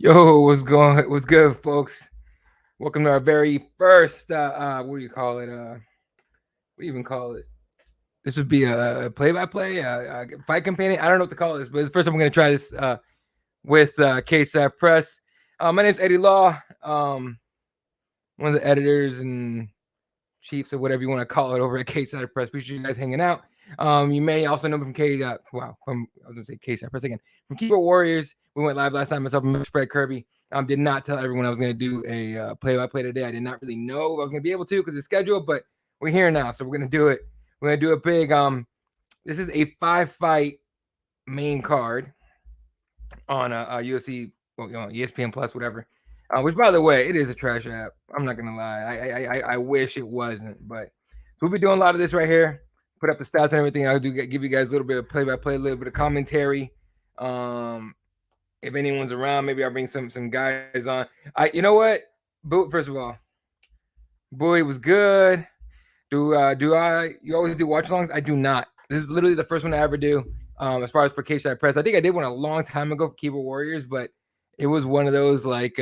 Yo, what's good, folks? Welcome to our very first what do you call it? What do you even call it? This would be a play-by-play, fight companion. I don't know what to call this, but it's the first time I'm gonna try this with Cageside Press. My name's Eddie Law, one of the editors and chiefs or whatever you want to call it over at Cageside Press. Appreciate you guys hanging out. You may also know me from from I was gonna say Cageside Press again, from Keyboard Warriors. We went live last time. Myself and Mr. Fred Kirby. Did not tell everyone I was gonna do a play-by-play today. I did not really know if I was gonna be able to because it's scheduled, but we're here now, so we're gonna do it. We're gonna do it big. This is a 5-fight main card on UFC, ESPN Plus, whatever. Which, by the way, it is a trash app. I'm not gonna lie. I wish it wasn't, but we'll be doing a lot of this right here. Put up the stats and everything. I'll give you guys a little bit of play-by-play, a little bit of commentary. If anyone's around, maybe I'll bring some guys on. You know what? First of all, Bowie was good. You always do watch alongs? I do not. This is literally the first one I ever do. As far as for Cageside Press, I think I did one a long time ago for Keyboard Warriors, but it was one of those like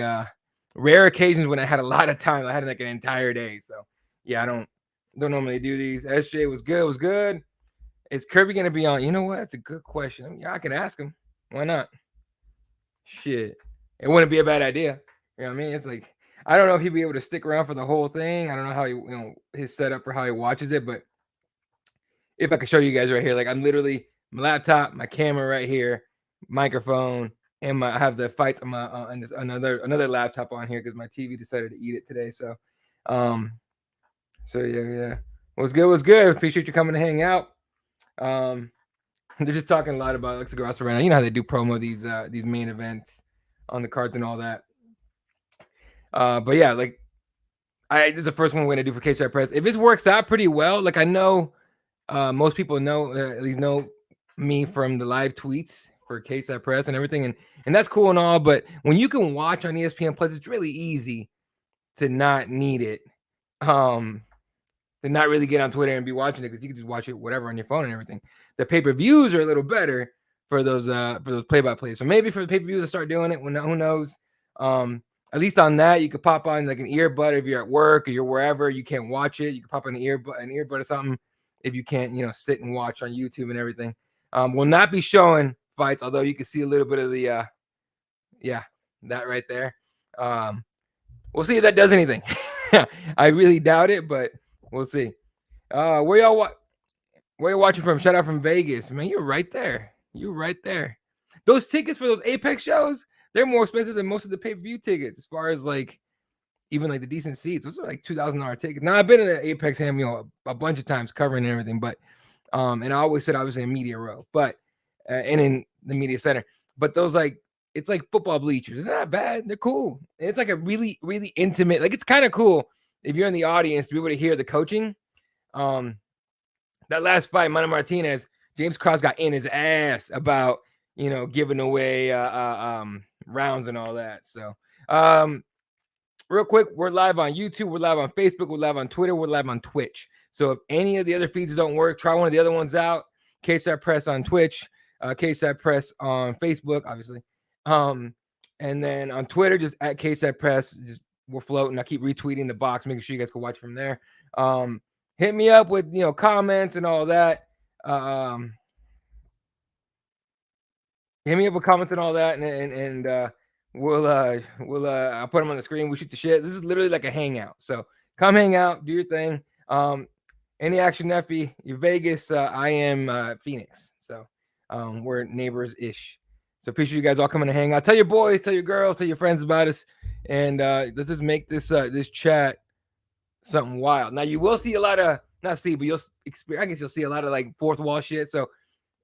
rare occasions when I had a lot of time. I had like an entire day. So yeah, I don't normally do these. SJ was good. Is Kirby gonna be on? You know what? That's a good question. Yeah, I can ask him. Why not? Shit. It wouldn't be a bad idea. You know what I mean? It's like I don't know if he'd be able to stick around for the whole thing. I don't know how his setup for how he watches it, but if I could show you guys right here, like I'm literally my laptop, my camera right here, microphone, and I have the fights on my and this another laptop on here because my TV decided to eat it today. So, yeah. What's good? Appreciate you coming to hang out. They're just talking a lot about Alexa Grasso right now. You know how they do promo these main events on the cards and all that. But yeah, like this is the first one we're gonna do for Cageside Press. If this works out pretty well, like I know most people know at least know me from the live tweets for Cageside Press and everything, and that's cool and all. But when you can watch on ESPN Plus, it's really easy to not need it. To not really get on Twitter and be watching it because you can just watch it whatever on your phone and everything. The pay-per-views are a little better for those play-by-plays. So maybe for the pay-per-views, I'll start doing it. Who knows? At least on that, you could pop on like an earbud if you're at work or you're wherever you can't watch it. You can pop on an earbud or something if you can't, sit and watch on YouTube and everything. Will not be showing fights, although you can see a little bit of the, that right there. We'll see if that does anything. I really doubt it, but we'll see. Where y'all watching from? Shout out from Vegas, man. You're right there. Those tickets for those Apex shows, they're more expensive than most of the pay-per-view tickets. As far as like even like the decent seats, those are like $2,000 tickets. Now I've been in the Apex Ham, a bunch of times covering and everything, but and I always said I was in media row, but and in the media center. But those it's like football bleachers. It's not bad. They're cool. And it's like a really, really intimate. Like it's kind of cool if you're in the audience to be able to hear the coaching. That last fight, Mana Martinez, James Cross got in his ass about giving away rounds and all that. So real quick, we're live on YouTube, we're live on Facebook, we're live on Twitter, we're live on Twitch. So if any of the other feeds don't work, try one of the other ones out. Cageside Press on Twitch, Cageside Press on Facebook, obviously. And then on Twitter, just at Cageside Press, just we're floating. I keep retweeting the box, making sure you guys can watch from there. Hit me up with comments and all that. Hit me up with comments and all that, and we'll I'll put them on the screen. We shoot the shit. This is literally like a hangout. So come hang out, do your thing. Any action, Neffy? You're Vegas. I am Phoenix. So we're neighbors ish. So appreciate you guys all coming to hang out. Tell your boys, tell your girls, tell your friends about us, and let's just make this this chat something wild. Now you will see a lot of but you'll experience. I guess you'll see a lot of like fourth wall shit. So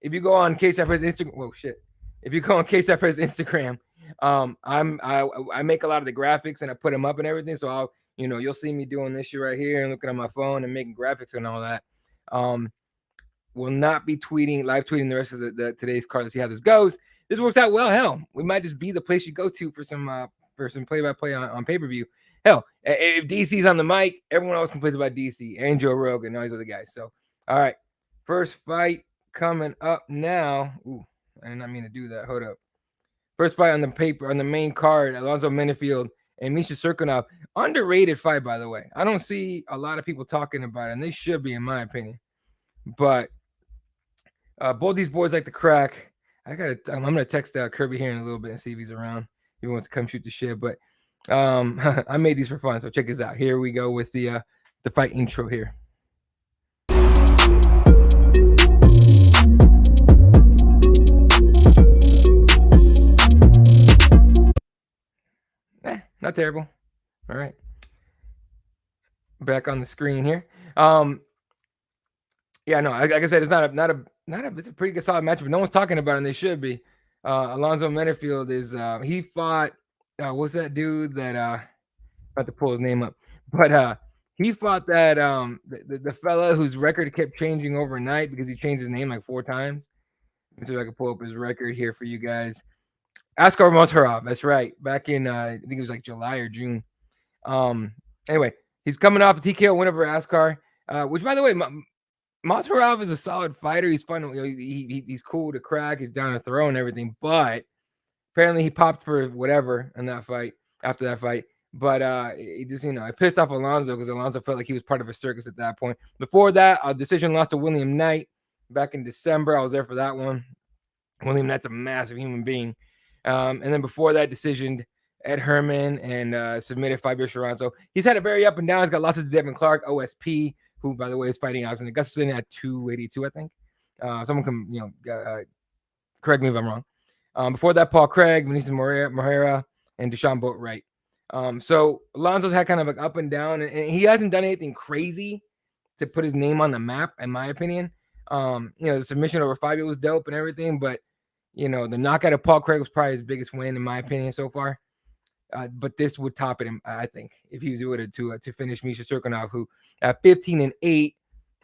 if you go on Cageside Press Instagram, whoa shit. If you go on Cageside Press Instagram, I make a lot of the graphics and I put them up and everything. So I'll you'll see me doing this shit right here and looking at my phone and making graphics and all that. Will not be live tweeting the rest of the today's card to see how this goes. This works out well. Hell, we might just be the place you go to for some play-by-play on pay-per-view. Hell, if DC's on the mic, everyone else complains about DC and Joe Rogan and all these other guys. So, all right, first fight coming up now. Ooh, I did not mean to do that. Hold up. First fight on the main card, Alonzo Menifield and Misha Cirkunov. Underrated fight, by the way. I don't see a lot of people talking about it, and they should be, in my opinion. But both these boys like to crack. I'm gonna text Kirby here in a little bit and see if he's around. If he wants to come shoot the shit. But I made these for fun, so check this out. Here we go with the fight intro here. Not terrible. All right. Back on the screen here. Yeah, no, like I said, it's it's a pretty good solid matchup, but no one's talking about it, and they should be. Alonzo Menifield is he fought what's that dude that about to pull his name up, but he fought that the fella whose record kept changing overnight because he changed his name like 4 times. Let me see if I can pull up his record here for you guys. Askar Mozharov, that's right. Back in I think it was like July or June. Anyway, he's coming off a TKO win over Askar, which by the way, Mozharov is a solid fighter. He's fun. He's cool to crack. He's down to throw and everything. But apparently he popped for whatever in that fight. After that fight, but he just it pissed off Alonzo because Alonzo felt like he was part of a circus at that point. Before that, a decision lost to William Knight back in December. I was there for that one. William Knight's a massive human being. And then before that, decisioned Ed Herman and submitted Fabio Chironzo. He's had a very up and down. He's got losses to Devin Clark, OSP, who, by the way, is fighting Alexander Gustafsson at 282, I think. Someone can, correct me if I'm wrong. Before that, Paul Craig, Vinicius Moreira, and Deshaun Boatwright. So Alonzo's had kind of like up and down, and he hasn't done anything crazy to put his name on the map, in my opinion. The submission over Fabio was dope and everything, but the knockout of Paul Craig was probably his biggest win, in my opinion, so far. But this would top it, I think, if he was able to finish Misha Cirkunov, who at 15-8,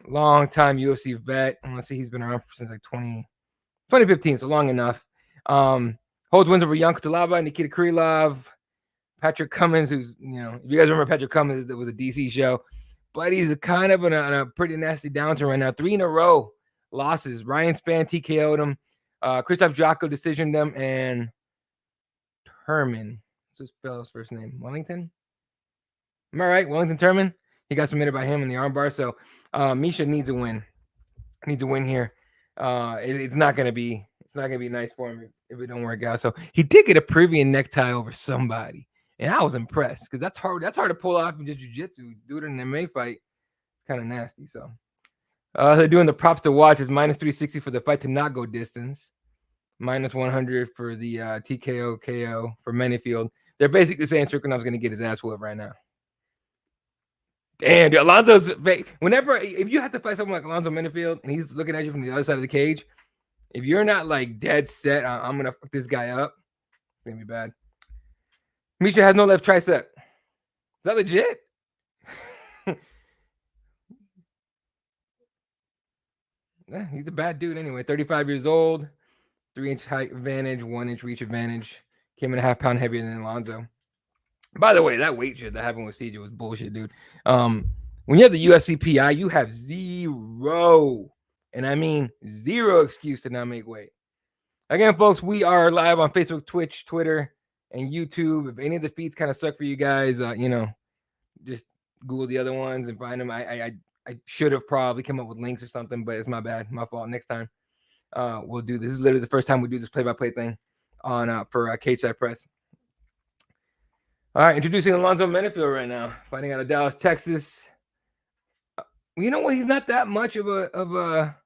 long time UFC vet. I want to say he's been around since like 2015, so long enough. Holds wins over Jan Kutalaba, Nikita Krylov, Patrick Cummins, who's, if you guys remember Patrick Cummins, it was a DC show, but he's kind of in a pretty nasty downturn right now. 3 in a row losses. Ryan Spann TKO'd him. Christoph Jocko decisioned them, and Turman. What's this fellow's first name? Wellington? Am I right? Wellington Turman? He got submitted by him in the armbar. So Misha needs a win. Needs a win here. It's not gonna be nice for him if it don't work out. So he did get a Peruvian necktie over somebody, and I was impressed because that's hard. That's hard to pull off in just jiu-jitsu. Do it in an MMA fight. It's kind of nasty. So they're doing the props to watch is -360 for the fight to not go distance, -100 for the TKO KO for Menifield. They're basically saying Cirkunov's gonna get his ass whooped right now. Damn, dude, Alonzo's if you have to fight someone like Alonzo Menifield and he's looking at you from the other side of the cage, if you're not like dead set, I'm gonna fuck this guy up, it's gonna be bad. Misha has no left tricep. Is that legit? Yeah, he's a bad dude anyway. 35 years old, 3-inch height advantage, 1-inch reach advantage. Came in a half-pound heavier than Alonzo. By the way, that weight shit that happened with CJ was bullshit, dude. When you have the UFC PI, you have zero, and I mean zero excuse to not make weight. Again, folks, we are live on Facebook, Twitch, Twitter, and YouTube. If any of the feeds kind of suck for you guys, just Google the other ones and find them. I should have probably come up with links or something, but it's my bad, my fault. Next time, we'll do this. This is literally the first time we do this play-by-play thing on for Cageside Press. All right, introducing Alonzo Menifield right now, fighting out of Dallas, Texas. You know what? He's not that much of a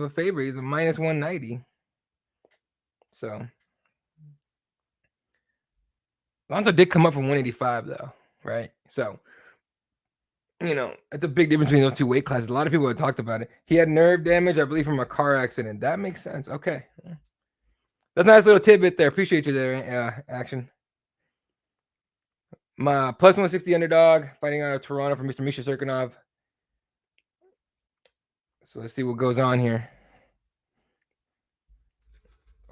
favorite. He's a -190. So Alonzo did come up from 185 though, right? So it's a big difference between those two weight classes. A lot of people have talked about it. He had nerve damage, I believe, from a car accident. That makes sense. Okay, that's a nice little tidbit there. Appreciate you there, Action. My +160 underdog fighting out of Toronto for Mr. Misha Cirkunov. So let's see what goes on here.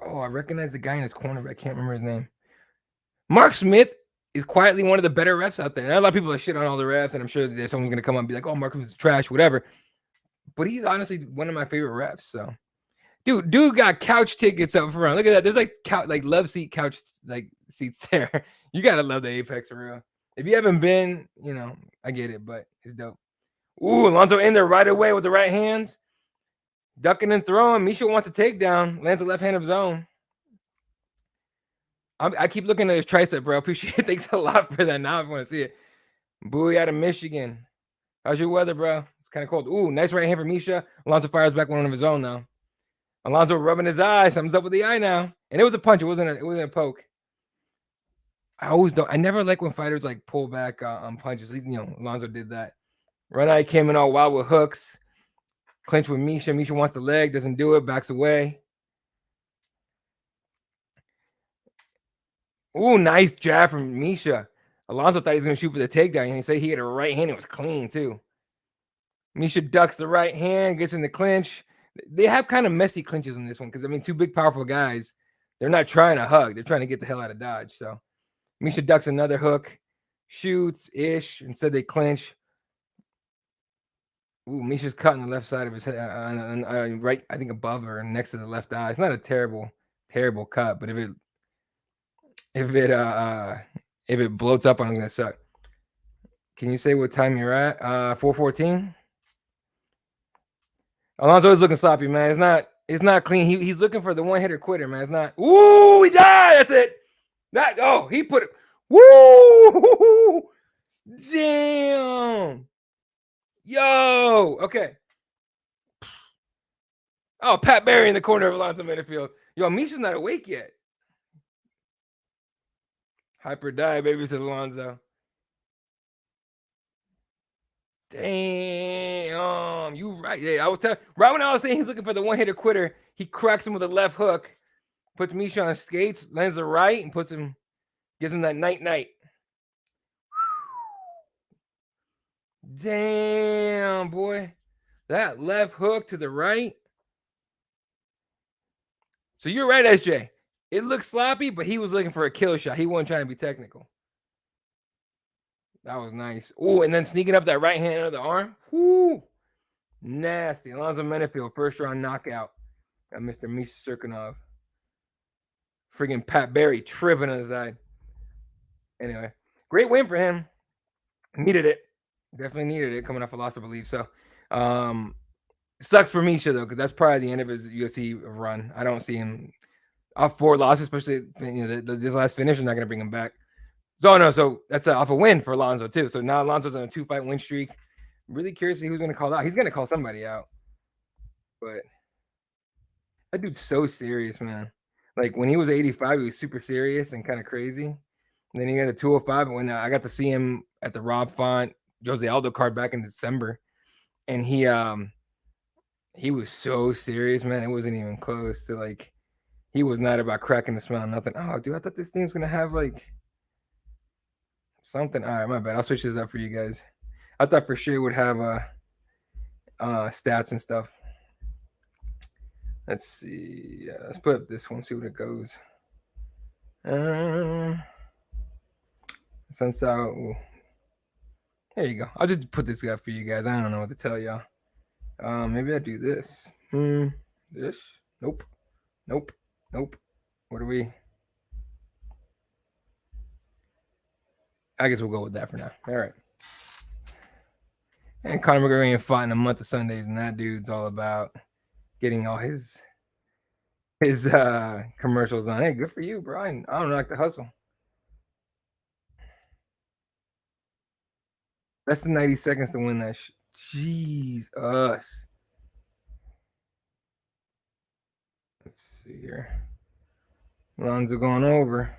Oh, I recognize the guy in his corner, but I can't remember his name. Mark Smith is quietly one of the better refs out there. And a lot of people are shit on all the refs, and I'm sure that someone's going to come up and be like, oh, Mark Smith is trash, whatever. But he's honestly one of my favorite refs. So Dude got couch tickets up front. Look at that. There's like love seat couch like seats there. You gotta love the Apex for real. If you haven't been, I get it, but it's dope. Ooh, Alonzo in there right away with the right hands. Ducking and throwing. Misha wants a takedown. Lands a left hand of his own. I keep looking at his tricep, bro. Appreciate it. Thanks a lot for that. Now I want to see it. Bowie out of Michigan. How's your weather, bro? It's kind of cold. Ooh, nice right hand for Misha. Alonzo fires back one of his own, though. Alonzo rubbing his eye. Something's up with the eye now. And it was a punch. It wasn't a poke. I never like when fighters like pull back on punches. Alonzo did that. Run eye came in all wild with hooks. Clinch with Misha. Misha wants the leg. Doesn't do it. Backs away. Ooh, nice jab from Misha. Alonzo thought he was going to shoot for the takedown. And he said he had a right hand. It was clean, too. Misha ducks the right hand, gets in the clinch. They have kind of messy clinches in this one because, two big, powerful guys. They're not trying to hug. They're trying to get the hell out of Dodge. So Misha ducks another hook, shoots-ish. Instead, they clinch. Ooh, Misha's cutting the left side of his head, right, I think above or next to the left eye. It's not a terrible, terrible cut, but if it bloats up, I'm gonna suck. Can you say what time you're at? 4:14. Alonzo is looking sloppy, man. It's not clean. He's looking for the one hitter quitter, man. It's not. Ooh, he died. That's it. He put it. Woo! Damn. Yo. Okay. Oh, Pat Barry in the corner of Alonzo Minifield. Yo, Misha's not awake yet. Hyper die, baby, said Alonzo. Damn, you right. Yeah, I was telling right when I was saying he's looking for the one hitter quitter, he cracks him with a left hook, puts Misha on skates, lands the right, and gives him that night. Damn, boy. That left hook to the right. So you're right, SJ. It looks sloppy, but he was looking for a kill shot. He wasn't trying to be technical. That was nice. Oh, and then sneaking up that right hand under the arm. Whoo! Nasty. Alonzo Menifield, first round knockout. Got Mr. Misha Serkinov. Friggin' Pat Barry tripping on his side. Anyway, great win for him. Needed it. Definitely needed it coming off a loss of belief. So, sucks for Misha, though, because that's probably the end of his UFC run. I don't see him off 4 losses, especially this last finish is not going to bring him back. So that's off a win for Alonzo, too. So now Alonzo's on a 2-fight win streak. I'm really curious to see who's going to call out. He's going to call somebody out. But that dude's so serious, man. Like, when he was 85, he was super serious and kind of crazy. And then he got a 205. When I got to see him at the Rob Font Jose Aldo card back in December. And he was so serious, man. It wasn't even close to, like, he was not about cracking the smile, nothing. Oh, dude, I thought this thing's going to have, like, something. All right, my bad. I'll switch this up for you guys. I thought for sure it would have stats and stuff. Let's see. Yeah, let's put up this one, see what it goes. Sunset. There you go. I'll just put this guy for you guys. I don't know what to tell y'all. Maybe I do this. This? Nope. What are we? I guess we'll go with that for now. All right. And Conor McGregor fought in a month of Sundays, and that dude's all about getting all his commercials on. Hey, good for you, bro. I don't like the hustle. Less than 90 seconds to win that shit. Jesus. Let's see here. Alonzo going over.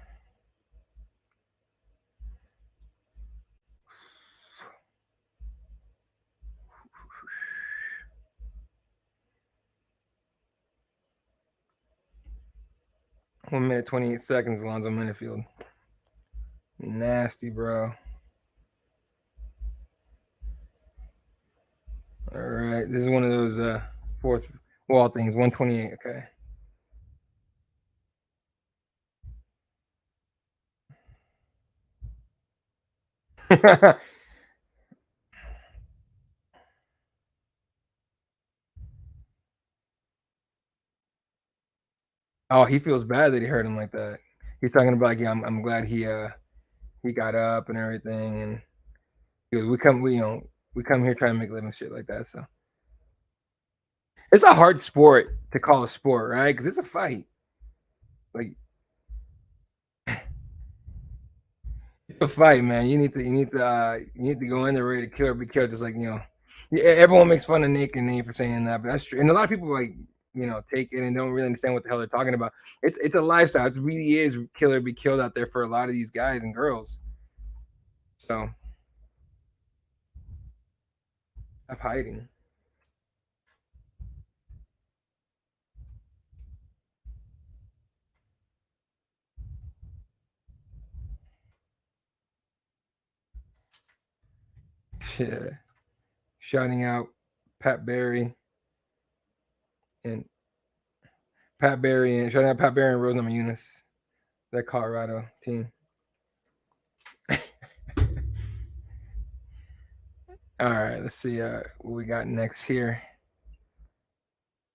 One minute, 28 seconds, Alonzo Menifield. Nasty, bro. All right. This is one of those fourth wall things. 128. Okay. Oh, he feels bad that he hurt him like that. He's talking about like, yeah, I'm glad he got up and everything, and he goes, we come here trying to make a living, shit like that. So it's a hard sport to call a sport, right? Because it's a fight. Like a fight, man. You need to go in there ready to kill or be killed. Just like everyone makes fun of Nick and Nate for saying that, but that's true. And a lot of people like take it and don't really understand what the hell they're talking about. It's a lifestyle. It really is kill or be killed out there for a lot of these guys and girls. So stop hiding. Yeah. Shouting out Pat Barry and shouting out Pat Barry and Rose Namajunas, that Colorado team. All right, let's see what we got next here.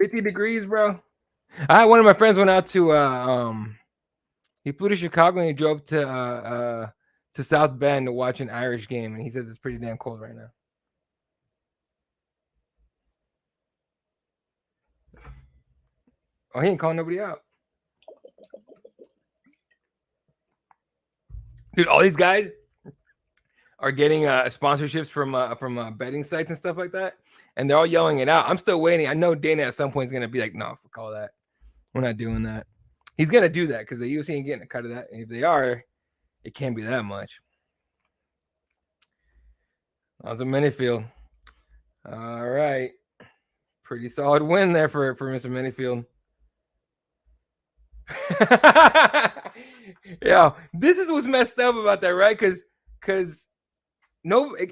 50 degrees, bro. I had one of my friends went out to he flew to Chicago and he drove to South Bend to watch an Irish game, and he says it's pretty damn cold right now. Oh, he ain't calling nobody out. Dude, all these guys are getting sponsorships from betting sites and stuff like that, and they're all yelling it out. I'm still waiting. I know Dana at some point is gonna be like, "No, fuck all that. We're not doing that." He's gonna do that because the UFC ain't getting a cut of that. And if they are, it can't be that much. That was a Minifield. All right, pretty solid win there for Mr. Minifield. Yeah, this is what's messed up about that, right? Because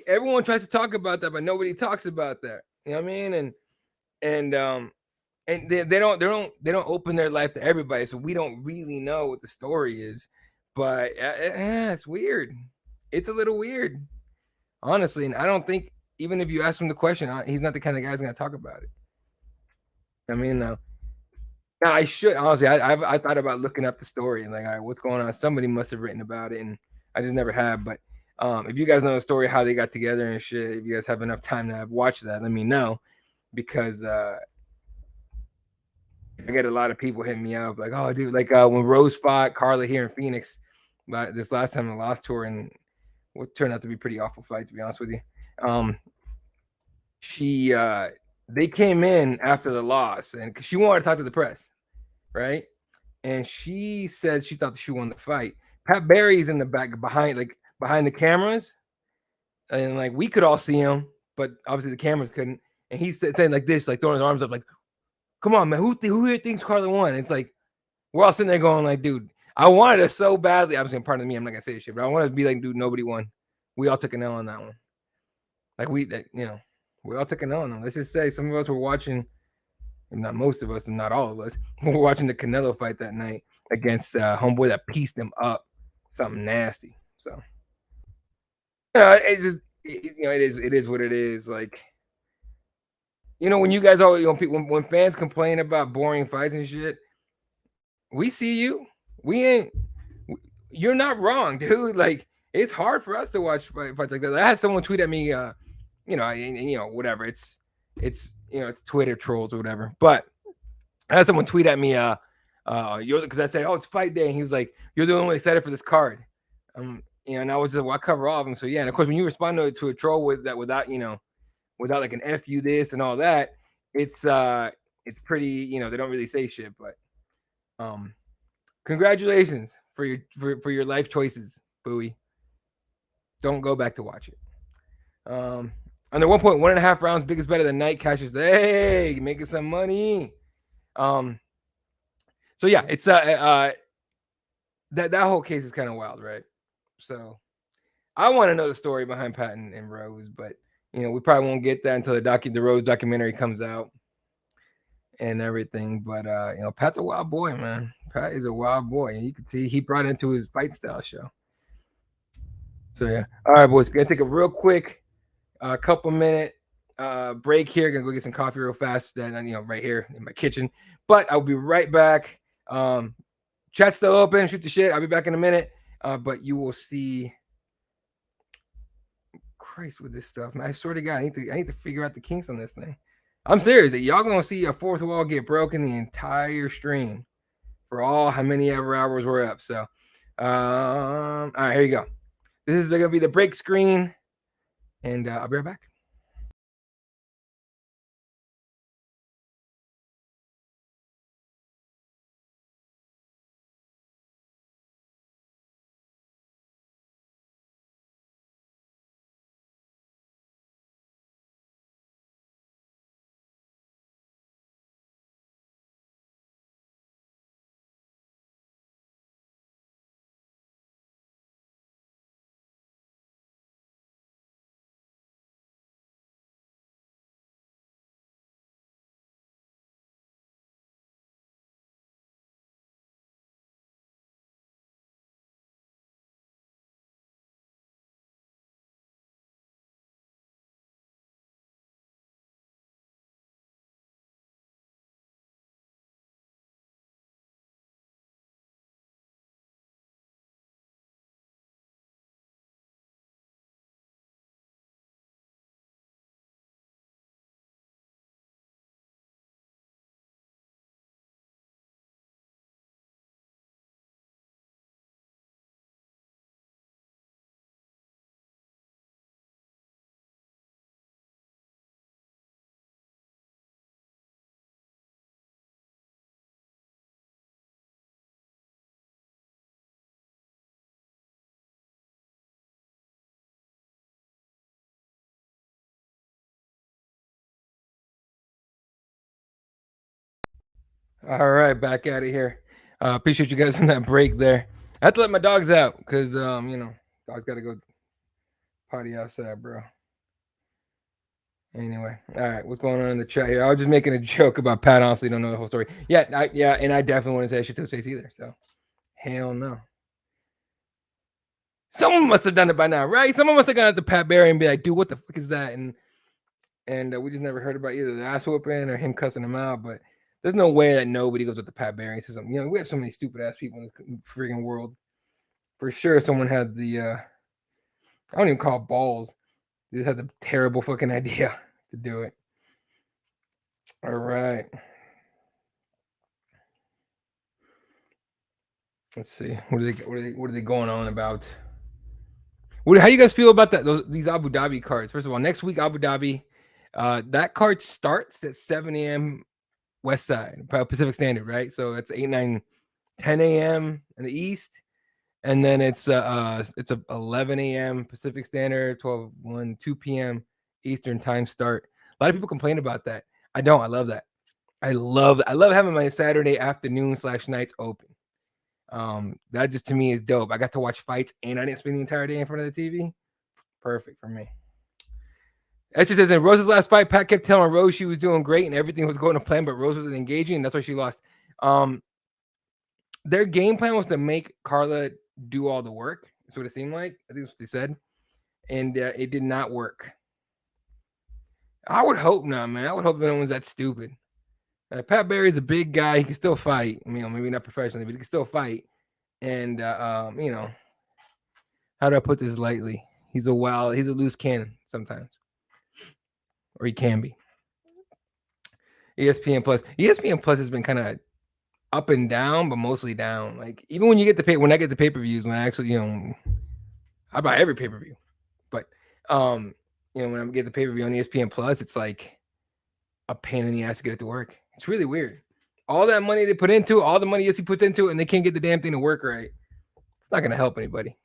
everyone tries to talk about that, but nobody talks about that. You know what I mean? And they don't open their life to everybody, so we don't really know what the story is. But it's weird. It's a little weird, honestly. And I don't think even if you ask him the question, he's not the kind of guy who's gonna talk about it. I mean, now I should honestly. I thought about looking up the story and like, all right, what's going on? Somebody must have written about it, and I just never have. But if you guys know the story, how they got together and shit, if you guys have enough time to watch that, let me know, because I get a lot of people hitting me up like, oh, dude, like when Rose fought Carla here in Phoenix, this last time I lost to her, and what turned out to be a pretty awful fight, to be honest with you. They came in after the loss, and she wanted to talk to the press, right? And she said she thought that she won the fight. Pat Barry's in the back behind the cameras, and like we could all see him, but obviously the cameras couldn't. And he said saying like this, like throwing his arms up, like, "Come on, man, who here thinks Carla won?" And it's like we're all sitting there going like, "Dude, I wanted it so badly." I'm saying, pardon me, I'm not gonna say this shit, but I wanted to be like, "Dude, nobody won. We all took an L on that one." Like we all took an L on them. Let's just say some of us were watching, and not most of us, and not all of us, were watching the Canelo fight that night against homeboy that pieced him up, something nasty. So, it's just it is what it is. Like, when you guys always when fans complain about boring fights and shit, we see you. We ain't. You're not wrong, dude. Like, it's hard for us to watch fights like that. I had someone tweet at me, whatever. It's Twitter trolls or whatever. But I had someone tweet at me, because I said, "Oh, it's fight day," and he was like, "You're the only one excited for this card." And I was just, well, I cover all of them. So yeah, and of course, when you respond to a troll with that without like an F you this and all that, it's pretty, they don't really say shit. But congratulations for your life choices, Bowie. Don't go back to watch it. Under 1.5 rounds, biggest bet of the night cashes. Hey, making some money. So yeah, it's that whole case is kind of wild, right? So I want to know the story behind Patton and Rose, but we probably won't get that until the Rose documentary comes out and everything. But Pat's a wild boy, man. Pat is a wild boy, and you can see he brought into his fight style show. So yeah, all right, boys, gonna take a real quick couple minute break here. Gonna go get some coffee real fast. Then right here in my kitchen. But I'll be right back Chat's still open. Shoot the shit. I'll be back in a minute. But you will see. Christ, with this stuff, man. I swear to God, I need to figure out the kinks on this thing. I'm serious. Y'all gonna see a fourth wall get broken the entire stream for all how many ever hours we're up. So, all right, here you go. This is gonna be the break screen, and I'll be right back. All right, back out of here. Appreciate you guys on that break there. I have to let my dogs out because dogs got to go potty outside, bro. Anyway, all right, what's going on in the chat here? I was just making a joke about Pat. Honestly, don't know the whole story. Yeah, and I definitely want to say shit to his face either. So, hell no. Someone must have done it by now, right? Someone must have gone up to Pat Barry and be like, "Dude, what the fuck is that?" And we just never heard about either the ass whooping or him cussing him out. But there's no way that nobody goes up to Pat Barry and says something. We have so many stupid ass people in the freaking world. For sure, someone had the I don't even call it balls. They just had the terrible fucking idea to do it. All right. Let's see. What are they going on about? How you guys feel about these Abu Dhabi cards? First of all, next week Abu Dhabi, that card starts at 7 a.m. West Side Pacific Standard, right? So it's 8, 9, 10 a.m. in the East, and then it's 11 a.m. Pacific Standard, 12, 1, 2 p.m. Eastern time start. A lot of people complain about that. I don't. I love that. I love having my Saturday afternoon / nights open. That just to me is dope. I got to watch fights and I didn't spend the entire day in front of the TV. Perfect for me. Etcher says in Rose's last fight, Pat kept telling Rose she was doing great and everything was going to plan, but Rose wasn't engaging, and that's why she lost. Their game plan was to make Carla do all the work. That's what it seemed like. I think that's what they said, and it did not work. I would hope not, man. I would hope no one's that stupid. Pat Barry's a big guy. He can still fight. Maybe not professionally, but he can still fight. And how do I put this lightly? He's a loose cannon sometimes, or he can be. ESPN Plus has been kind of up and down, but mostly down. Like even when I get the pay-per-views, when I actually I buy every pay-per-view, but when I get the pay-per-view on ESPN Plus, it's like a pain in the ass to get it to work. It's really weird. All that money they put into it, all the money ESPN puts into it, and they can't get the damn thing to work right. It's not gonna help anybody.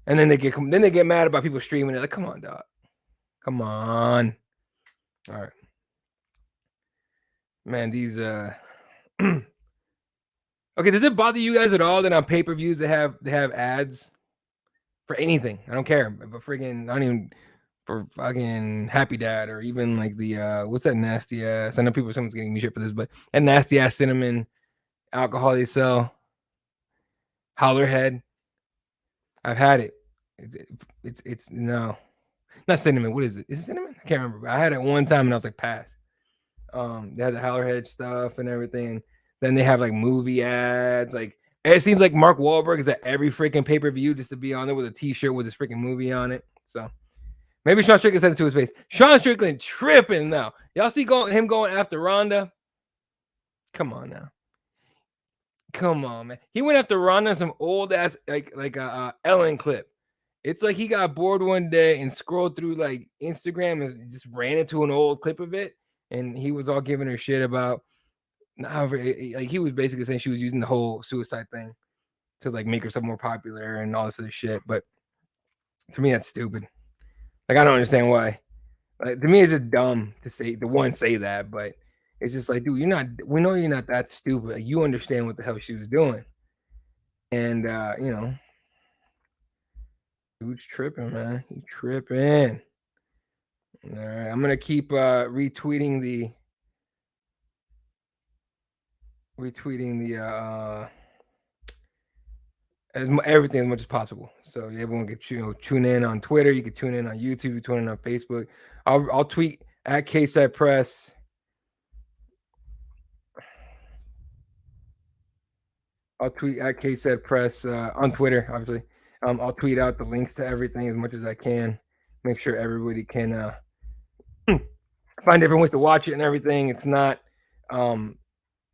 And then they get mad about people streaming. They're like, "Come on, dog. Come on." All right, man. These okay. Does it bother you guys at all that on pay-per-views they have ads for anything? I don't care, but friggin' I don't even for fucking Happy Dad or even like the what's that nasty ass? I know someone's getting me shit for this, but that nasty ass cinnamon alcohol they sell. Howlerhead. I've had it. It's no, not cinnamon. What is it? Is it cinnamon? I can't remember. I had it one time and I was like, pass. They had the Howlerhead stuff and everything. Then they have like movie ads. Like it seems like Mark Wahlberg is at every freaking pay-per-view just to be on there with a t-shirt with his freaking movie on it. So maybe Sean Strickland said it to his face. Sean Strickland tripping now. Y'all see him going after Ronda? Come on now. Come on, man. He went after Ronda some old ass like a Ellen clip. It's like he got bored one day and scrolled through like Instagram and just ran into an old clip of it, and he was all giving her shit about however, like he was basically saying she was using the whole suicide thing to like make herself more popular and all this other shit. But to me, that's stupid. Like I don't understand why. Like, to me, it's just dumb to say that, but it's just like, dude, we know you're not that stupid. Like, you understand what the hell she was doing. And dude's tripping, man. He's tripping. All right. I'm gonna keep retweeting the everything as much as possible. So everyone can tune in on Twitter. You can tune in on YouTube. You tune in on Facebook. I'll tweet at Cageside Press. I'll tweet at Cageside Press on Twitter, obviously. I'll tweet out the links to everything as much as I can. Make sure everybody can find different ways to watch it and everything. It's not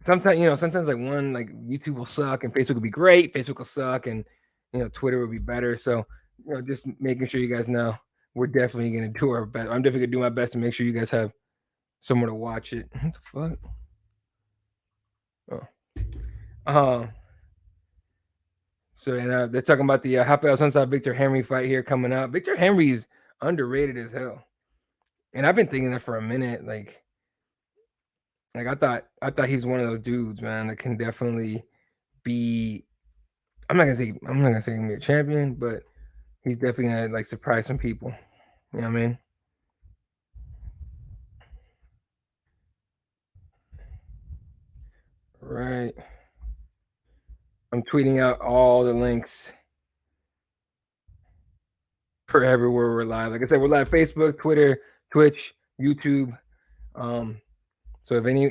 sometimes like one like YouTube will suck and Facebook will be great. Facebook will suck and Twitter will be better. So just making sure you guys know we're definitely gonna do our best. I'm definitely gonna do my best to make sure you guys have somewhere to watch it. What the fuck? So they're talking about the Rafael Sunside Victor Henry fight here coming up. Victor Henry's underrated as hell, and I've been thinking that for a minute. Like I thought he's one of those dudes, man, that can definitely be. I'm not gonna say he's gonna be a champion, but he's definitely gonna like surprise some people. You know what I mean? Right. I'm tweeting out all the links for everywhere we're live. Like I said, we're live Facebook, Twitter, Twitch, YouTube. So if any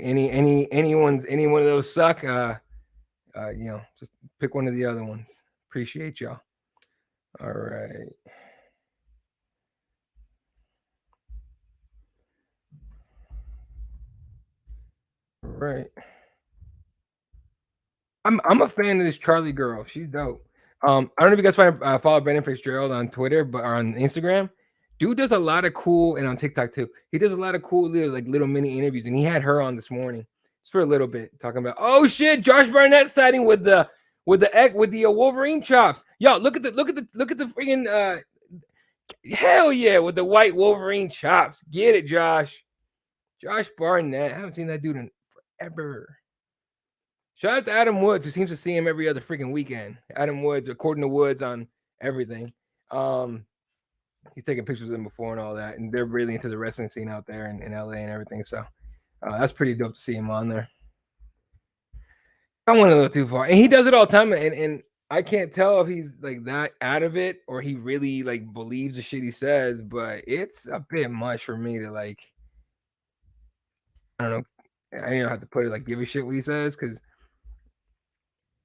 one of those suck, just pick one of the other ones. Appreciate y'all. All right. All right. I'm a fan of this Charlie girl. She's dope. I don't know if you guys follow Brandon Fitzgerald on Twitter, but or on Instagram. Dude does a lot of cool, and on TikTok too. He does a lot of cool little mini interviews, and he had her on this morning just for a little bit, talking about shit, Josh Barnett siding with the Wolverine chops. Yo, look at the freaking hell yeah, with the white Wolverine chops. Get it, Josh. Josh Barnett. I haven't seen that dude in forever. Shout out to Adam Woods, who seems to see him every other freaking weekend. Adam Woods, according to Woods on everything. He's taking pictures of them before and all that, and they're really into the wrestling scene out there in LA and everything. So that's pretty dope to see him on there. I don't want to go too far, and he does it all the time, and I can't tell if he's like that out of it or he really like believes the shit he says, but it's a bit much for me to like. I don't know. I don't know how to put it. Like, give a shit what he says because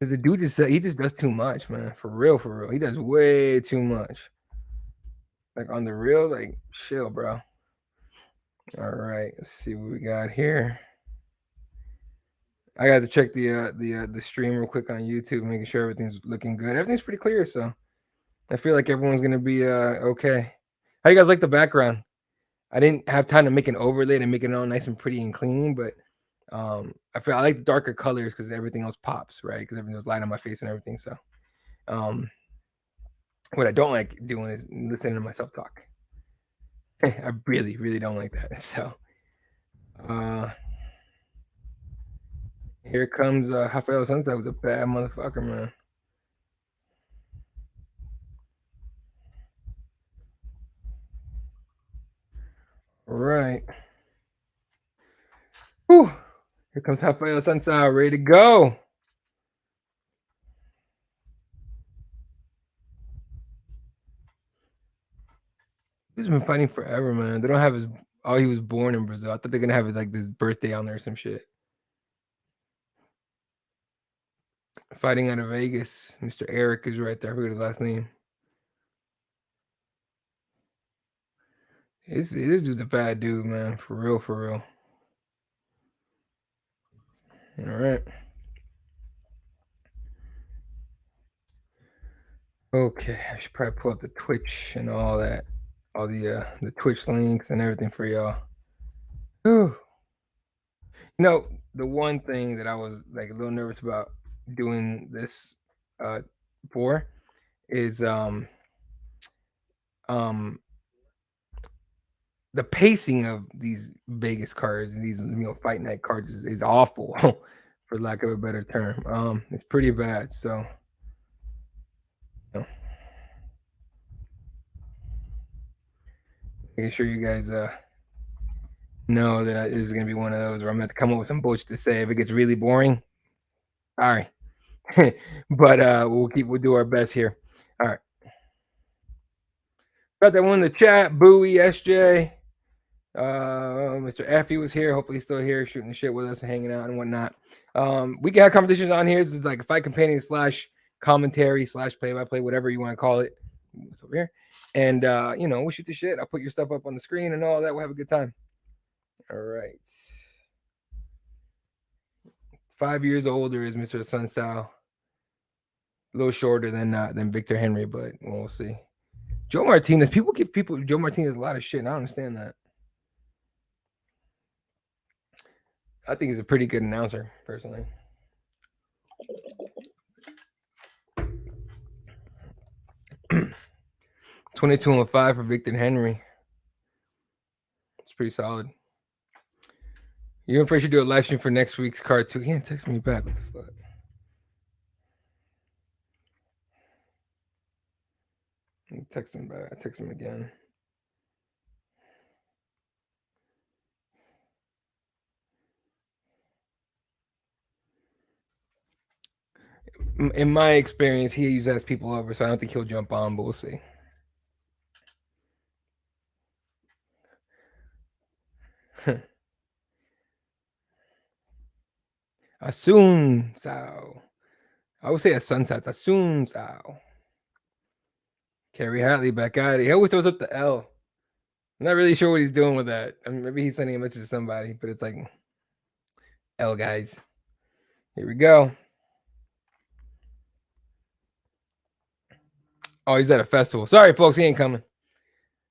the dude he just does too much, man. For real. He does way too much. Like on the real, like chill, bro. All right, let's see what we got here. I got to check the stream real quick on YouTube, making sure everything's looking good. Everything's pretty clear, so I feel like everyone's gonna be okay. How you guys like the background? I didn't have time to make an overlay to make it all nice and pretty and clean, but I like the darker colors because everything else pops, right? Because everything was light on my face and everything. So, what I don't like doing is listening to myself talk. I really, really don't like that. So, here comes Rafael Sunset. Was a bad motherfucker, man. All right. Whew. Here comes Rafael Sunset, ready to go. He's been fighting forever, man. They don't have his. Oh, he was born in Brazil. I thought they're gonna have his like this birthday on there or some shit. Fighting out of Vegas. Mr. Eric is right there. I forget his last name. This dude's a bad dude, man. For real, for real. All right. Okay, I should probably pull up the Twitch and all that, all the Twitch links and everything for y'all. Whew. You know, the one thing that I was like a little nervous about doing this for is um the pacing of these Vegas cards, these fight night cards is awful, for lack of a better term. It's pretty bad. So, making sure you guys know that this is gonna be one of those where I'm gonna have to come up with some bullshit to say if it gets really boring. All right, but we'll do our best here. All right, got that one in the chat. Bowie, SJ. Mr. Effie was here. Hopefully, he's still here, shooting the shit with us and hanging out and whatnot. We can have competitions on here. This is like a fight companion / commentary / play-by-play, whatever you want to call it. It's over here, and we'll shoot the shit. I'll put your stuff up on the screen and all that. We'll have a good time. All right. 5 years older is Mr. Sun Sao. A little shorter than Victor Henry, but we'll see. Joe Martinez. People give Joe Martinez a lot of shit, and I don't understand that. I think he's a pretty good announcer, personally. $22.5 for Victor Henry. It's pretty solid. You and Frey should do a live stream for next week's card too. He didn't text me back. What the fuck? Text him back. I text him again. In my experience, he usually has people over, so I don't think he'll jump on, but we'll see. Asun Sao. I would say a sunset. Asun Sao. Kerry Hatley back at it. He always throws up the L. I'm not really sure what he's doing with that. I mean, maybe he's sending a message to somebody, but it's like L guys. Here we go. Oh, he's at a festival. Sorry, folks, he ain't coming.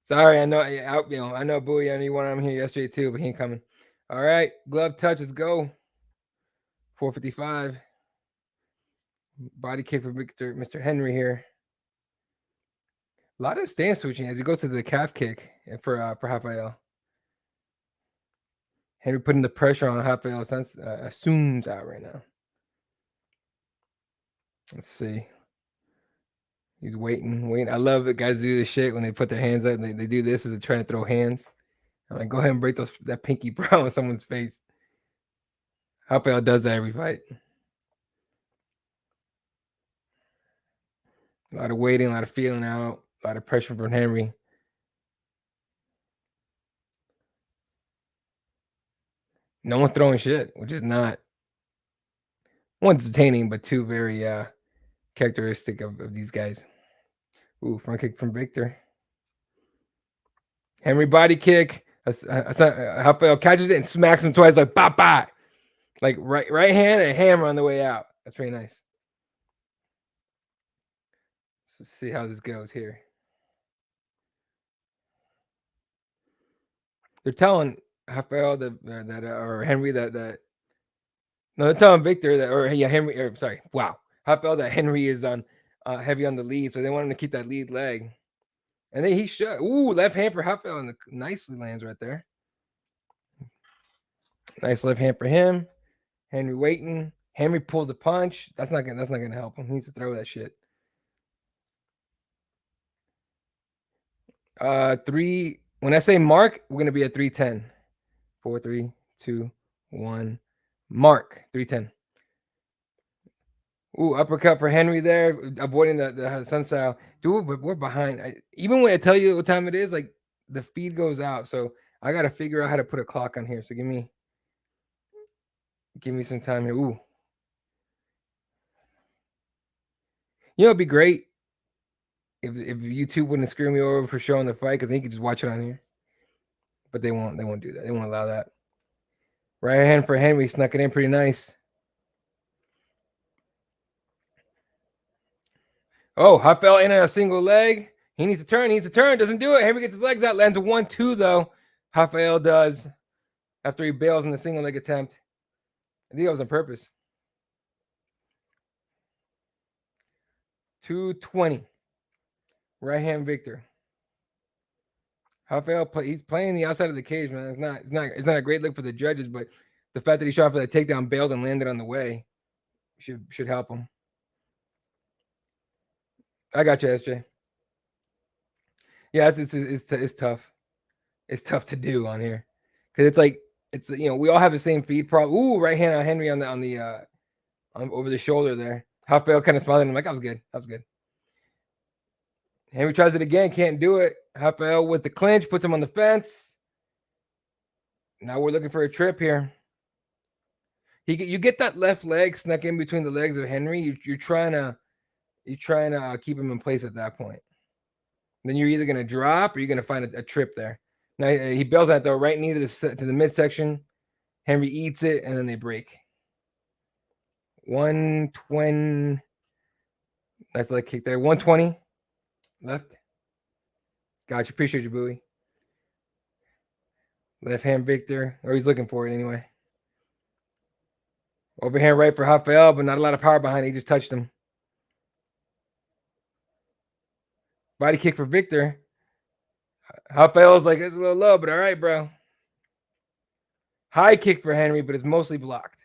Sorry, I know. I know, Bowie. I know you wanted him here yesterday too, but he ain't coming. All right, glove touch. Let's go. 455. Body kick for Mr. Henry here. A lot of stance switching as he goes to the calf kick for Rafael. Henry putting the pressure on Rafael assumes out right now. Let's see. He's waiting. I love it. Guys do this shit when they put their hands up and they do this as they're trying to throw hands. I'm like, go ahead and break that pinky brow on someone's face. Rafael does that every fight. A lot of waiting, a lot of feeling out, a lot of pressure from Henry. No one's throwing shit, which is not one entertaining, but two very characteristic of these guys. Ooh, front kick from Victor. Henry body kick. Rafael catches it and smacks him twice, like bop bop. Like right hand and hammer on the way out. That's pretty nice. So see how this goes here. They're telling Rafael or Henry that no, they're telling Victor Henry. Wow, Rafael that Henry is on heavy on the lead, so they want him to keep that lead leg. And then he shot. Ooh, left hand for Rafael, and nicely lands right there. Nice left hand for him. Henry waiting. Henry pulls the punch. That's not gonna help him. He needs to throw that shit. 3. When I say mark, we're gonna be at 310. 4, 3, 2, 1. Mark 310. Ooh, uppercut for Henry there, avoiding the sun style. Dude, but we're behind. Even when I tell you what time it is, like the feed goes out. So I gotta figure out how to put a clock on here. So give me some time here. Ooh. You know, it'd be great if YouTube wouldn't screw me over for showing the fight because they could just watch it on here. But they won't. They won't do that. They won't allow that. Right hand for Henry, snuck it in pretty nice. Oh, Rafael in on a single leg. He needs to turn. He needs to turn. Doesn't do it. Henry gets his legs out. Lands a 1-2 though. Rafael does after he bails in the single leg attempt. I think that was on purpose. 220. Right hand Victor. Rafael he's playing the outside of the cage, man. It's not a great look for the judges, but the fact that he shot for that takedown, bailed and landed on the way should help him. I got you, SJ. Yeah, it's tough. It's tough to do on here because it's like we all have the same feed problem. Ooh, right hand on Henry on over the shoulder there. Rafael kind of smiling. I'm like, that was good. That was good. Henry tries it again, can't do it. Rafael with the clinch, puts him on the fence. Now we're looking for a trip here. You get that left leg snuck in between the legs of Henry. You're trying to keep him in place at that point. Then you're either going to drop or you're going to find a trip there. Now he bails that though, right knee to the midsection. Henry eats it, and then they break. 120. Nice leg kick there. 120 left. Gotcha. Appreciate you, Bowie. Left hand Victor, or he's looking for it anyway. Overhand right for Rafael, but not a lot of power behind it. He just touched him. Body kick for Victor. Rafael's like, it's a little low, but all right, bro. High kick for Henry, but it's mostly blocked.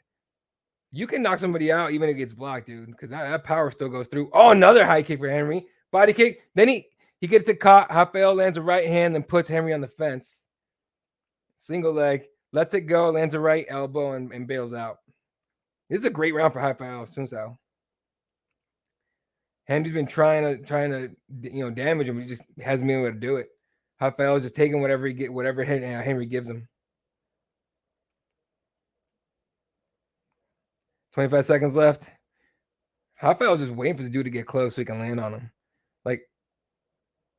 You can knock somebody out even if it gets blocked, dude, because that power still goes through. Oh, another high kick for Henry. Body kick. Then he gets it caught. Rafael lands a right hand and puts Henry on the fence. Single leg. Lets it go. Lands a right elbow and bails out. This is a great round for Rafael Sunsao. Henry's been trying to damage him. He just hasn't been able to do it. Rafael's just taking whatever Henry gives him. 25 seconds left. Rafael's just waiting for the dude to get close so he can land on him. Like,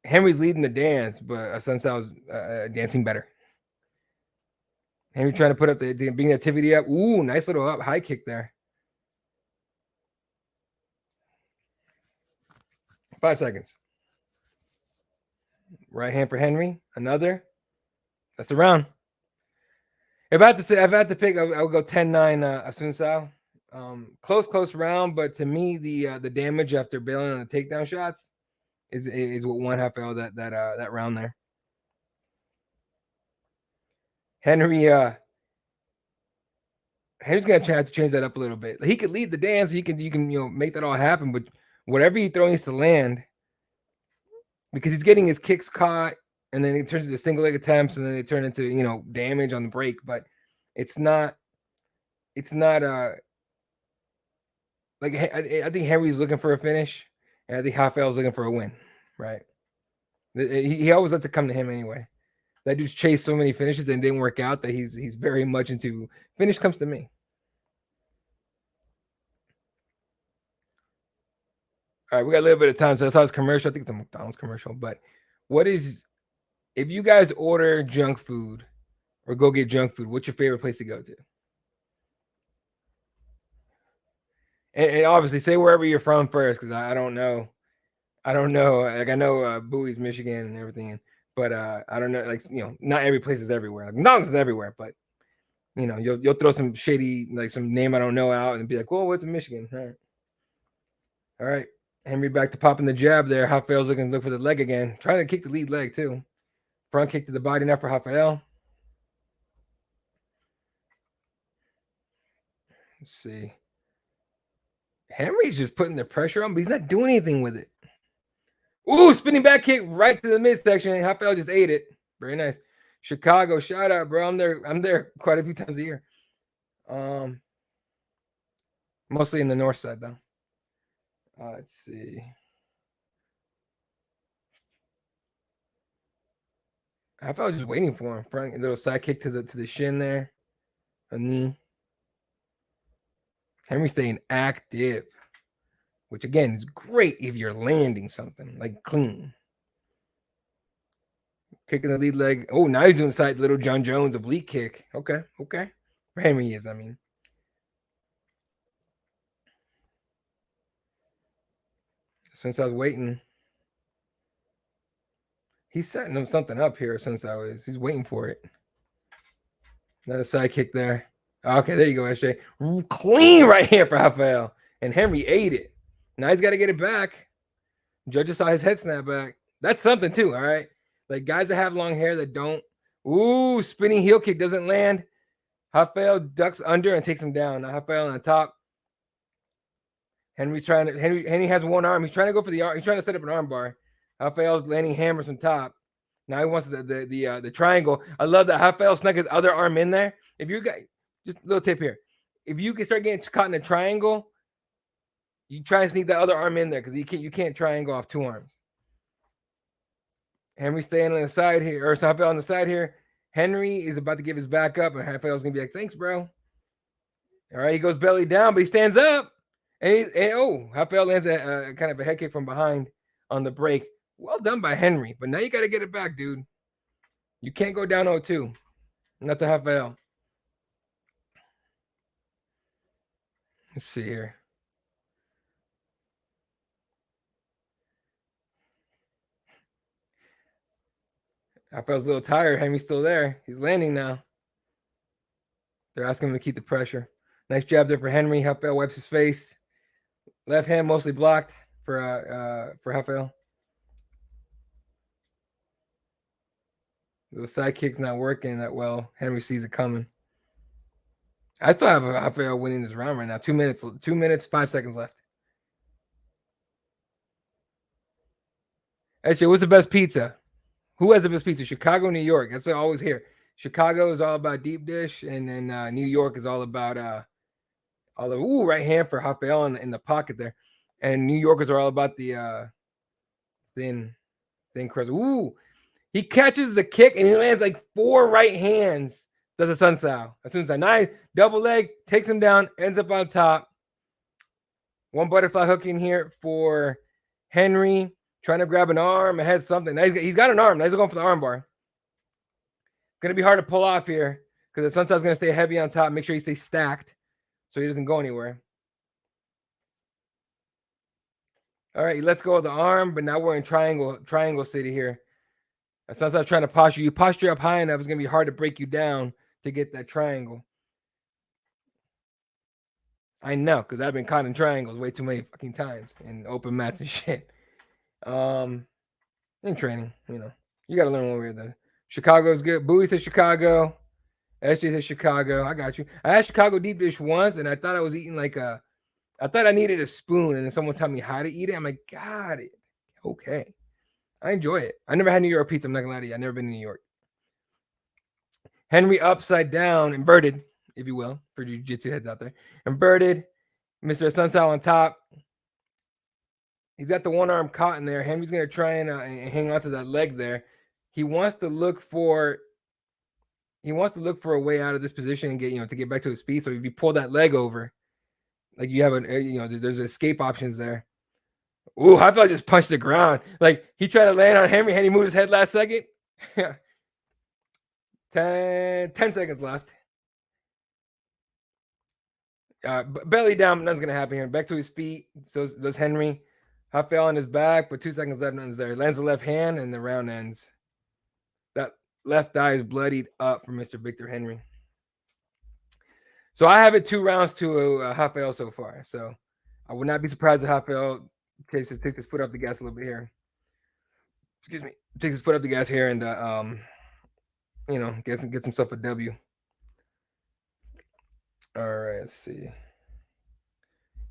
Henry's leading the dance, but Sunsao's dancing better. Henry trying to put up bring the activity up. Ooh, nice little up high kick there. 5 seconds. Right hand for Henry. Another. That's a round. If I had to pick, I would go 10-9 Sunsao. Close round, but to me, the damage after bailing on the takedown shots is what won Rafael that round there. Henry's gonna have to change that up a little bit. He could lead the dance. You can make that all happen, but whatever he throws needs to land because he's getting his kicks caught, and then it turns into single leg attempts, and then they turn into damage on the break. But it's not like I think Henry's looking for a finish, and I think Rafael's looking for a win, right? He always lets it come to him anyway. That dude's chased so many finishes and didn't work out that he's very much into finish comes to me. All right, we got a little bit of time, so that's how it's commercial. I think it's a McDonald's commercial, but if you guys order junk food or go get junk food, what's your favorite place to go to? And obviously say wherever you're from first, because I don't know. Like I know Bowie's Michigan and everything, but I don't know. Like not every place is everywhere. Like McDonald's is everywhere, but you'll throw some shady some name I don't know out and be like, "Well, what's in Michigan?" All right. Henry back to popping the jab there. Rafael's looking to look for the leg again, trying to kick the lead leg too. Front kick to the body now for Rafael. Let's see. Henry's just putting the pressure on, but he's not doing anything with it. Ooh, spinning back kick right to the midsection. And Rafael just ate it. Very nice. Chicago, shout out, bro. I'm there quite a few times a year. Mostly in the north side though. Let's see. Rafael was just waiting for him. Front little side kick to the shin there. A knee. Henry staying active. which again is great if you're landing something like clean. Kicking the lead leg. Oh, now he's doing side little John Jones oblique kick. Okay. For Henry is, I mean. Since I was waiting, he's setting him something up here. Since he's waiting for it. Another side kick there. Okay, there you go, SJ. Clean right here for Rafael. And Henry ate it. Now he's got to get it back. Judges saw his head snap back. That's something too, all right? Like guys that have long hair that don't. Ooh, spinning heel kick doesn't land. Rafael ducks under and takes him down. Now Rafael on the top. Henry has one arm. He's trying to go for the arm. He's trying to set up an arm bar. Rafael's landing hammers from top. Now he wants the triangle. I love that Rafael snuck his other arm in there. If you got just a little tip here, if you can start getting caught in a triangle, you try and sneak that other arm in there because you can't triangle off two arms. Henry staying on the side here, or Rafael on the side here. Henry is about to give his back up, and Rafael's gonna be like, "Thanks, bro." All right, he goes belly down, but he stands up, and Rafael lands a kind of a head kick from behind on the break. Well done by Henry, but now you got to get it back, dude. You can't go down 0-2. Not to Rafael. Let's see here. Rafael's a little tired. Henry's still there. He's landing now. They're asking him to keep the pressure. Nice jab there for Henry. Rafael wipes his face. Left hand mostly blocked for Rafael. The side kick's not working that well. Henry sees it coming. I still have Rafael winning this round right now. 2 minutes, 5 seconds left. Actually, what's the best pizza? Who has the best pizza? Chicago or New York? That's what I always hear. Chicago is all about deep dish, and then New York is all about all the right hand for Rafael in the pocket there. And New Yorkers are all about the thin crust. Ooh, he catches the kick and he lands like 4 right hands. Does a sunsow. As soon as 9 double leg takes him down, ends up on top. One butterfly hook in here for Henry, trying to grab an arm, ahead something. Now he's got an arm. Now he's going for the arm bar. It's gonna be hard to pull off here because the sunsow's gonna stay heavy on top. Make sure he stays stacked so he doesn't go anywhere. All right, let's go with the arm, but now we're in triangle city here. Sunsow trying to posture. You posture up high enough, it's gonna be hard to break you down to get that triangle. I know, because I've been caught in triangles way too many fucking times in open mats and shit. In training, you gotta learn one way or the other. Chicago's good. Bowie says Chicago. SJ says Chicago. I got you. I had Chicago deep dish once, and I thought I was eating I thought I needed a spoon, and then someone told me how to eat it. I'm like, got it. Okay. I enjoy it. I never had New York pizza. I'm not gonna lie to you. I've never been to New York. Henry upside down, inverted, if you will, for jiu-jitsu heads out there. Inverted. Mr. Sunsow on top. He's got the one arm caught in there. Henry's gonna try and hang on to that leg there. He wants to look for a way out of this position and get to get back to his feet. So if you pull that leg over, like you have there's escape options there. Ooh, I felt like just punched the ground. Like he tried to land on Henry. Henry moved his head last second. 10 seconds left. Belly down, nothing's gonna happen here. Back to his feet. So does Henry. Rafael on his back, but 2 seconds left, nothing's there. Lands the left hand and the round ends. That left eye is bloodied up for Mr. Victor Henry. So I have it 2 rounds to Rafael so far. So I would not be surprised if Rafael takes his foot up the gas a little bit here. Excuse me. Takes his foot up the gas here and gets himself a W. All right, let's see.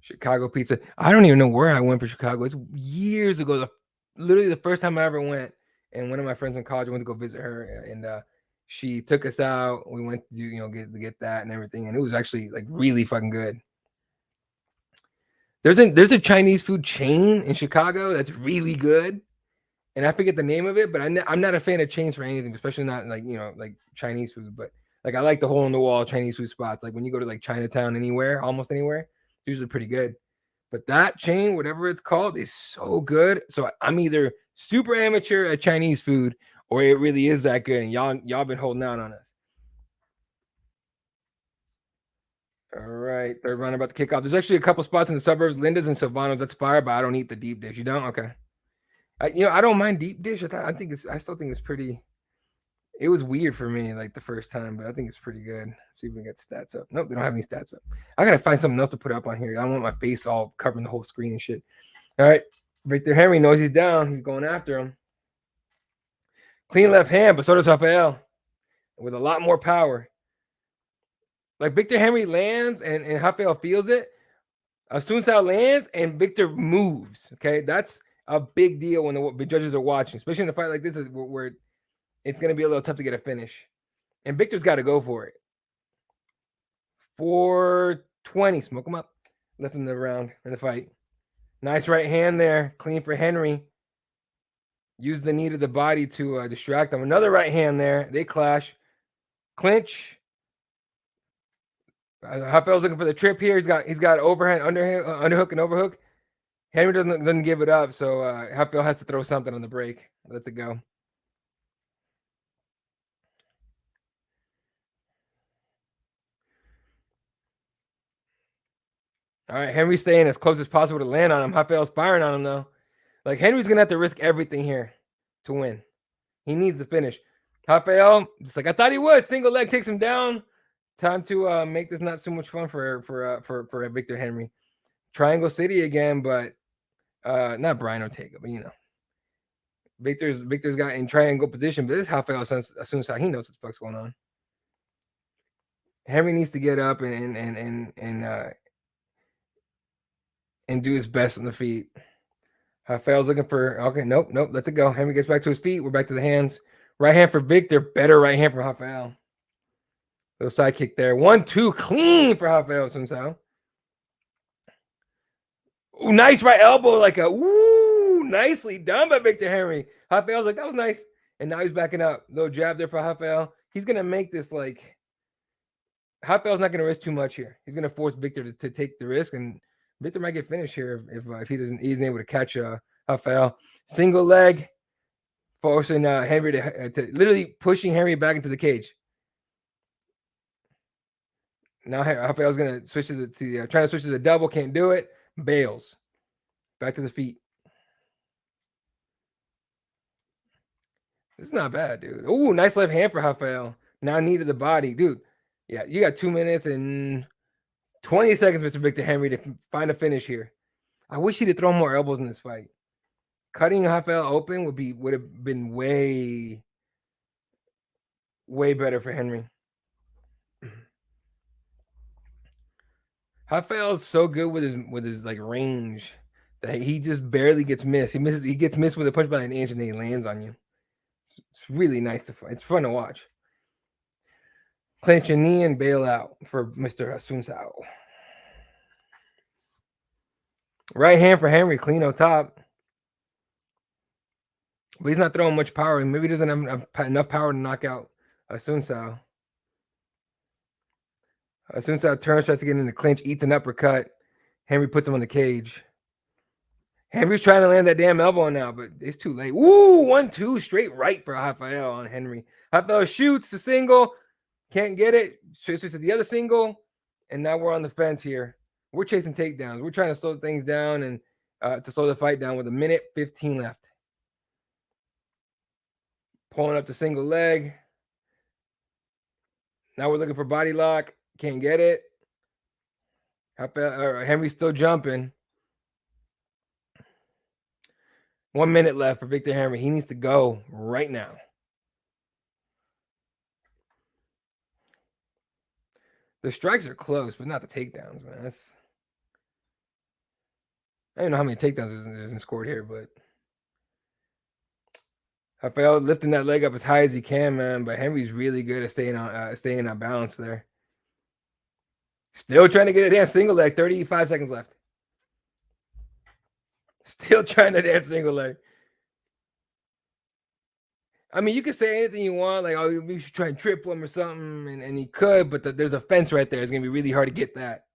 Chicago pizza. I don't even know where I went for Chicago. It's years ago. Literally the first time I ever went. And one of my friends in college went to go visit her, and she took us out. We went to get that and everything, and it was actually like really fucking good. There's a Chinese food chain in Chicago that's really good, and I forget the name of it. But I'm not a fan of chains for anything, especially not like Chinese food. But like I like the hole in the wall Chinese food spots. Like when you go to like Chinatown, almost anywhere, it's usually pretty good. But that chain, whatever it's called, is so good. So I'm either super amateur at Chinese food, or it really is that good, and y'all been holding out on us. All right, third round about to kick off. There's actually a couple spots in the suburbs, Linda's and Silvano's. That's fire, but I don't eat the deep dish. You don't? Okay. I don't mind deep dish. I still think it's pretty. It was weird for me like the first time, but I think it's pretty good. Let's see if we can get stats up. Nope, they don't have any stats up. I gotta find something else to put up on here. I don't want my face all covering the whole screen and shit. All right, Victor Henry knows he's down. He's going after him. Clean left hand, but so does Rafael with a lot more power. Like Victor Henry lands and Rafael feels it. Assunção lands and Victor moves. Okay, that's a big deal when the judges are watching, especially in a fight like this, where it's going to be a little tough to get a finish. And Victor's got to go for it. 420, smoke him up. Left him the round in the fight. Nice right hand there. Clean for Henry. Use the knee to the body to distract him. Another right hand there. They clash. Clinch. Rafael's looking for the trip here. He's got overhand, underhook, and overhook. Henry doesn't give it up, so Rafael has to throw something on the break. Lets it go. All right, Henry's staying as close as possible to land on him. Rafael's firing on him, though. Like, Henry's going to have to risk everything here to win. He needs to finish. Rafael, just like I thought he would. Single leg takes him down. Time to make this not so much fun for Victor Henry. Triangle City again, but not Brian Ortega, but you know. Victor's got in triangle position, but this is Rafael Assunção. He knows what the fuck's going on. Henry needs to get up and do his best on the feet. Rafael's looking for, okay, nope, lets it go. Henry gets back to his feet. We're back to the hands. Right hand for Victor. Better right hand for Rafael. Little side kick there. 1-2, clean for Rafael Assunção. Ooh, nice right elbow, like nicely done by Victor Henry. Rafael's like, that was nice. And now he's backing up. Little jab there for Rafael. He's going to make this like, Rafael's not going to risk too much here. He's going to force Victor to take the risk, and Victor might get finished here if he isn't able to catch Rafael. Single leg, forcing Henry to literally pushing Henry back into the cage. Now Rafael's going to switch to trying to switch to the double, can't do it. Bails. Back to the feet. This is not bad, dude. Ooh, nice left hand for Rafael. Now knee to the body. Dude, yeah, you got 2 minutes and 20 seconds, Mr. Victor Henry, to find a finish here. I wish he'd have thrown more elbows in this fight. Cutting Rafael open would have been way better for Henry. Rafael's so good with his like range that he just barely gets missed. He gets missed with a punch by an inch, and then he lands on you. It's really nice to fight. It's fun to watch. Clinch a knee and bail out for Mr. Assunção. Right hand for Henry, clean on top. But he's not throwing much power. Maybe he doesn't have enough power to knock out Assunção. Assunção turns, starts to get in the clinch, eats an uppercut. Henry puts him on the cage. Henry's trying to land that damn elbow now, but it's too late. Woo! 1-2, straight right for Rafael on Henry. Rafael shoots the single, can't get it, switches to the other single, and now we're on the fence here. We're chasing takedowns. We're trying to slow things down and to slow the fight down with 1:15 left. Pulling up the single leg. Now we're looking for body lock. Can't get it. Henry's still jumping. 1 minute left for Victor Henry. He needs to go right now. The strikes are close, but not the takedowns, man. I don't know how many takedowns there's scored here, but Rafael lifting that leg up as high as he can, man. But Henry's really good at staying on balance there. Still trying to get a damn single leg. 35 seconds left. Still trying to damn single leg. I mean, you can say anything you want, like, oh, you should try and triple him or something, and he could, but there's a fence right there. It's going to be really hard to get that.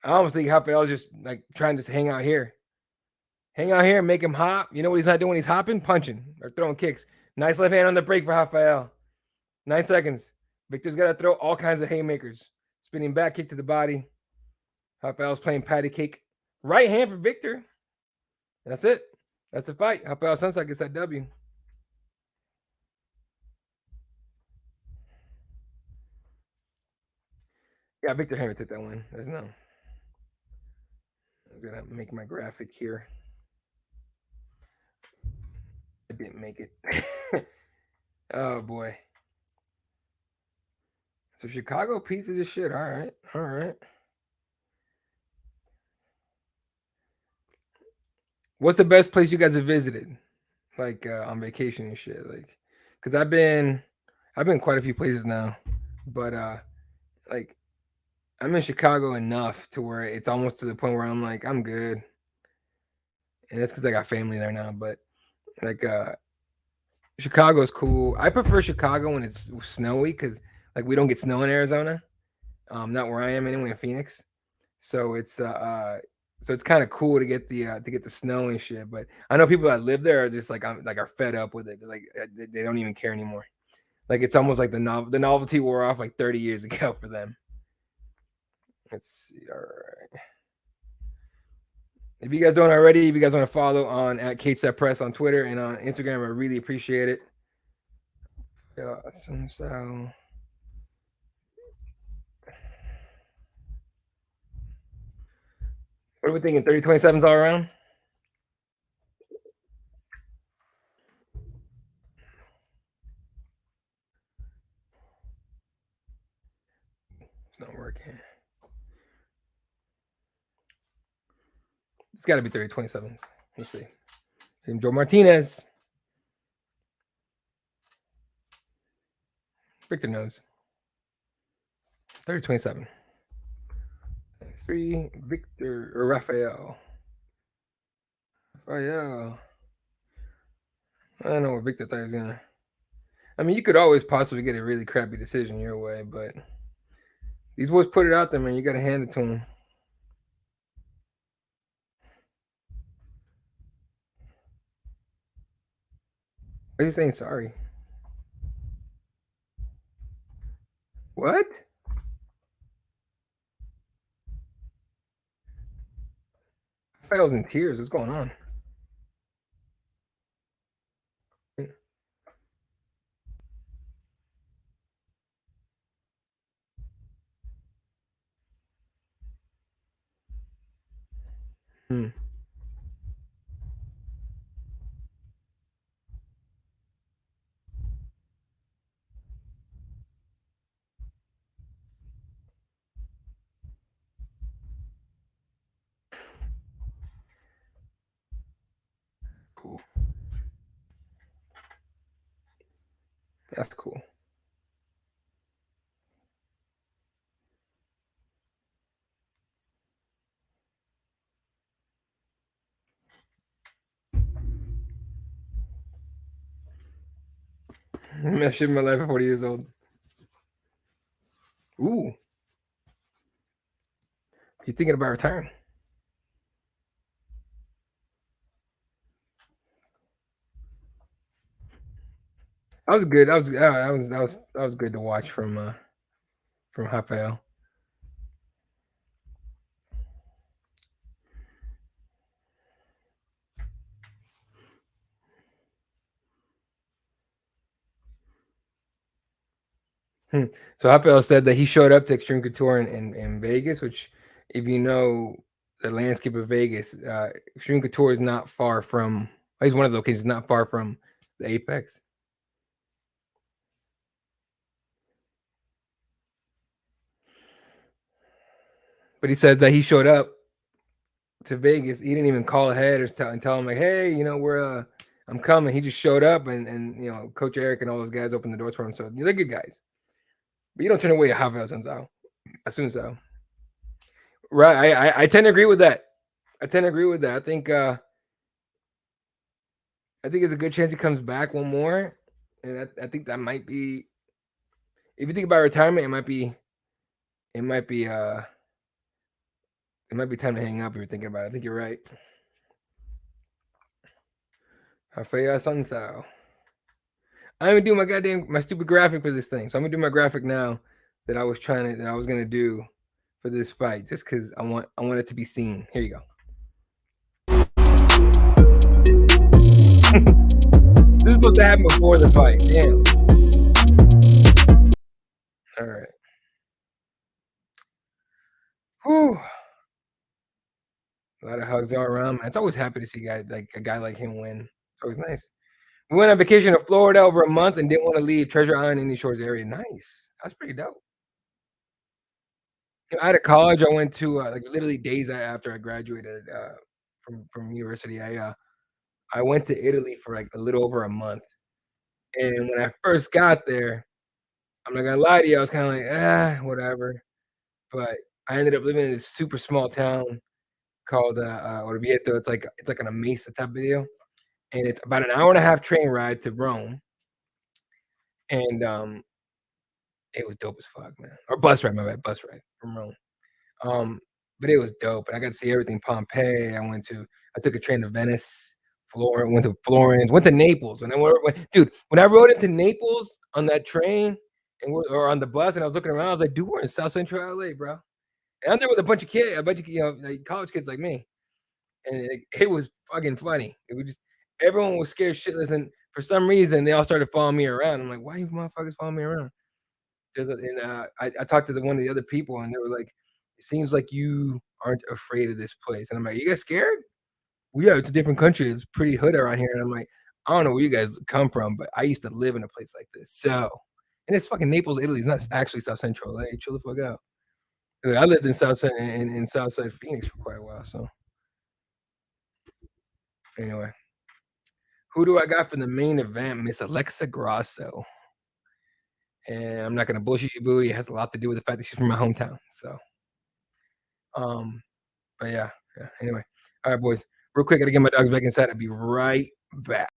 I almost think Rafael's just like trying to hang out here. Hang out here, make him hop. You know what he's not doing when he's hopping? Punching or throwing kicks. Nice left hand on the break for Rafael. 9 seconds. Victor's got to throw all kinds of haymakers. Spinning back kick to the body. Rafael's playing patty cake. Right hand for Victor. That's it. That's the fight. Rafael Sunset gets that W. Yeah, Victor Henry took that one. There's no. I'm gonna make my graphic here. I didn't make it. Oh boy. So Chicago pieces of shit. All right. All right. What's the best place you guys have visited? Like on vacation and shit. Like, cause I've been quite a few places now. But like I'm in Chicago enough to where it's almost to the point where I'm like, I'm good. And it's because I got family there now. But like Chicago's cool. I prefer Chicago when it's snowy because like we don't get snow in Arizona. Not where I am anyway, in Phoenix. So it's kind of cool to get the snow and shit. But I know people that live there are just like are fed up with it. Like they don't even care anymore. Like it's almost like the novelty wore off like 30 years ago for them. Let's see. All right. If you guys don't already, if you guys want to follow on at Cageside Press on Twitter and on Instagram, I really appreciate it. Yeah, so what are we thinking? 30-27s all around? It's not working. It's got to be 30-27s. Let's see. Joe Martinez. Victor knows. 30-27. 3, Victor or Rafael. Rafael. I don't know what Victor thought he was gonna. I mean, you could always possibly get a really crappy decision your way, but these boys put it out there, man. You got to hand it to them. Why are you saying sorry? What? Rafael's in tears. What's going on? Hmm. Cool. That's cool. I shit my life at 40 years old. Ooh. He's thinking about retiring. That was good. That was good to watch from Rafael. So Rafael said that he showed up to Extreme Couture in Vegas, which, if you know the landscape of Vegas, Extreme Couture is not far from. He's one of the locations not far from the Apex. But he said that he showed up to Vegas. He didn't even call ahead or tell him like, hey, we're I'm coming. He just showed up and Coach Eric and all those guys opened the doors for him. So they're good guys. But you don't turn away a Rafael Sanzao. As soon as so. Right. I tend to agree with that. I think there's a good chance he comes back one more. And I think that might be, if you think about retirement, it might be It might be time to hang up if you're thinking about it. I think you're right. Rafael Sunsao. I even do my stupid graphic for this thing. So I'm gonna do my graphic now that I was gonna do for this fight, just because I want it to be seen. Here you go. This is supposed to happen before the fight. Damn. All right. Whew. A lot of hugs all around, man. It's always happy to see a guy like him win. It's always nice. We went on vacation to Florida over a month and didn't want to leave Treasure Island, Indian Shores area. Nice. That's pretty dope. Out of college, I went to like literally days after I graduated from university. I went to Italy for like a little over a month, and when I first got there, I'm not gonna lie to you, I was kind of like, whatever. But I ended up living in this super small town called Orvieto. It's like on a mesa type of deal, and it's about an hour and a half train ride to Rome, and it was dope as fuck, man. Or bus ride, my bad, bus ride from Rome. Um, but it was dope, and I got to see everything Pompeii. I took a train to Venice, Florence, went to Florence, went to Naples. Dude, when I rode into Naples on that train or on the bus, and I was looking around, I was like, dude, we're in South Central LA, bro. And I'm there with a bunch of like college kids like me, and it was fucking funny. It was just everyone was scared shitless, and for some reason they all started following me around. I'm like, why you motherfuckers following me around? I talked to one of the other people, and they were like, "It seems like you aren't afraid of this place." And I'm like, "You guys scared?" "Well, yeah, it's a different country. It's pretty hood around here." And I'm like, "I don't know where you guys come from, but I used to live in a place like this." So, and it's fucking Naples, Italy. It's not actually South Central. Like, chill the fuck out. Like, I lived in Southside Phoenix for quite a while. So anyway, who do I got for the main event? Miss Alexa Grasso. And I'm not gonna bullshit you, boo. It has a lot to do with the fact that she's from my hometown. So, um, but yeah. Anyway, all right, boys. Real quick, gotta get my dogs back inside. I'll be right back.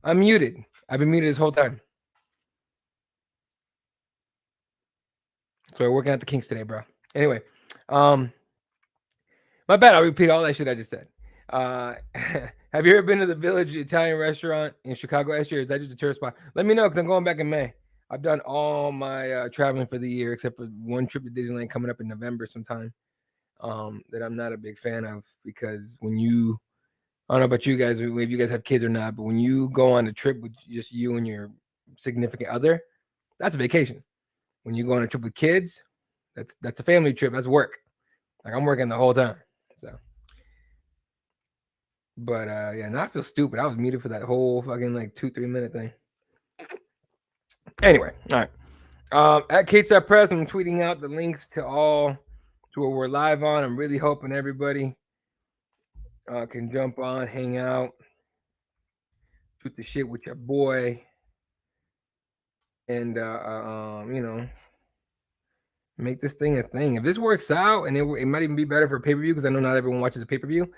I'm muted. I've been muted this whole time. So we're working out the kinks today, bro. Anyway, my bad. I'll repeat all that shit I just said. Have you ever been to the Village Italian restaurant in Chicago last year? Is that just a tourist spot? Let me know because I'm going back in May. I've done all my traveling for the year except for one trip to Disneyland coming up in November sometime. That I'm not a big fan of because when you, I don't know about you guys, maybe you guys have kids or not, but when you go on a trip with just you and your significant other, that's a vacation. When you go on a trip with kids, that's a family trip. That's work. Like I'm working the whole time. So, but yeah, now I feel stupid. I was muted for that whole fucking like 2-3 minute thing. Anyway, all right. At Cageside Press, I'm tweeting out the links to all to what we're live on. I'm really hoping everybody can jump on, hang out, shoot the shit with your boy, and you know, make this thing a thing. If this works out, and it might even be better for pay-per-view because I know not everyone watches a pay-per-view.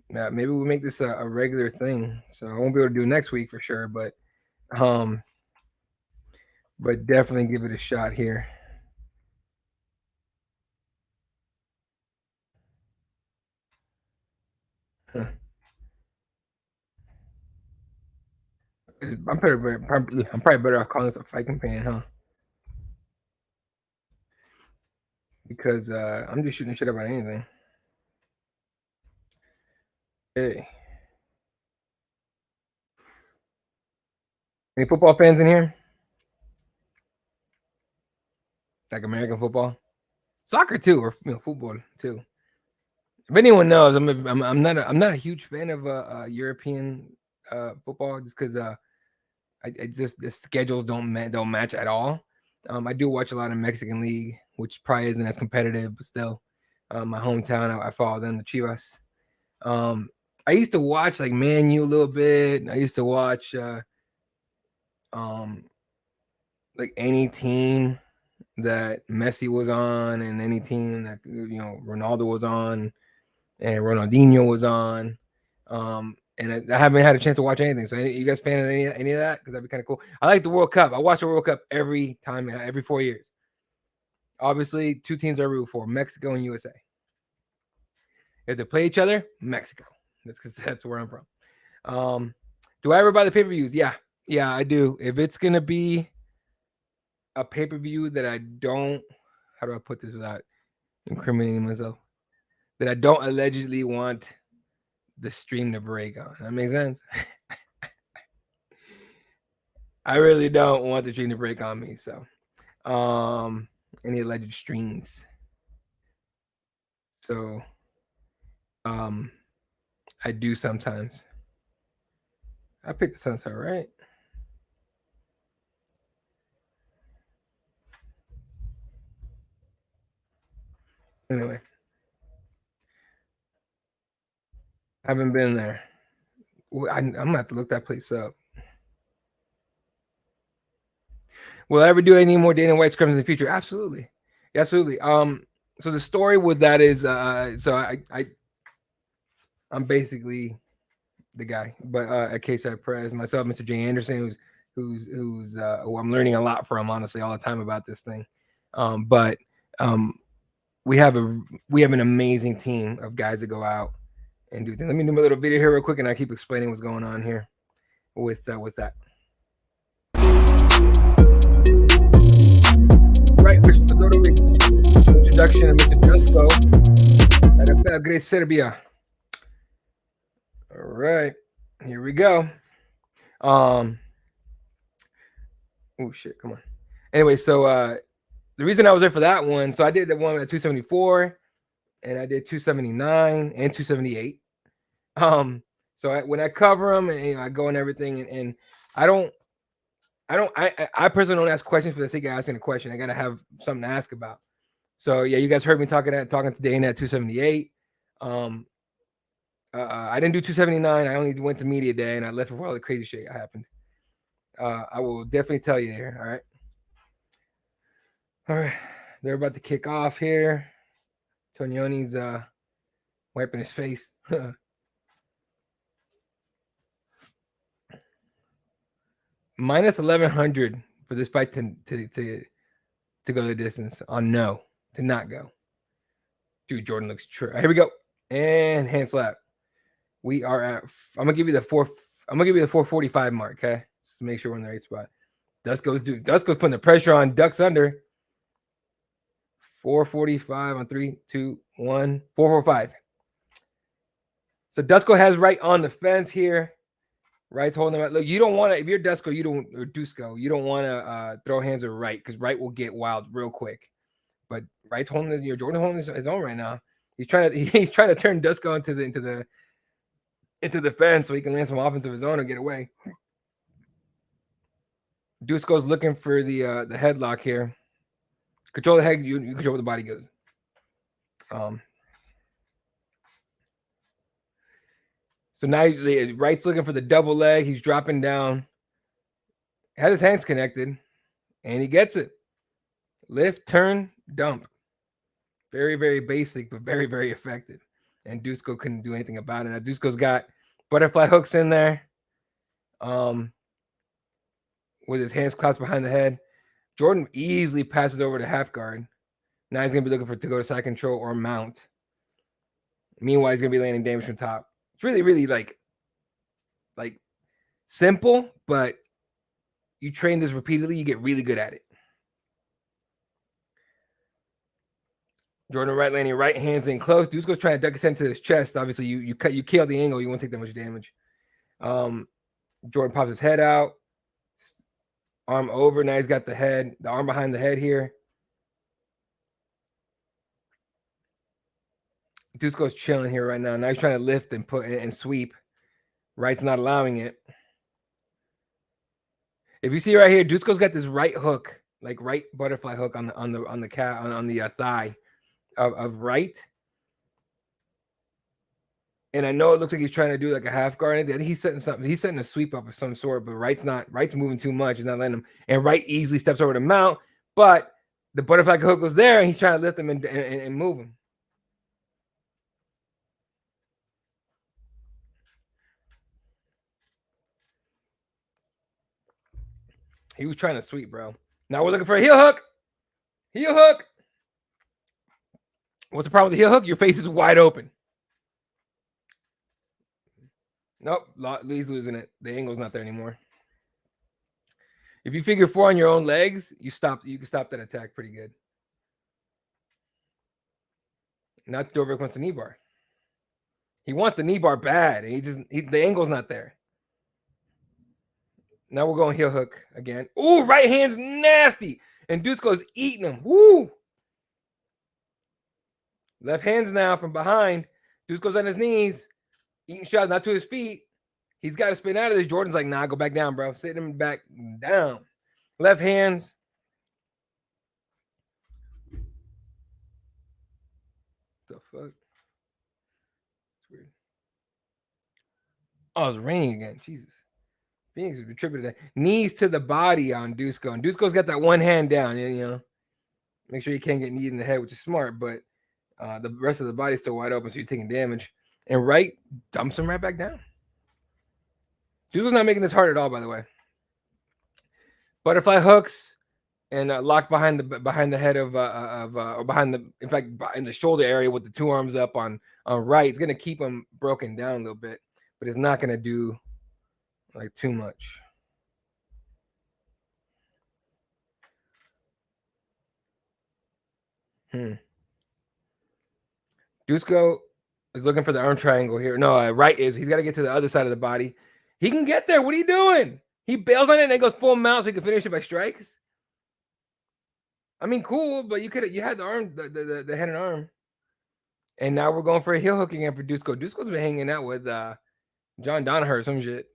Maybe we'll make this a regular thing. So I won't be able to do it next week for sure, but definitely give it a shot here. Huh. I'm probably better off calling this a fight companion, huh? Because I'm just shooting shit about anything. Hey, any football fans in here? Like American football, soccer too, or football too. If anyone knows, I'm not a huge fan of European football just because I just the schedules don't match at all. I do watch a lot of Mexican league, which probably isn't as competitive, but still, my hometown, I follow them, the Chivas. I used to watch like Man U a little bit. I used to watch like any team that Messi was on, and any team that Ronaldo was on, and Ronaldinho was on. And I haven't had a chance to watch anything. So, you guys fan of any of that? Because that'd be kind of cool. I like the World Cup. I watch the World Cup every time, every 4 years. Obviously, two teams I root for: Mexico and USA. If they play each other, Mexico. That's because that's where I'm from. Do I ever buy the pay-per-views? Yeah, I do. If it's gonna be a pay-per-view that I don't, how do I put this without incriminating myself? That I don't allegedly want the stream to break on. That makes sense. I really don't want the stream to break on me. So, any alleged streams. So, I do sometimes. I picked the sunset, right? Anyway, haven't been there. I'm gonna have to look that place up. Will I ever do any more Dana White scrims in the future? Absolutely, absolutely. So the story with that is, so I'm basically the guy, but at Cageside Press, myself, Mr. Jay Anderson, who I'm learning a lot from, honestly, all the time about this thing. But we have an amazing team of guys that go out and do things. Let me do my little video here real quick, and I keep explaining what's going on here with that. Right, Mr. Todorovic, introduction of Mr. Dusko, NFL Great Serbia. All right, here we go. Oh shit, come on. Anyway, so the reason I was there for that one, so I did the one at 274, and I did 279 and 278. So when I cover them and I go and everything, and I personally don't ask questions for the sake of asking a question. I gotta have something to ask about. So yeah, you guys heard me talking today in at 278. I didn't do 279. I only went to media day, and I left before all the crazy shit happened. I will definitely tell you there. All right. All right. They're about to kick off here. Tonioni's wiping his face. Minus 1100 for this fight to go the distance on no, to not go. Dude, Jordan looks true. Here we go. And hand slap. We are at, I'm gonna give you the 445 mark, okay? Just to make sure we're in the right spot. Dusko's putting the pressure on, ducks under. 445 on 3, 2, 1, 445. So Dusko has right on the fence here. Right's holding him. Look, you don't want to, if you're Dusko, or Dusko, you don't want to throw hands with right, because right will get wild real quick. But right's holding, Jordan holding his own right now. He's trying to turn Dusko into the fence so he can land some offense of his own and get away. Dusko's looking for the headlock here. Control the head, you control where the body goes. So now right's looking for the double leg. He's dropping down. Had his hands connected, and he gets it. Lift, turn, dump. Very, very basic, but very, very effective. And Dusko couldn't do anything about it. Now Dusko's got butterfly hooks in there. With his hands clasped behind the head. Jordan easily passes over to half guard. Now he's gonna be looking to go to side control or mount. Meanwhile, he's gonna be landing damage from top. It's really, really like simple, but you train this repeatedly, you get really good at it. Jordan right landing, right hands in close. Dusko's trying to duck his head to his chest. Obviously, you kill the angle, you won't take that much damage. Jordan pops his head out, arm over. Now he's got the arm behind the head here. Dusko's chilling here right now. Now he's trying to lift and put and sweep. Right's not allowing it. If you see right here, Dusko's got this right hook, like right butterfly hook on the thigh of right. And I know it looks like he's trying to do like a half guard. I think he's setting something. He's setting a sweep up of some sort, but right's moving too much. He's not letting him. And right easily steps over to mount, but the butterfly hook was there, and he's trying to lift him and move him. He was trying to sweep, bro. Now we're looking for a heel hook. Heel hook. What's the problem with the heel hook? Your face is wide open. Nope, Lee's losing it. The angle's not there anymore. If you figure 4 on your own legs, you can stop that attack pretty good. Not Dobrik wants the knee bar. He wants the knee bar bad. And the angle's not there. Now we're going heel hook again. Ooh, right hand's nasty. And Dusko's eating him. Woo! Left hand's now from behind. Dusko's on his knees. Eating shots, not to his feet. He's got to spin out of this. Jordan's like, nah, go back down, bro. Sitting him back down. Left hands. The fuck? It's weird. Oh, it's raining again. Jesus. Phoenix is attributed to knees to the body on Dusko. And Dusko's got that one hand down, Make sure you can't get kneed in the head, which is smart, but the rest of the body's still wide open, so you're taking damage. And right dumps him right back down. Dusko's not making this hard at all, by the way. Butterfly hooks and lock behind the head or behind in fact, in the shoulder area with the 2 arms up on right. It's gonna keep him broken down a little bit, but it's not gonna do like too much. Dusko is looking for the arm triangle here. No, right is. He's got to get to the other side of the body. He can get there. What are you doing? He bails on it and then goes full mount so he can finish it by strikes. I mean, cool, but you had the arm, the head and arm. And now we're going for a heel hook again for Dusko. Dusko's been hanging out with John Danaher or some shit.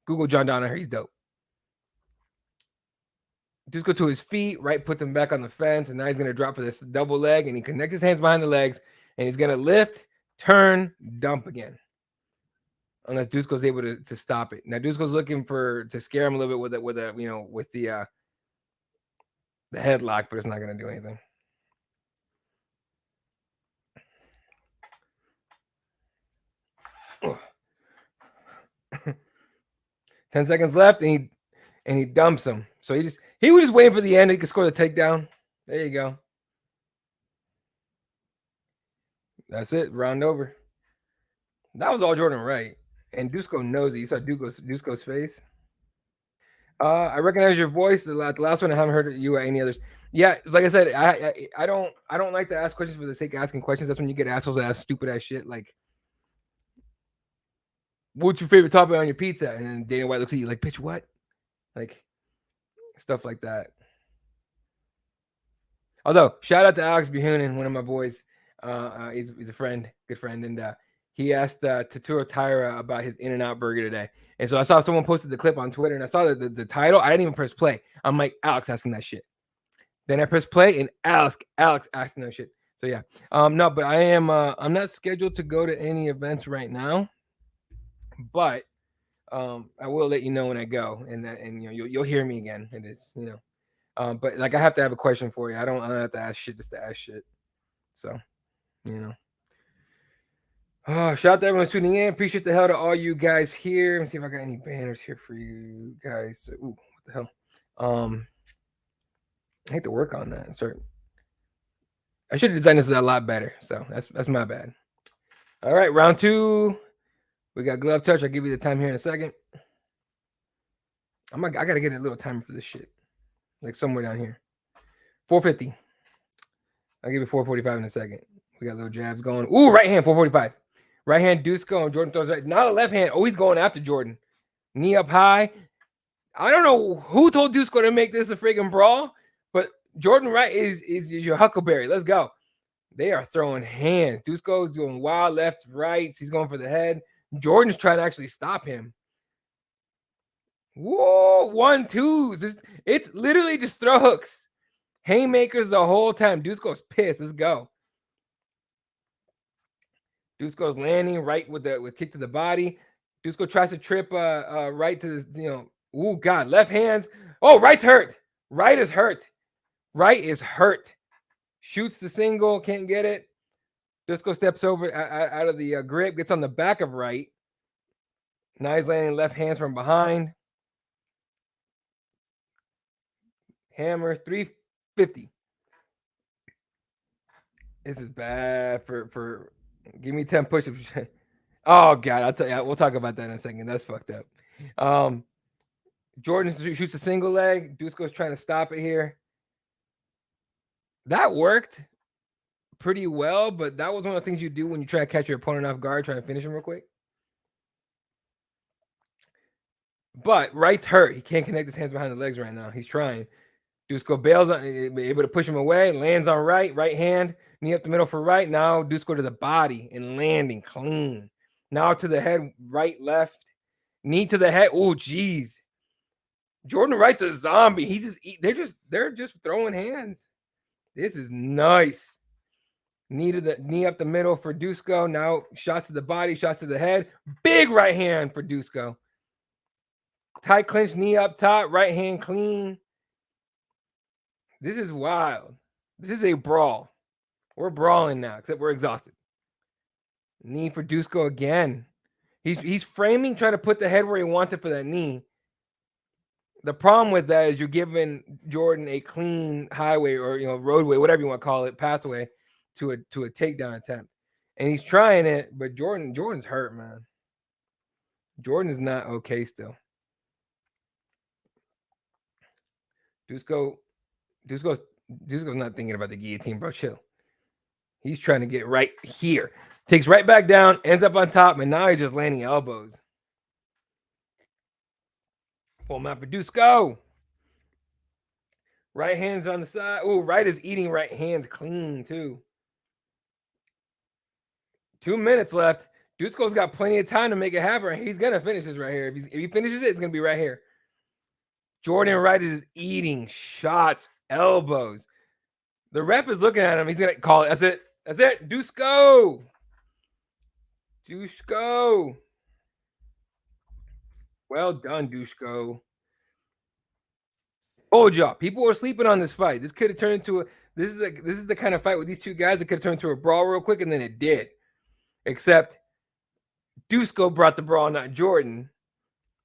Google John Danaher. He's dope. Dusko to his feet. Right puts him back on the fence. And now he's going to drop for this double leg. And he connects his hands behind the legs. And he's going to lift, turn, dump again. Unless Dusko's able to stop it. Now Dusko's looking to scare him a little bit with the headlock, but it's not going to do anything. 10 seconds left, and he dumps him. So he was just waiting for the end. He could score the takedown. There you go. That's it. Round over. That was all Jordan Wright. And Dusko knows it. You saw Dusko's face. I recognize your voice. The last one, I haven't heard you at any others. Yeah, like I said, I don't like to ask questions for the sake of asking questions. That's when you get assholes that ask stupid ass shit like, "What's your favorite topping on your pizza?" And then Dana White looks at you like, "Bitch, what?" Like stuff like that. Although, shout out to Alex Behunin, one of my boys. He's a friend, good friend, and he asked Taturo Taira about his In-N-Out burger today. And so I saw someone posted the clip on Twitter, and I saw the title. I didn't even press play. I'm like, Alex asking that shit. Then I press play, and Alex asking that shit. So yeah, no, but I am. I'm not scheduled to go to any events right now, but I will let you know when I go, and you'll hear me again. It is but like I have to have a question for you. I don't have to ask shit just to ask shit. So shout out to everyone tuning in. Appreciate the hell to all you guys here. Let me see if I got any banners here for you guys. Ooh, what the hell? I hate to work on that. Sorry. I should have designed this a lot better. So that's my bad. All right, round 2. We got glove touch. I'll give you the time here in a second. I gotta get a little timer for this shit. Like somewhere down here. 450. I'll give you 445 in a second. We got little jabs going. Ooh, right hand, 445. Right hand Dusko, and Jordan throws right. Not a left hand. Oh, he's going after Jordan. Knee up high. I don't know who told Dusko to make this a freaking brawl, but Jordan Wright is your huckleberry. Let's go. They are throwing hands. Dusko's doing wild left, rights. He's going for the head. Jordan's trying to actually stop him. Whoa, 1-2s. It's literally just throw hooks. Haymakers the whole time. Dusko's pissed. Let's go. Dusko's landing right with kick to the body. Dusko tries to trip right to the, oh God, left hands. Oh, right's hurt. Right is hurt. Right is hurt. Shoots the single, can't get it. Dusko steps over out of the grip, gets on the back of right. Now he's landing left hands from behind. Hammer 350. This is bad for give me 10 push-ups. Oh God, I'll tell you, we'll talk about that in a second. That's fucked up. Jordan shoots a single leg. Dusko's trying to stop it here. That worked pretty well, but that was one of the things you do when you try to catch your opponent off guard, trying to finish him real quick. But right's hurt. He can't connect his hands behind the legs right now. He's trying. Dusko bails on, able to push him away, lands on right hand, knee up the middle for right. Now Dusko to the body and landing clean. Now to the head, right, left, knee to the head. Oh, geez. Jordan Wright's a zombie. They're just throwing hands. This is nice. Knee up the middle for Dusko. Now shots to the body, shots to the head. Big right hand for Dusko. Tight clinch, knee up top, right hand clean. This is wild. This is a brawl. We're brawling now, except we're exhausted. Knee for Dusko again. He's framing, trying to put the head where he wants it for that knee. The problem with that is you're giving Jordan a clean highway or roadway, whatever you want to call it, pathway to a takedown attempt. And he's trying it, but Jordan's hurt, man. Jordan is not okay still. Dusko's not thinking about the guillotine, bro. Chill. He's trying to get right here. Takes right back down, ends up on top, and now he's just landing elbows. Full map for Dusko. Right hand's on the side. Oh, right is eating right hands clean, too. 2 minutes left. Dusko's got plenty of time to make it happen. He's going to finish this right here. If he finishes it, it's going to be right here. Jordan Wright is eating shots, elbows. The ref is looking at him. He's going to call it. That's it. That's it. Dusko. Dusko. Well done, Dusko. Told y'all, people were sleeping on this fight. This could have turned into this is the kind of fight with these two guys that could have turned into a brawl real quick, and then it did. Except Dusko brought the brawl, not Jordan.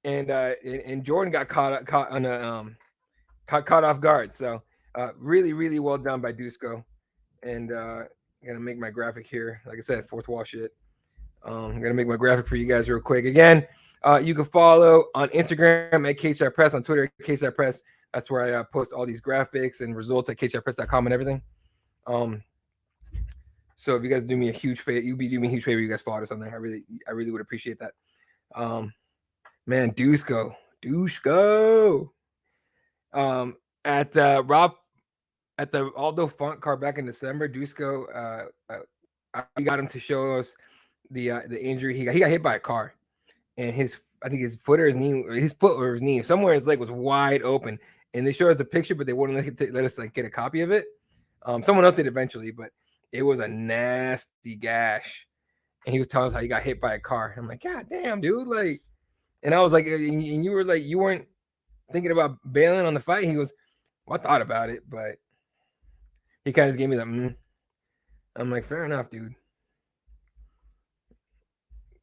and Jordan got caught on a caught off guard. So really, really well done by Dusko. And gonna make my graphic here. Like I said, fourth wall shit. I'm gonna make my graphic for you guys real quick. Again, you can follow on Instagram at Cageside Press, on Twitter at Cageside Press. That's where I post all these graphics and results at CagesidePress.com and everything. So if you guys do me a huge favor, you'd be doing me a huge favor. You guys follow us on there. I really would appreciate that. Man, Dusko. At Rob at the Aldo Font card back in December, Dusko, he got him to show us the injury. He got hit by a car, and I think his foot or his knee, his foot or his knee, somewhere in his leg was wide open. And they showed us a picture, but they wouldn't let us like get a copy of it. Someone else did eventually, but it was a nasty gash. And he was telling us how he got hit by a car. I'm like, God damn, dude! Like, and I was like, and you were like, you weren't thinking about bailing on the fight. He goes, well, I thought about it, but he kind of just gave me that. I'm like, fair enough, dude.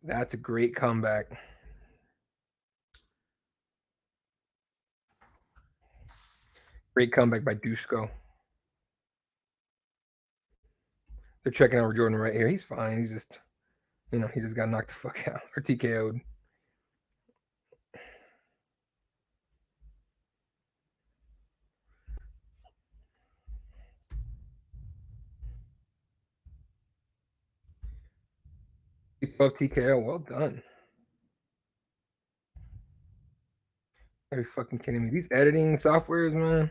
That's a great comeback. Great comeback by Dusko. They're checking out Jordan right here. He's fine. He's just, he just got knocked the fuck out or TKO'd. TKO. Well done. Are you fucking kidding me? These editing softwares, man.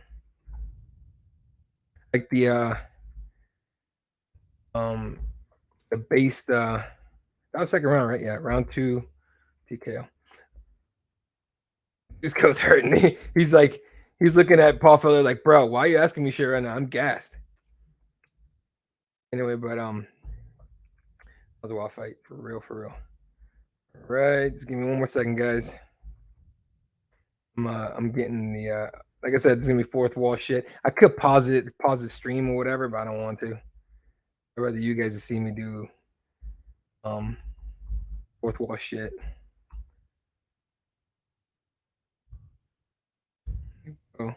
Like the based that was second round, right? Yeah, round 2 TKO. This code's hurting me. He's looking at Paul Feller like, bro, why are you asking me shit right now? I'm gassed. Anyway, but other wall fight for real. All right, just give me one more second, guys. I'm getting the like I said, it's gonna be fourth wall shit. I could pause the stream or whatever, but I don't want to. I'd rather you guys see me do fourth wall shit. Oh.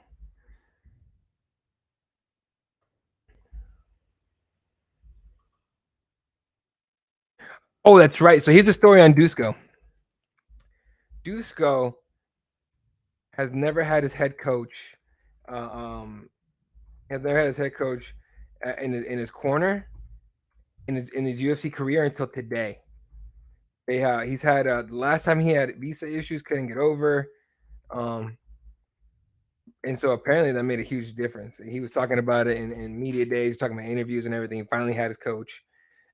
Oh, that's right. So here's a story on Dusko. Dusko has never had his head coach. Has never had his head coach in his corner in his UFC career until today. He's had the last time he had visa issues, couldn't get over, and so apparently that made a huge difference. He was talking about it in media days, talking about interviews and everything. He finally had his coach,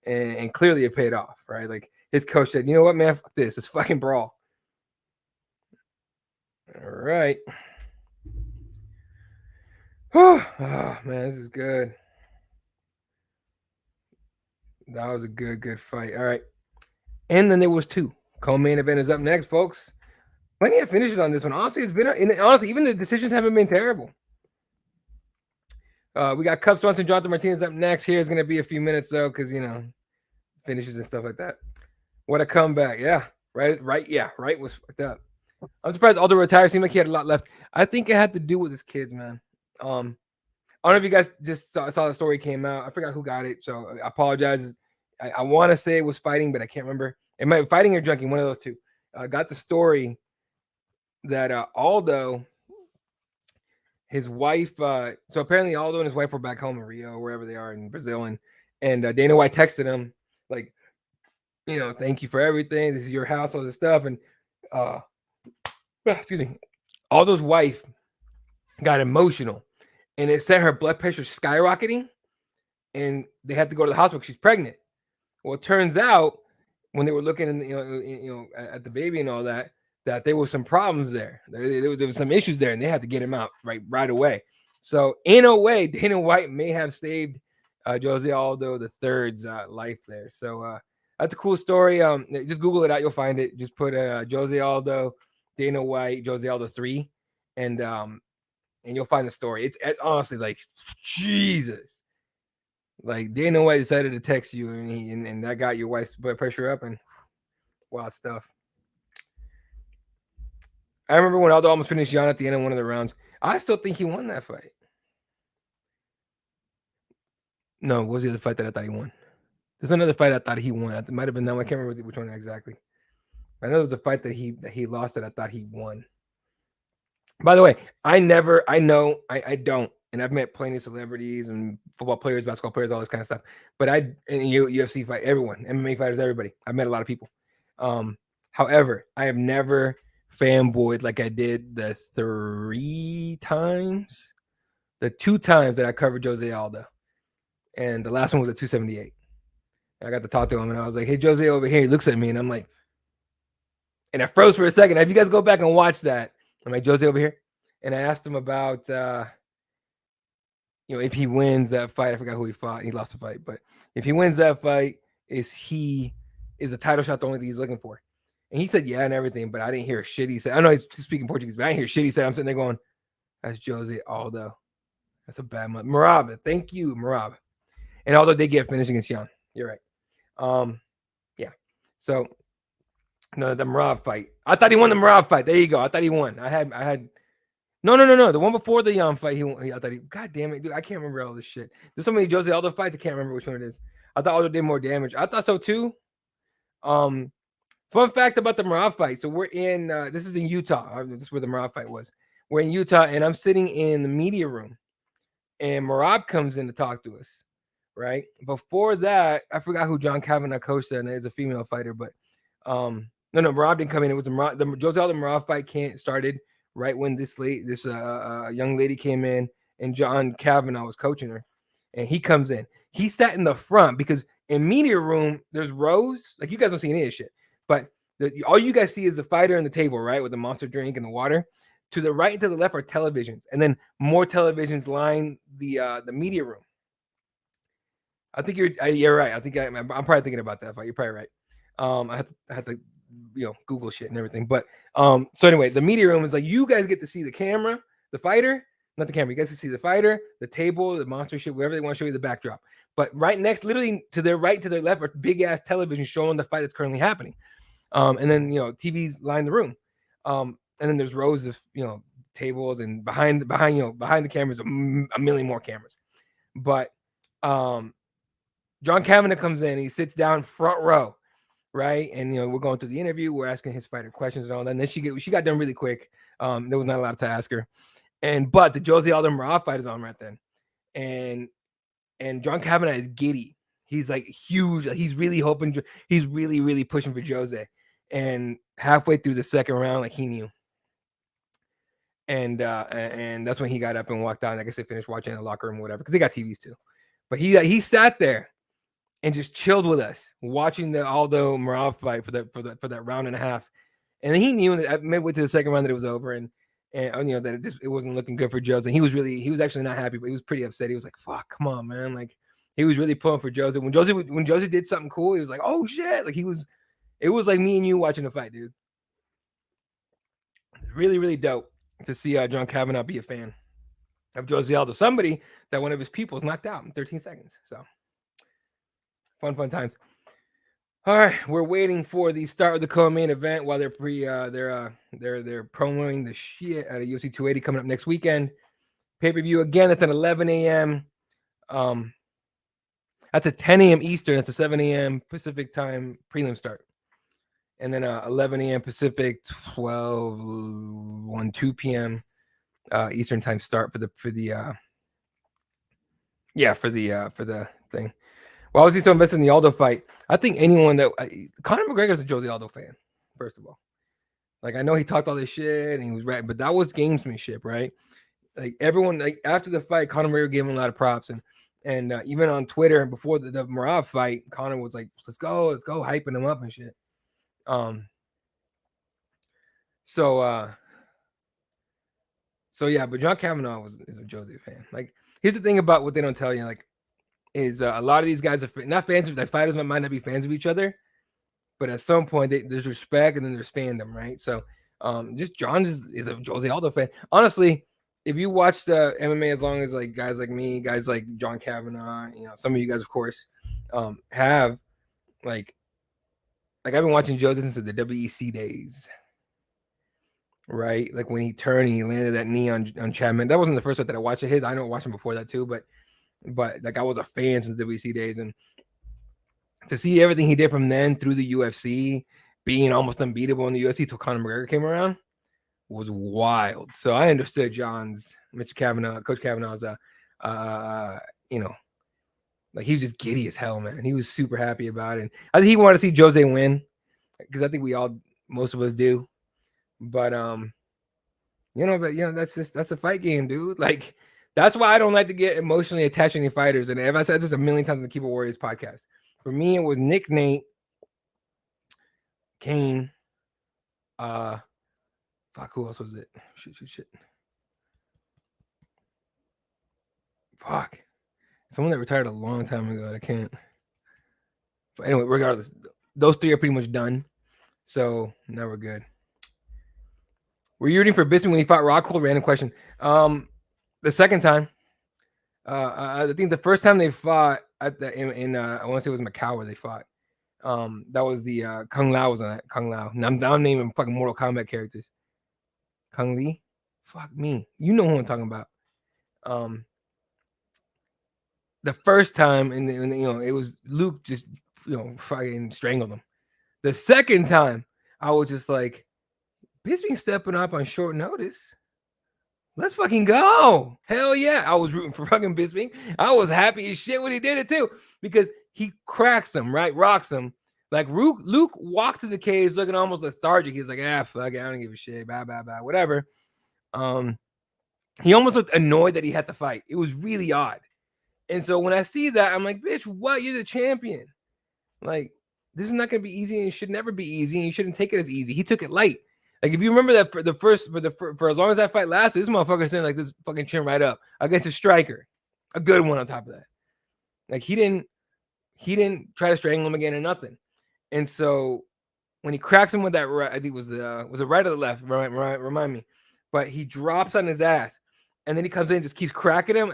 and clearly it paid off, right? Like his coach said, "You know what, man? Fuck this. It's fucking brawl." All right. Oh man, this is good. That was a good fight. All right. And then there was 2. Co-main event is up next, folks. Plenty of finishes on this one. Honestly, honestly, even the decisions haven't been terrible. We got Cup sponsor Jonathan Martinez up next. Here is going to be a few minutes though, because finishes and stuff like that. What a comeback! Yeah, right. Yeah, right was fucked up. I'm surprised Aldo retired. Seemed like he had a lot left. I think it had to do with his kids, man. I don't know if you guys just saw the story came out. I forgot who got it, so I apologize. I want to say it was fighting, but I can't remember. It might be fighting or drinking, one of those two. Got the story that Aldo, his wife, so apparently Aldo and his wife were back home in Rio, wherever they are in Brazil, and Dana White texted him like, thank you for everything. This is your house, all this stuff, and excuse me, Aldo's wife got emotional, and it sent her blood pressure skyrocketing, and they had to go to the hospital because she's pregnant. Well, it turns out when they were looking at the baby and all that there was some problems there. There was some issues there, and they had to get him out right away. So in a way, Dana White may have saved Jose Aldo III's life there. So that's a cool story. Just Google it out, you'll find it. Just put Jose Aldo, Dana White, Jose Aldo 3, and you'll find the story. It's honestly like Jesus. Like Dana White decided to text you, and that got your wife's blood pressure up, and wild stuff. I remember when Aldo almost finished Jan at the end of one of the rounds. I still think he won that fight. No, what was the other fight that I thought he won? There's another fight I thought he won. It might have been that one. I can't remember which one exactly. I know there was a fight that he lost that I thought he won. By the way, I don't, and I've met plenty of celebrities and football players, basketball players, all this kind of stuff. But UFC fight, everyone, MMA fighters, everybody. I've met a lot of people. However, I have never fanboyed like I did the 2 times that I covered Jose Aldo, and the last one was at 278. I got to talk to him, and I was like, "Hey, Jose over here." He looks at me, and I'm like, and I froze for a second. If you guys go back and watch that, I'm like, "Jose over here," and I asked him about, if he wins that fight. I forgot who he fought. He lost the fight, but if he wins that fight, is a title shot the only thing he's looking for? And he said, yeah, and everything, but I didn't hear shit he said. I know he's speaking Portuguese, but I didn't hear shit he said. I'm sitting there going, that's Jose Aldo. That's a bad month. Marab, thank you, Marab. And Aldo did get finished against Jan. You're right. Yeah. So no, the Marab fight. I thought he won the Marab fight. There you go. I thought he won. I had no. The one before the Jan fight, I thought God damn it, dude. I can't remember all this shit. There's so many Jose Aldo fights. I can't remember which one it is. I thought Aldo did more damage. I thought so too. Fun fact about the Marab fight. So we're in, this is in Utah. This is where the Marab fight was. We're in Utah, and I'm sitting in the media room, and Marab comes in to talk to us, right? Before that, I forgot who John Kavanagh coached, and it's a female fighter, but no, Marab didn't come in. It was the Jose Aldo Marab fight started right when this young lady came in, and John Kavanagh was coaching her, and he comes in. He sat in the front because in media room, there's rows. Like, you guys don't see any of this shit. But all you guys see is the fighter and the table, right, with the monster drink and the water. To the right and to the left are televisions, and then more televisions line the media room. I think you're right. I think I'm probably thinking about that fight. You're probably right. I had to Google shit and everything. But so anyway, the media room is like, you guys get to see the camera, the fighter, not the camera. You guys can see the fighter, the table, the monster shit, whatever they want to show you, the backdrop. But right next, literally to their right, to their left, are big ass television showing the fight that's currently happening. And then TVs line the room. And then there's rows of tables, and behind the cameras a million more cameras. But John Kavanagh comes in, he sits down front row, right? And we're going through the interview, we're asking his fighter questions and all that. And then she got done really quick. There was not a lot to ask her. But the Jose Aldo Marab fight is on right then. And John Kavanagh is giddy. He's like huge. He's really hoping. He's really, really pushing for Jose. And halfway through the second round, like, he knew. And that's when he got up and walked out. And I guess they finished watching in the locker room or whatever, because they got TVs too. But he sat there and just chilled with us, watching the Aldo Marab fight for that round and a half. And he knew that midway to the second round that it was over, and that it wasn't looking good for Jose. And he was actually not happy, but he was pretty upset. He was like, "Fuck, come on, man!" Like, he was really pulling for Jose. When Jose did something cool, he was like, "Oh shit!" Like, it was like me and you watching the fight, dude. Really, really dope to see John Kavanagh be a fan of Jose Aldo, somebody that one of his peoples knocked out in 13 seconds. So fun times. All right, we're waiting for the start of the co-main event while they're promoting the shit out of UFC 280 coming up next weekend. Pay-per-view again. That's at 11 a.m. That's at 10 a.m. Eastern. That's a 7 a.m. Pacific time prelim start. And then 11 a.m. Pacific, 2 p.m. Eastern time start for the thing. Why was he so invested in the Aldo fight? I think anyone that Conor McGregor's a Jose Aldo fan, first of all. Like, I know he talked all this shit and he was right, but that was gamesmanship, right? Like, everyone, like, after the fight, Conor McGregor gave him a lot of props, and even on Twitter before the Marab fight, Conor was like, let's go, hyping him up and shit. So yeah, but John Kavanagh is a Jose fan. Like, here's the thing about what they don't tell you, like, is a lot of these guys are not fans of, like, fighters might not be fans of each other, but at some point there's respect and then there's fandom, right? So just John is a Jose Aldo fan. Honestly, if you watch the MMA as long as, like, guys like me, guys like John Kavanagh, some of you guys, of course, have like I've been watching Jose since the WEC days. right? Like when he turned and he landed that knee on Chapman. That wasn't the first fight that I watched of his. I know I watched him before that too, but like I was a fan since the WC days, and to see everything he did from then through the UFC, being almost unbeatable in the UFC till Conor McGregor came around, was wild. So I understood Mr. Kavanaugh, Coach Kavanaugh's, you know, like he was just giddy as hell, man. He was super happy about it. And I think he wanted to see Jose win because I think most of us do. But that's a fight game, dude. Like that's why I don't like to get emotionally attached to any fighters. And I've said this a million times in the Keyboard Warriors podcast. For me, it was Nick, Nate, Kane. Fuck, who else was it? Shit. Fuck. Someone that retired a long time ago. I can't. But anyway, regardless, those three are pretty much done. So now we're good. Were you rooting for Bisping when he fought Rockhold? Random question. The second time. I think the first time they fought at I want to say it was Macau where they fought. That was the Kung Lao was on that. Kung Lao. Now I'm naming fucking Mortal Kombat characters. Kung Lee? Fuck me. You know who I'm talking about. The first time, and it was Luke just fucking strangled him. The second time, I was just like, Bisping stepping up on short notice. Let's fucking go. Hell yeah. I was rooting for fucking Bisping. I was happy as shit when he did it too, because he cracks him, right? Rocks him. Like Luke walked to the cage looking almost lethargic. He's like, fuck it, I don't give a shit. Blah, blah, blah, whatever. He almost looked annoyed that he had to fight. It was really odd. And so when I see that, I'm like, bitch, what? You're the champion. Like, this is not going to be easy, and it should never be easy, and you shouldn't take it as easy. He took it light. Like, if you remember that for as long as that fight lasted, this motherfucker sitting like this fucking chin right up against a striker, a good one on top of that. Like, he didn't try to strangle him again or nothing. And so when he cracks him with that right, I think was it right or the left? Remind me. But he drops on his ass, and then he comes in and just keeps cracking him.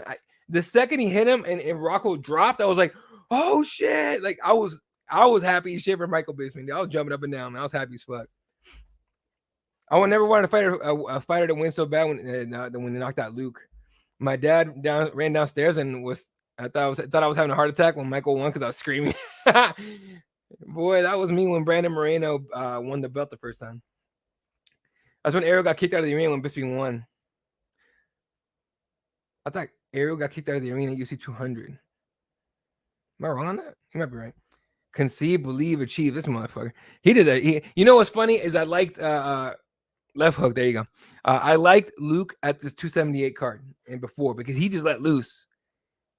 The second he hit him and Rocco dropped, I was like, oh shit! Like I was happy as shit for Michael Bisping. I was jumping up and down. Man. I was happy as fuck. I would never want a fighter to win so bad when they knocked out Luke. My dad ran downstairs and I thought I was having a heart attack when Michael won because I was screaming. Boy, that was me when Brandon Moreno won the belt the first time. That's when Ariel got kicked out of the arena when Bisping won. I thought Ariel got kicked out of the arena at UFC 200. Am I wrong on that? You might be right. Conceive, believe, achieve. This motherfucker. He did that. You know what's funny is I liked left hook. There you go. I liked Luke at this 278 card and before because he just let loose.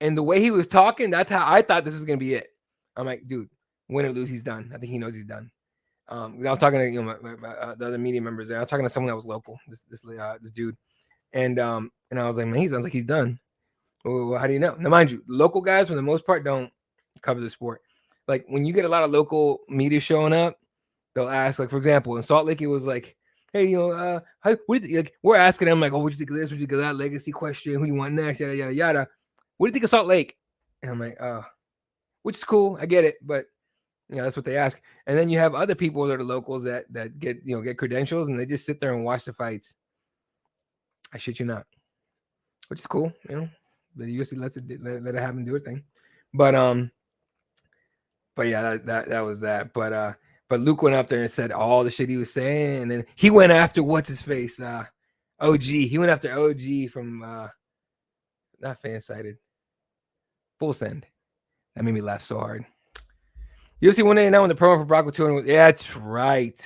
And the way he was talking, that's how I thought this was gonna be it. I'm like, dude, win or lose, he's done. I think he knows he's done. I was talking to the other media members there. I was talking to someone that was local. This dude, and I was like, man, he sounds like he's done. Well, how do you know? Now, mind you, local guys for the most part don't cover the sport. Like when you get a lot of local media showing up, they'll ask, like for example, in Salt Lake, it was like, hey, what do you think? Like, we're asking them like, oh, what do you think of this? What do you think of that? Legacy question. Who you want next? Yada yada yada. What do you think of Salt Lake? And I'm like, which is cool. I get it, but that's what they ask. And then you have other people that are locals that get credentials and they just sit there and watch the fights. I shit you not, which is cool. The UFC let it happen, do a thing. But yeah, that was that. But Luke went up there and said all the shit he was saying, and then he went after what's his face, OG. He went after OG from not fan sided. Full Send. That made me laugh so hard. UFC 189 when the promo for Brock 200. Yeah, that's right.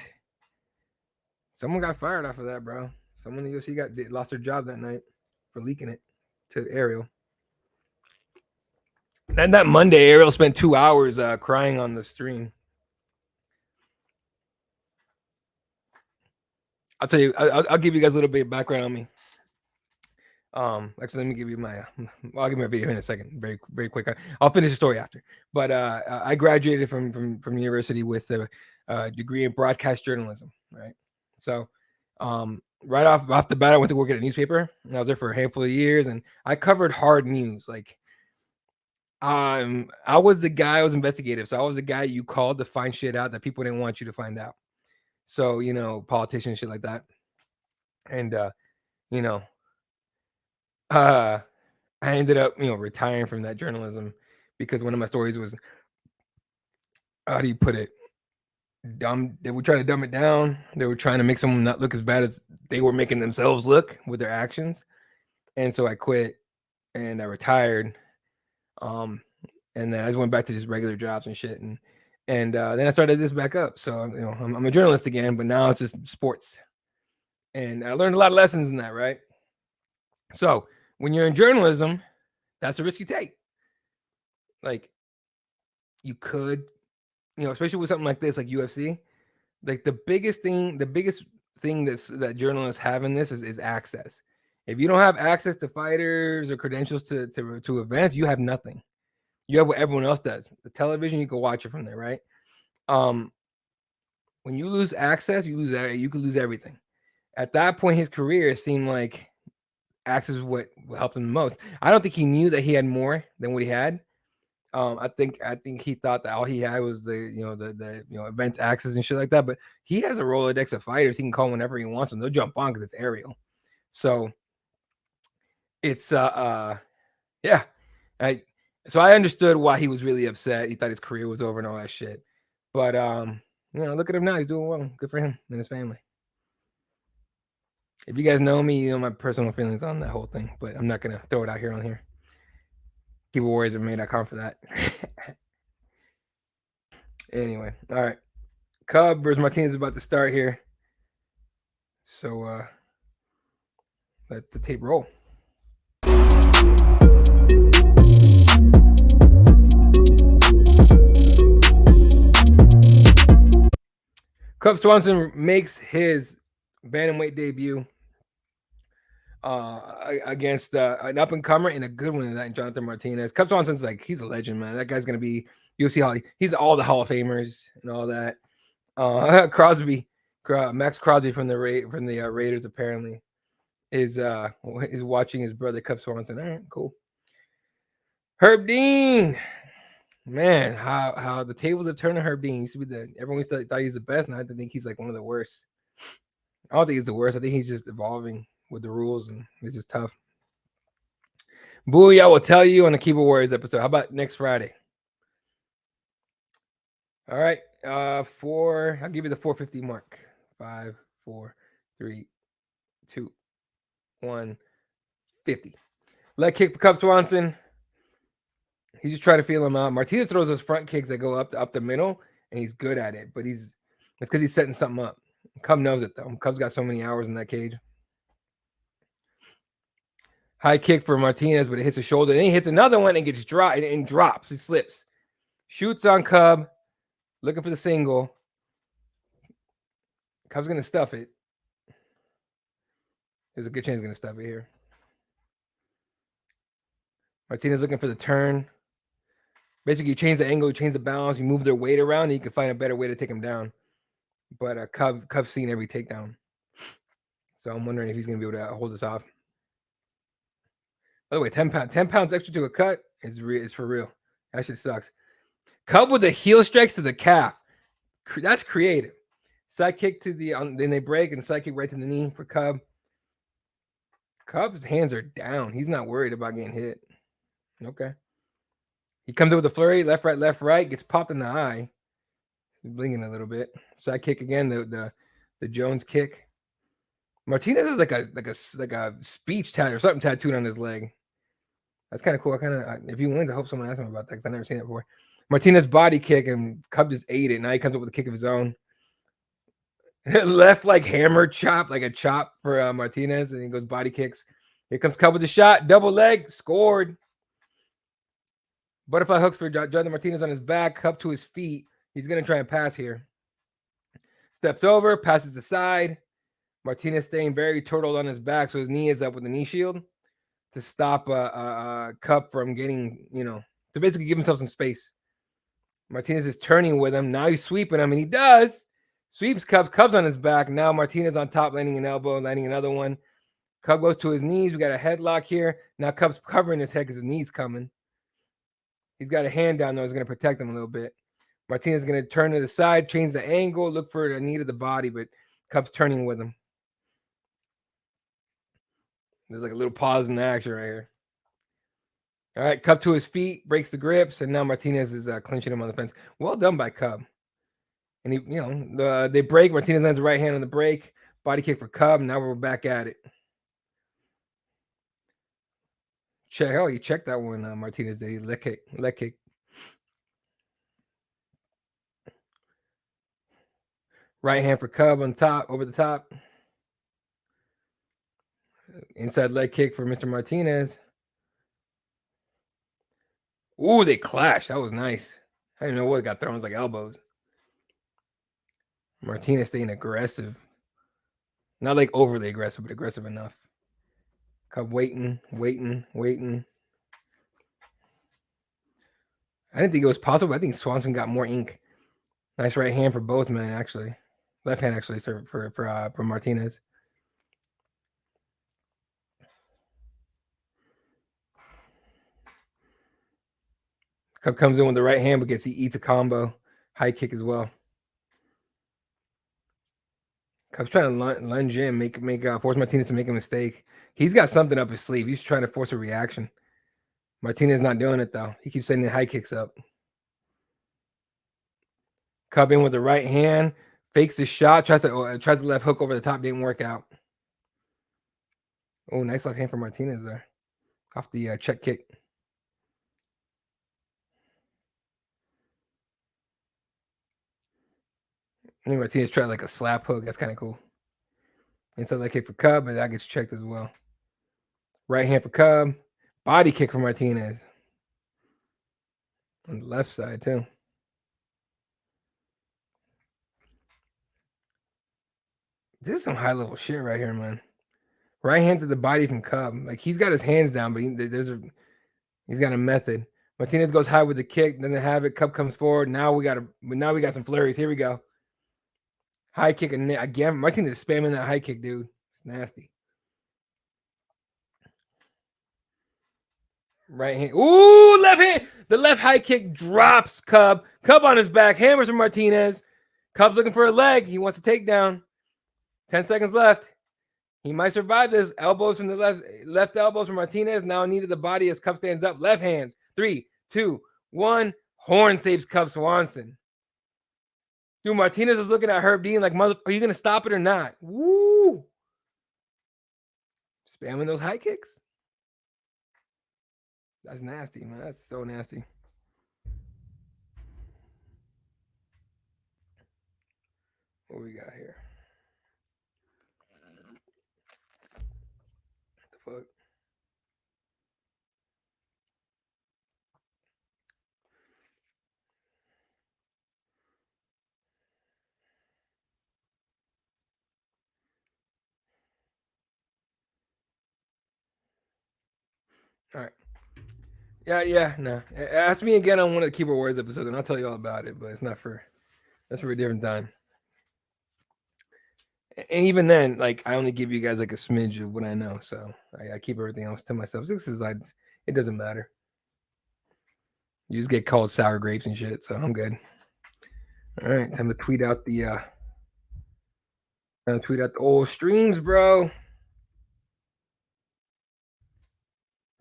Someone got fired off of that, bro. Someone in the UFC lost their job that night for leaking it to Ariel. Then that Monday, Ariel spent 2 hours crying on the stream. I'll tell you. I'll give you guys a little bit of background on me. Actually, let me give you I'll give my video in a second, very very quick. I'll finish the story after. But I graduated from university with a degree in broadcast journalism, right? So right off the bat, I went to work at a newspaper, and I was there for a handful of years, and I covered hard news. Like I was investigative, so I was the guy you called to find shit out that people didn't want you to find out. So politicians, shit like that. And you know, I ended up, retiring from that journalism because one of my stories was, how do you put it? Dumb. They were trying to dumb it down. They were trying to make someone not look as bad as they were making themselves look with their actions. And so I quit and I retired. Um, and then I just went back to just regular jobs and shit. And then I started this back up. So I'm a journalist again, but now it's just sports. And I learned a lot of lessons in that, right? So when you're in journalism, that's a risk you take. Like, you could, especially with something like this, like UFC, like the biggest thing that journalists have in this is access. If you don't have access to fighters or credentials to events, you have nothing. You have what everyone else does. The television, you can watch it from there, right? When you lose access, you could lose everything. At that point, his career, it seemed like access is what helped him the most. I don't think he knew that he had more than what he had. I think he thought that all he had was the event access and shit like that. But he has a Rolodex of fighters. He can call whenever he wants them. They'll jump on because it's aerial. So it's yeah. So I understood why he was really upset. He thought his career was over and all that shit. But look at him now. He's doing well. Good for him and his family. If you guys know me, you know my personal feelings on that whole thing. But I'm not gonna throw it out here on here. KeyboardWarriors.com for that. Anyway, all right. Cub versus Martinez is about to start here. So let the tape roll. Cub Swanson makes his bantamweight debut against an up-and-comer and a good one in that, Jonathan Martinez. Cub Swanson's he's a legend, man. That guy's going to be UFC Hall. He's all the Hall of Famers and all that. Max Crosby from the Raiders apparently is watching his brother Cub Swanson. All right, cool. Herb Dean, man, how the tables have turned on Herb Dean. He used to be everyone thought he's the best, and I think he's like one of the worst. I don't think he's the worst. I think he's just evolving with the rules, and it's just tough. Booyah will tell you on the Keyboard Warriors episode. How about next Friday? All right. I'll give you the 450 mark. 5, 4, 3, 2, 1, 50. Leg kick for Cub Swanson. He's just trying to feel him out. Martinez throws those front kicks that go up the middle, and he's good at it. But it's because he's setting something up. Cub knows it though. Cub's got so many hours in that cage. High kick for Martinez, but it hits his shoulder. Then he hits another one and gets dropped and drops. He slips. Shoots on Cub. Looking for the single. Cub's going to stuff it. There's a good chance he's going to stuff it here. Martinez looking for the turn. Basically, you change the angle, you change the balance, you move their weight around, and you can find a better way to take him down. But Cub's seen every takedown. So I'm wondering if he's going to be able to hold this off. By the way, 10 pounds extra to a cut is for real. That shit sucks. Cub with the heel strikes to the calf. That's creative. Side kick to then they break, and side kick right to the knee for Cub. Cub's hands are down. He's not worried about getting hit. Okay. He comes in with a flurry, left, right, gets popped in the eye. He's blinking a little bit. Side kick again, the Jones kick. Martinez is like a speech tattoo or something tattooed on his leg. That's kind of cool. If he wins, I hope someone asks him about that because I've never seen it before. Martinez body kick, and Cub just ate it. Now he comes up with a kick of his own. Left hammer chop, like a chop for Martinez, and he goes body kicks. Here comes Cub with the shot, double leg, scored. Butterfly hooks for Jonathan Martinez on his back, Cub to his feet. He's going to try and pass here. Steps over, passes the side. Martinez staying very turtled on his back, so his knee is up with the knee shield to stop Cub from getting, to basically give himself some space. Martinez is turning with him. Now he's sweeping him, and he does. Sweeps Cub. Cub's on his back. Now Martinez on top, landing an elbow, landing another one. Cub goes to his knees. We got a headlock here. Now Cub's covering his head because his knee's coming. He's got a hand down, though. He's going to protect him a little bit. Martinez is going to turn to the side, change the angle, look for the knee to the body, but Cub's turning with him. There's like a little pause in the action right here. All right, Cub to his feet, breaks the grips, and now Martinez is clinching him on the fence. Well done by Cub. And he, they break. Martinez lands a right hand on the break. Body kick for Cub. Now we're back at it. Check. Oh, you checked that one, Martinez did. He leg kick. Right hand for Cub on top, over the top. Inside leg kick for Mr. Martinez. Ooh, they clashed. That was nice. I didn't know what got thrown. It was like elbows. Martinez staying aggressive. Not like overly aggressive, but aggressive enough. Cub waiting. I didn't think it was possible. I think Swanson got more ink. Nice right hand for both men, actually. Left hand, actually, for Martinez. Cub comes in with the right hand, but he eats a combo. High kick as well. Cub's trying to lunge in, force Martinez to make a mistake. He's got something up his sleeve. He's trying to force a reaction. Martinez not doing it, though. He keeps sending high kicks up. Cub in with the right hand, fakes the shot, tries the left hook over the top, didn't work out. Oh, nice left hand for Martinez there. Off the check kick. And Martinez tried like a slap hook. That's kind of cool. Inside leg kick for Cub, but that gets checked as well. Right hand for Cub. Body kick for Martinez. On the left side, too. This is some high-level shit right here, man. Right hand to the body from Cub. Like, he's got his hands down, but he's got a method. Martinez goes high with the kick, doesn't have it. Cub comes forward. Now we got some flurries. Here we go. High kick again. Martinez is spamming that high kick, dude. It's nasty. Right hand. Ooh, left hand. The left high kick drops Cub. Cub on his back. Hammers from Martinez. Cub's looking for a leg. He wants a takedown. 10 seconds left. He might survive this. Elbows from the left elbows from Martinez. Now needed the body as Cub stands up. Left hands. 3, 2, 1. Horn saves Cub Swanson. Dude, Martinez is looking at Herb Dean like, mother, are you going to stop it or not? Woo! Spamming those high kicks. That's nasty, man. That's so nasty. What we got here? What the fuck? All right. No. Ask me again on one of the Keyboard Warriors episodes, and I'll tell you all about it. But it's not for. That's for a different time. And even then, like, I only give you guys like a smidge of what I know, so I keep everything else to myself. It doesn't matter. You just get called sour grapes and shit, so I'm good. All right, time to tweet out the old streams, bro. All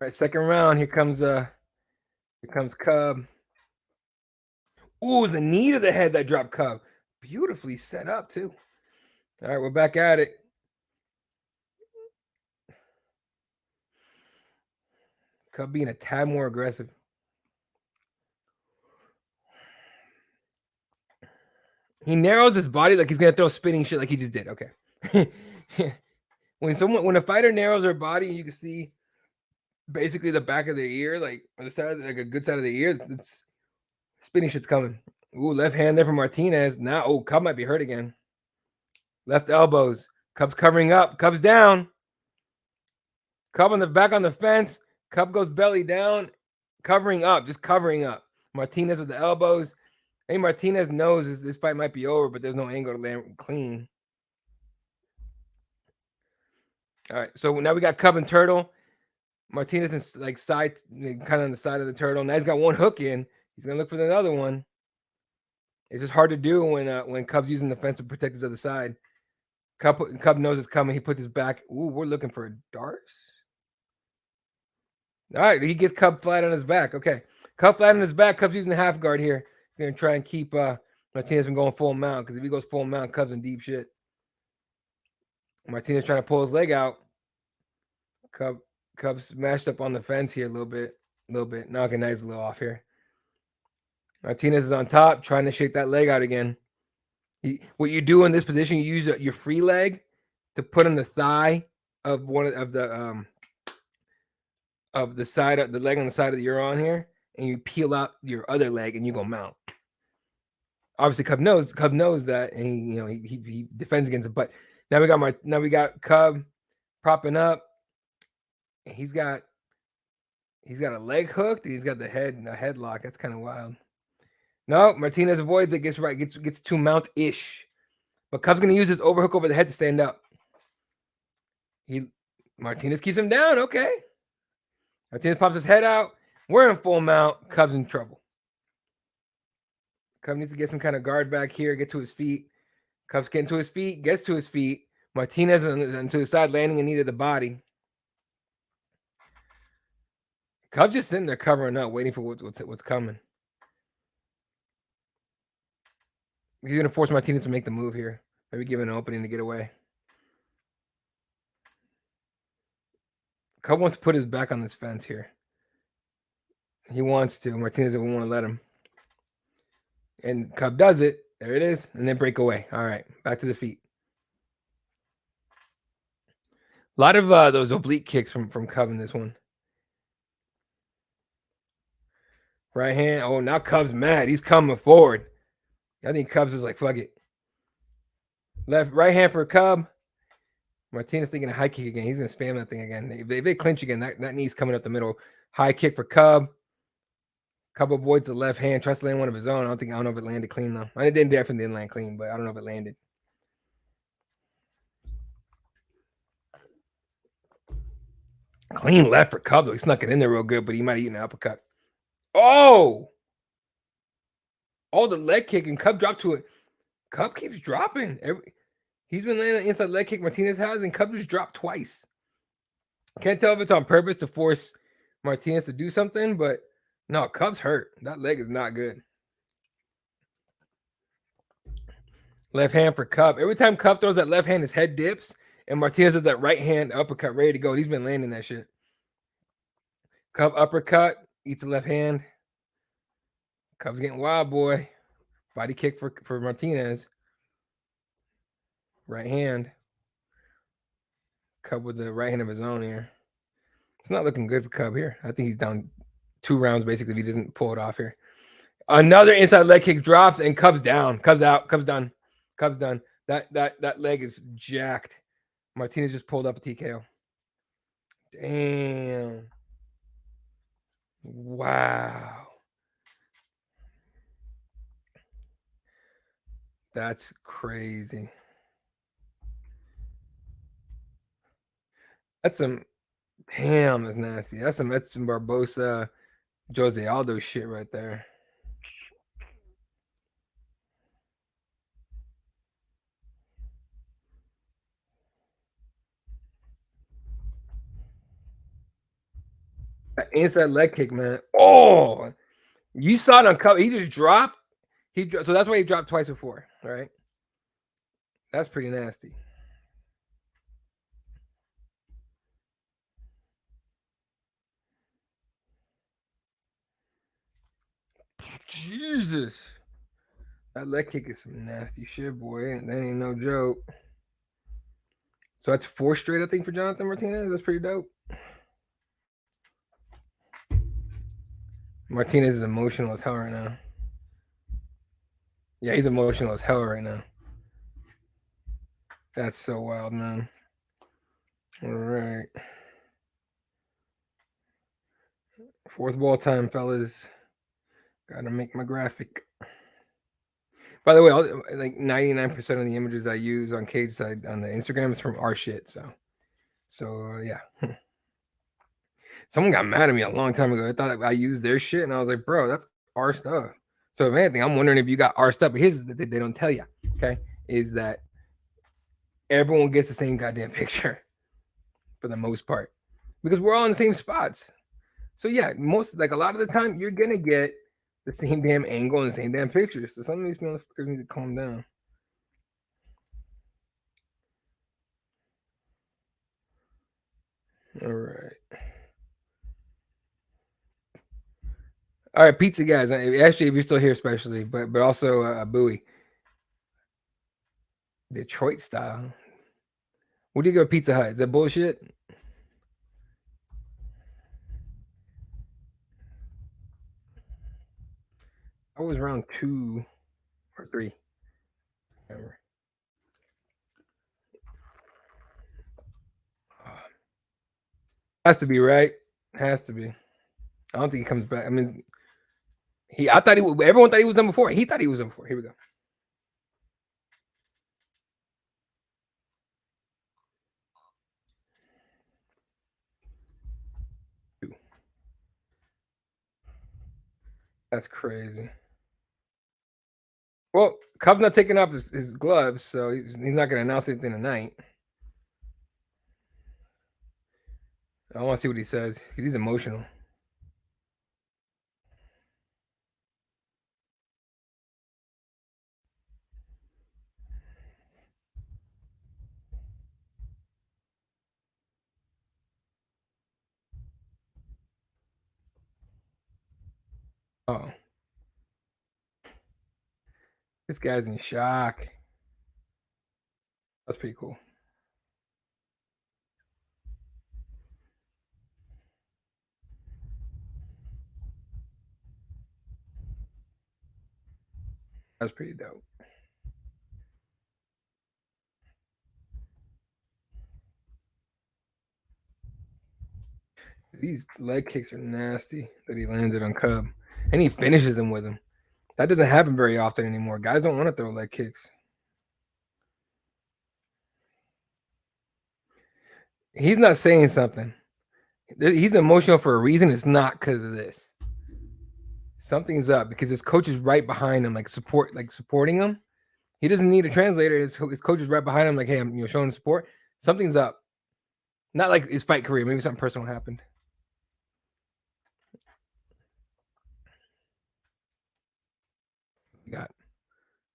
right, second round. Here comes Cub. Ooh, the knee to the head that dropped Cub. Beautifully set up too. All right, we're back at it. Cub being a tad more aggressive. He narrows his body like he's gonna throw spinning shit like he just did. Okay. When a fighter narrows their body, you can see basically the back of their ear, like on the side, like a good side of the ear. It's spinning shit's coming. Ooh, left hand there from Martinez. Now, Cub might be hurt again. Left elbows. Cub's covering up. Cub's down. Cub on the back on the fence. Cub goes belly down, covering up, just covering up. Martinez with the elbows. Hey, Martinez knows this fight might be over, but there's no angle to land clean. All right, so now we got Cub and Turtle. Martinez is like side, kind of on the side of the Turtle. Now he's got one hook in. He's gonna look for the other one. It's just hard to do when Cub's using the fence to protect his other side. Cub knows it's coming. He puts his back. Ooh, we're looking for darts. All right, he gets Cub flat on his back. Okay. Cub flat on his back. Cub's using the half guard here. He's going to try and keep Martinez from going full mount, because if he goes full mount, Cub's in deep shit. Martinez trying to pull his leg out. Cub smashed up on the fence here a little bit. Knocking nice a little off here. Martinez is on top, trying to shake that leg out again. What you do in this position, you use your free leg to put on the thigh of one of the side of the leg on the side that you're on here, and you peel out your other leg and you go mount. Obviously, Cub knows that, and he defends against it. But now we got Cub propping up. He's got a leg hooked. He's got the headlock. That's kind of wild. No, Martinez avoids it. Gets to mount-ish. But Cub's gonna use his overhook over the head to stand up. Martinez keeps him down. Okay. Martinez pops his head out. We're in full mount. Cub's in trouble. Cub needs to get some kind of guard back here. Get to his feet. Cub's getting to his feet. Gets to his feet. Martinez on to his side, landing in need of the body. Cub's just sitting there covering up, waiting for what's coming. He's going to force Martinez to make the move here. Maybe give an opening to get away. Cub wants to put his back on this fence here. He wants to. Martinez doesn't want to let him. And Cub does it. There it is. And then break away. All right. Back to the feet. A lot of those oblique kicks from Cub in this one. Right hand. Oh, now Cub's mad. He's coming forward. I think Cubs is like, fuck it. Right hand for Cub. Martinez thinking a high kick again. He's going to spam that thing again. If they clinch again, that knee's coming up the middle. High kick for Cub. Cub avoids the left hand. Tries to land one of his own. I don't know if it landed clean, though. It definitely didn't land clean, but I don't know if it landed. Clean left for Cub, though. He snuck it in there real good, but he might have eaten an uppercut. Oh! Oh, the leg kick, and Cub dropped to it. Cub keeps dropping. He's been landing an inside leg kick Martinez has, and Cub just dropped twice. Can't tell if it's on purpose to force Martinez to do something, but no, Cub's hurt. That leg is not good. Left hand for Cub. Every time Cub throws that left hand, his head dips, and Martinez has that right hand uppercut ready to go. He's been landing that shit. Cub uppercut, eats the left hand. Cub's getting wild, boy. Body kick for Martinez. Right hand. Cub with the right hand of his own here. It's not looking good for Cub here. I think he's down 2 rounds, basically, if he doesn't pull it off here. Another inside leg kick drops, and Cub's down. Cub's out. Cub's done. Cub's done. That leg is jacked. Martinez just pulled up a TKO. Damn. Wow. That's crazy. That's some damn, that's nasty. That's some Barbosa, Jose Aldo shit right there. That inside leg kick, man. Oh, you saw it on cover. He just dropped. So that's why he dropped twice before, right? That's pretty nasty. Jesus. That leg kick is some nasty shit, boy. That ain't no joke. So that's 4 straight, I think, for Jonathan Martinez. That's pretty dope. Martinez is emotional as hell right now. Yeah, he's emotional as hell right now. That's so wild, man. All right. 4th ball time, fellas. Gotta make my graphic. By the way, like 99% of the images I use on Cageside on the Instagram is from our shit. So yeah. Someone got mad at me a long time ago. I thought I used their shit, and I was like, bro, that's our stuff. So if anything, I'm wondering if you got our stuff. But here's the thing they don't tell you, okay, is that everyone gets the same goddamn picture for the most part, because we're all in the same spots. So yeah, a lot of the time you're gonna get the same damn angle and the same damn picture. So some of these motherfuckers need to calm down. All right. All right, pizza guys. Actually, if you're still here, especially, but also Bowie, Detroit style. What do you go Pizza Hut? Is that bullshit? I was around 2 or 3. Remember. Has to be right. Has to be. I don't think he comes back. I mean, I thought everyone thought he was done before. He thought he was done before. Here we go. That's crazy. Well, Cub's not taking off his gloves, so he's not going to announce anything tonight. I want to see what he says because he's emotional. Oh, this guy's in shock. That's pretty cool. That's pretty dope. These leg kicks are nasty that he landed on Cub, and he finishes him with him. That doesn't happen very often anymore. Guys don't want to throw leg kicks. He's not saying something. He's emotional for a reason. It's not because of this. Something's up because his coach is right behind him, supporting him. He doesn't need a translator. His coach is right behind him, like, hey, I'm showing support. Something's up. Not like his fight career. Maybe something personal happened. You got.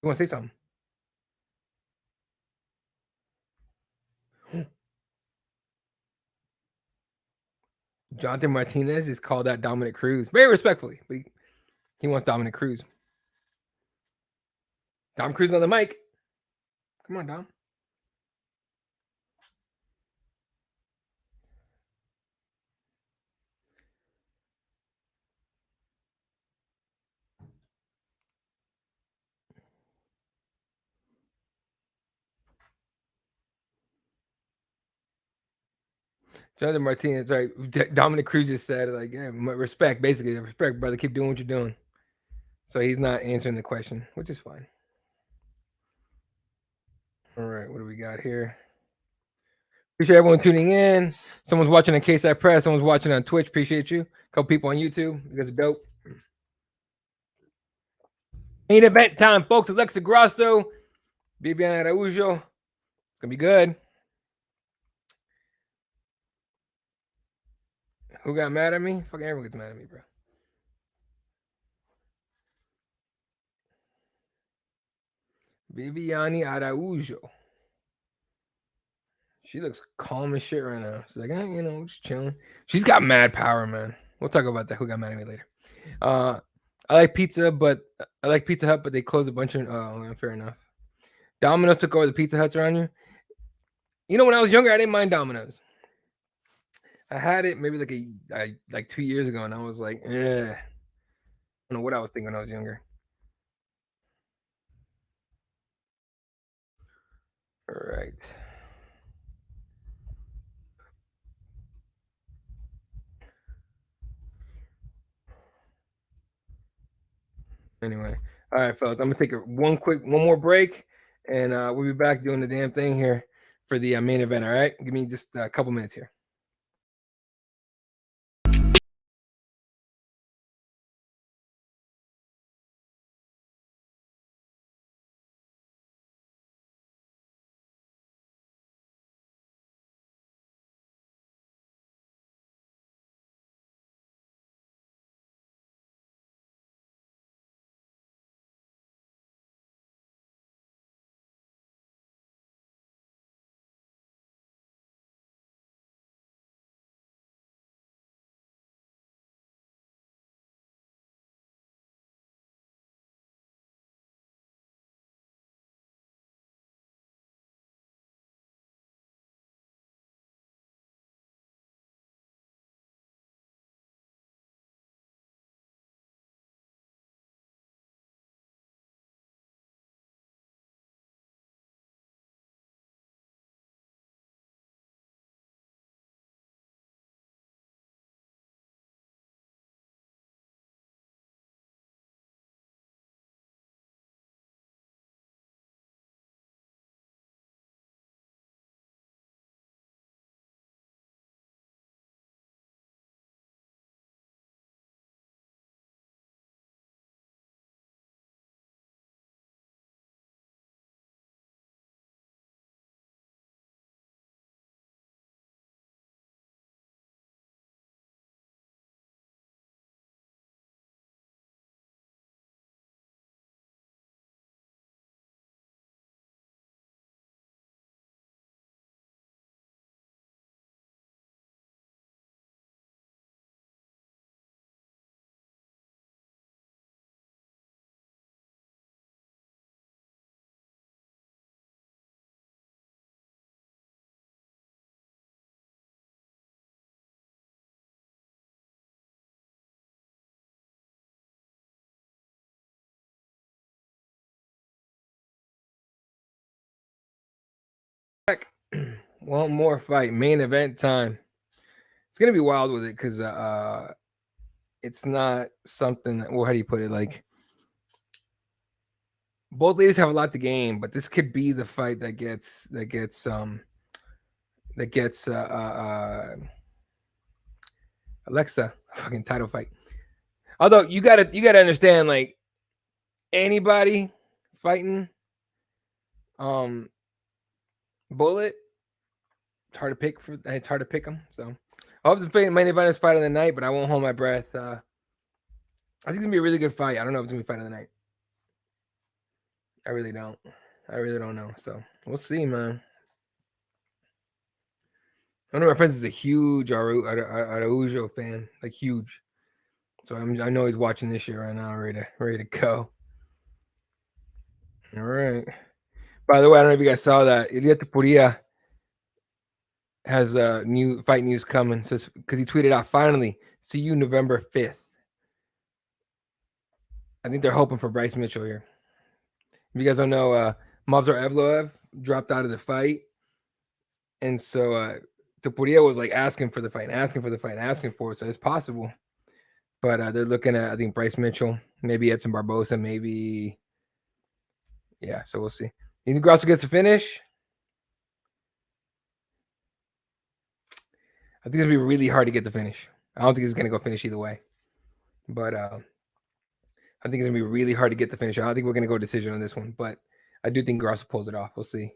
You want to say something? Jonathan Martinez is called out Dominic Cruz very respectfully, but he wants Dominic Cruz. Dom Cruz on the mic. Come on, Dom. Jonathan Martinez, right? Dominic Cruz just said, like, yeah, respect, basically, respect, brother. Keep doing what you're doing. So he's not answering the question, which is fine. All right, what do we got here? Appreciate everyone tuning in. Someone's watching on Cageside Press. Someone's watching on Twitch. Appreciate you. A couple people on YouTube. You guys are dope. Main event time, folks. Alexa Grasso, Bibiana Araujo. It's gonna be good. Who got mad at me? Fucking everyone gets mad at me, bro. Viviane Araujo. She looks calm as shit right now. She's like, just chilling. She's got mad power, man. We'll talk about that. Who got mad at me later? I like pizza, but I like Pizza Hut, but they closed a bunch of. Oh, fair enough. Domino's took over the Pizza Huts around you. You know, when I was younger, I didn't mind Domino's. I had it maybe like 2 years ago, and I was like, I don't know what I was thinking when I was younger. All right. Anyway, all right, fellas. I'm gonna take one more break, and we'll be back doing the damn thing here for the main event. All right, give me just a couple minutes here. One more fight, main event time. It's gonna be wild with it because it's not something that, well, how do you put it? Like both ladies have a lot to gain, but this could be the fight that gets Alexa fucking title fight. Although you gotta understand, like anybody fighting um Bullet, it's hard to pick them. So I hope the main event is fight of the night, but I won't hold my breath. I think it's gonna be a really good fight. I don't know if it's gonna be fight of the night. I really don't. I really don't know. So we'll see, man. One of my friends is a huge Araujo fan, like huge. So I know he's watching this year right now, ready to go. All right. By the way, I don't know if you guys saw that. Ilia Topuria has new fight news coming. Says because he tweeted out, finally, see you November 5th. I think they're hoping for Bryce Mitchell here. If you guys don't know, Movsar Evloev dropped out of the fight. And so Topuria was like asking for the fight, asking for it. So it's possible. But they're looking at, I think, Bryce Mitchell, maybe Edson Barbosa, maybe. Yeah, so we'll see. You think Grasso gets a finish? I think it's going to be really hard to get the finish. I don't think it's going to go finish either way. But I think it's going to be really hard to get the finish. I don't think we're going to go decision on this one. But I do think Grasso pulls it off. We'll see.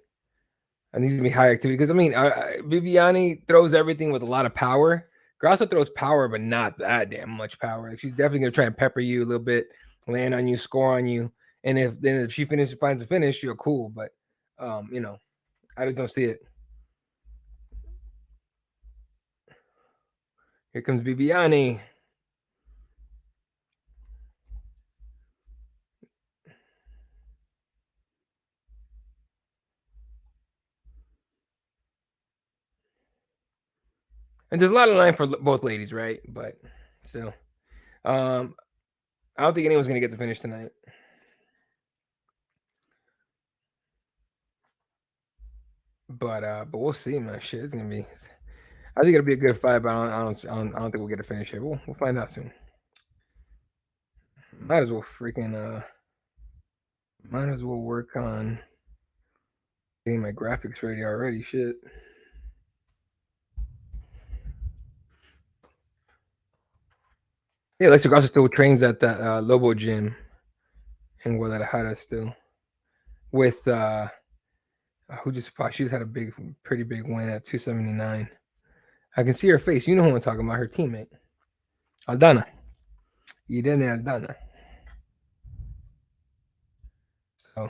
I think it's going to be high activity. Because, I mean, Viviani throws everything with a lot of power. Grasso throws power, but not that damn much power. Like, she's definitely going to try and pepper you a little bit, land on you, score on you. And if she finds a finish, you're cool. But, I just don't see it. Here comes Viviani. And there's a lot of line for both ladies, right? But still, I don't think anyone's going to get the finish tonight. But we'll see, man. Shit, it's gonna be. I think it'll be a good fight, but I don't think we'll get a finish here. We'll find out soon. Might as well work on getting my graphics ready already. Shit. Yeah, Alexa Grasso still trains at the Lobo gym in Guadalajara still. With who just fought? She's had a pretty big win at 279. I can see her face. You know who I'm talking about? Her teammate, Aldana. Irene Aldana. So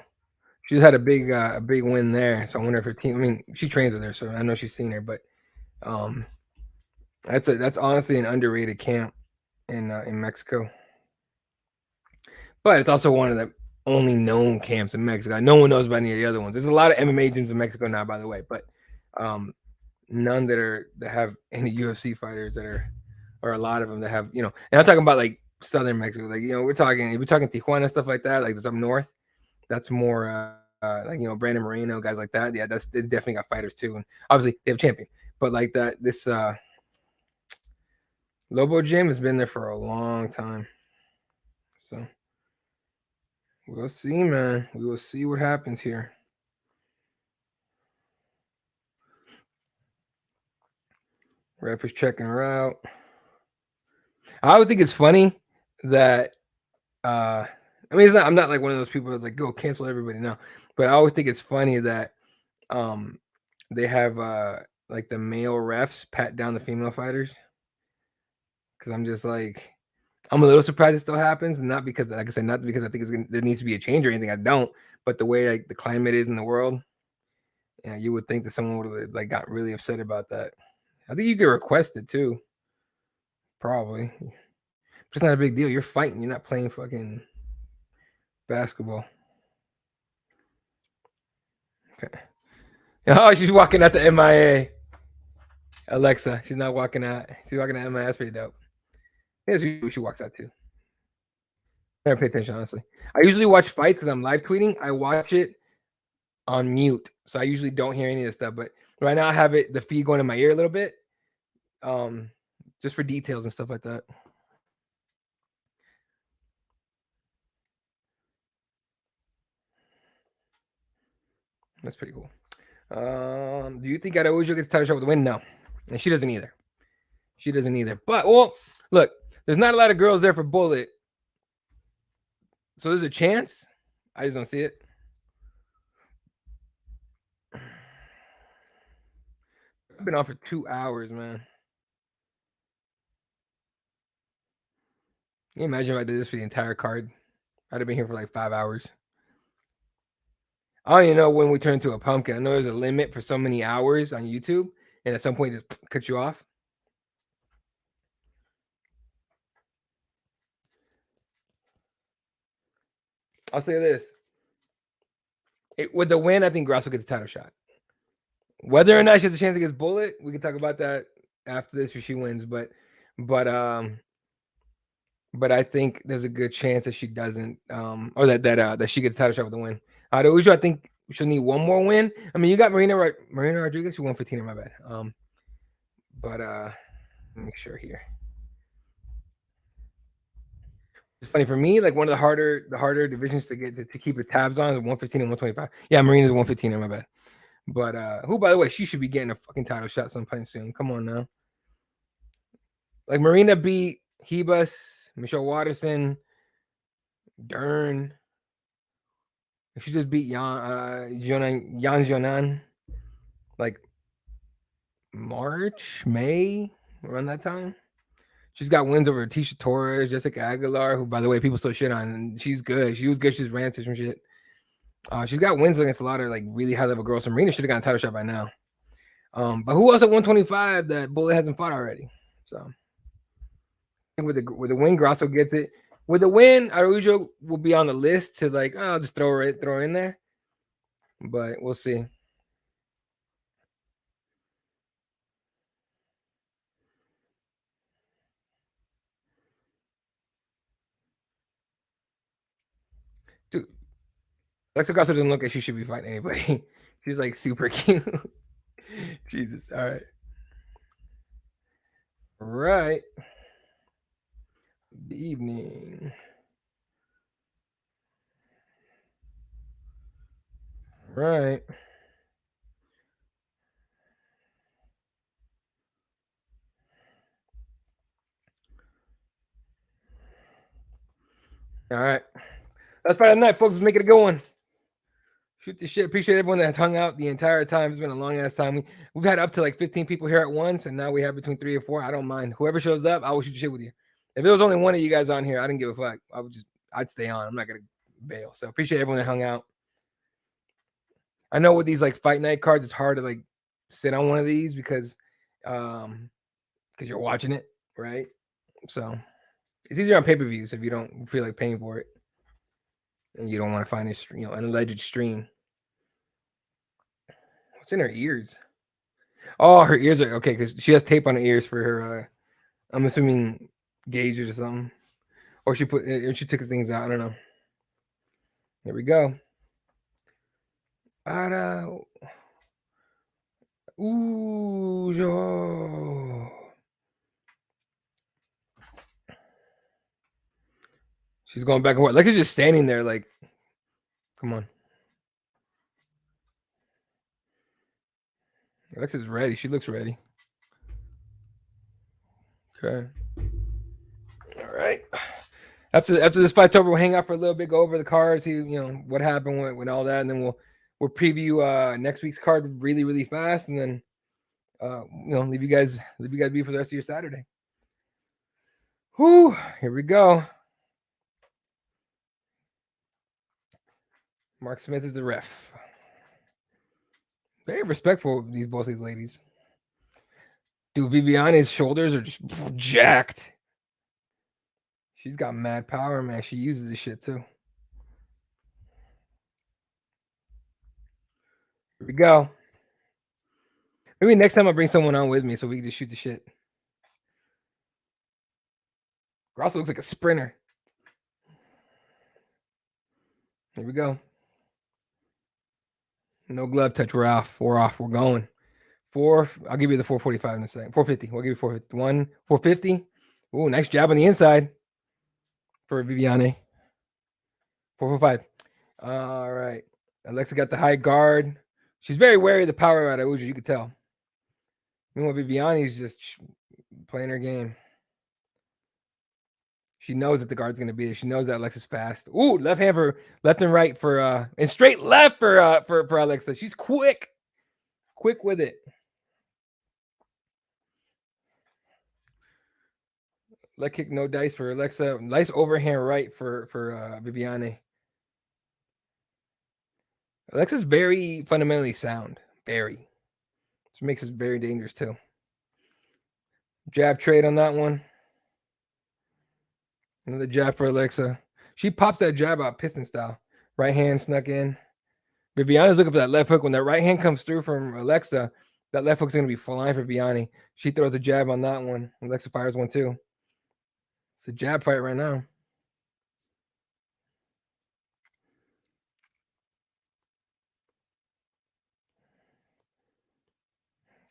she's had a big win there. So I wonder if her team. I mean, she trains with her, so I know she's seen her. But that's honestly an underrated camp in Mexico. But it's also one of the only known camps in Mexico. No one knows about any of the other ones. There's a lot of MMA gyms in Mexico now, by the way, but none that have any UFC fighters or a lot of them that have, and I'm talking about like southern Mexico, like we're talking Tijuana, stuff like that, like this up north. That's more like Brandon Moreno, guys like that. Yeah, they definitely got fighters too, and obviously they have champion. But like this Lobo gym has been there for a long time, so. We'll see, man. We will see what happens here. Ref is checking her out. I would think it's funny that I mean I'm not like one of those people that's like go cancel everybody now. But I always think it's funny that they have like the male refs pat down the female fighters. Cause I'm just like I'm a little surprised it still happens, not because, like I said, not because I think there needs to be a change or anything. I don't, but the way like the climate is in the world, you would think that someone would have like got really upset about that. I think you could request it too, probably. It's not a big deal. You're fighting. You're not playing fucking basketball. Okay. Oh, she's walking out the MIA. Alexa, she's not walking out. She's walking out MIA. That's pretty dope. Yeah, she walks out too. I never pay attention, honestly. I usually watch fights because I'm live tweeting. I watch it on mute, so I usually don't hear any of this stuff. But right now I have the feed going in my ear a little bit, just for details and stuff like that. That's pretty cool. Do you think Araujo gets a title shot with a win? No, and she doesn't either. She doesn't either. But well, look, there's not a lot of girls there for Bullet, so there's a chance. I just don't see it. I've been on for 2 hours, man. Can you imagine if I did this for the entire card? I'd have been here for like 5 hours. I don't even know when we turn into a pumpkin. I know there's a limit for so many hours on YouTube, and at some point just cut you off. I'll say this. With the win, I think Grasso gets a title shot. Whether or not she has a chance against Bullet, we can talk about that after this if she wins. But I think there's a good chance that she doesn't, or that she gets a title shot with the win. Araujo, I think she'll need one more win. I mean, you got Marina Rodriguez, who won 15 in my bad. But let me make sure here. It's funny for me, like one of the harder divisions to get to keep your tabs on is 115 and 125. Yeah, Marina's 115 in my bad. But who, by the way, she should be getting a fucking title shot sometime soon. Come on now. Like Marina beat Hebus, Michelle Watterson, Dern. She just beat Yan Jonan like March, May, around that time. She's got wins over Tisha Torres, Jessica Aguilar, who, by the way, people still shit on. And she's good. She was good. She's ran some shit. She's got wins against a lot of like really high level girls. So Marina should have gotten a title shot by now. But who else at 125 that Bullet hasn't fought already? So with the win, Grasso gets it. With the win, Araujo will be on the list to like, I'll just throw her in there. But we'll see. Dude, Alexa Grasso doesn't look like she should be fighting anybody. She's like super cute. Jesus. All right. Right. Good evening. Right. All right. That's Friday night, folks. Let's make it a good one. Shoot the shit. Appreciate everyone that's hung out the entire time. It's been a long ass time. We've had up to like 15 people here at once, and now we have between 3 and 4. I don't mind. Whoever shows up, I will shoot the shit with you. If it was only one of you guys on here, I didn't give a fuck. I'd stay on. I'm not gonna bail. So appreciate everyone that hung out. I know with these like fight night cards, it's hard to like sit on one of these because you're watching it, right? So it's easier on pay-per-views if you don't feel like paying for it and you don't want to find this, an alleged stream. What's in her ears? Oh, her ears are okay because she has tape on her ears for her. I'm assuming gauges or something, or she took things out. I don't know. Here we go. Ooh, she's going back and forth. Alexa's just standing there, like, come on. Alexa's ready. She looks ready. Okay. All right. After this fight, Tober, we'll hang out for a little bit, go over the cards, see what happened with all that, and then we'll preview next week's card really, really fast, and then leave you guys be for the rest of your Saturday. Whew, here we go. Mark Smith is the ref. Very respectful of both these ladies. Dude, Viviane's shoulders are just jacked. She's got mad power, man. She uses this shit too. Here we go. Maybe next time I'll bring someone on with me so we can just shoot the shit. Grasso looks like a sprinter. Here we go. No glove touch. We're off. We're off. We're going. I'll give you the 445 in a second. 450. We'll give you 451. 450. Ooh, nice jab on the inside for Viviane. 445. All right. Alexa got the high guard. She's very wary of the power out of Uja. You could tell. Meanwhile, Viviane's just playing her game. She knows that the guard's going to be there. She knows that Alexa's fast. Ooh, left hand for left and right for and straight left for Alexa. She's quick with it. Leg kick, no dice for Alexa. Nice overhand right for Viviane. Alexa's very fundamentally sound. Very. Which makes us very dangerous too. Jab trade on that one. Another jab for Alexa. She pops that jab out piston style. Right hand snuck in. Viviane's looking for that left hook. When that right hand comes through from Alexa, that left hook's going to be flying for Viviane. She throws a jab on that one. Alexa fires one too. It's a jab fight right now.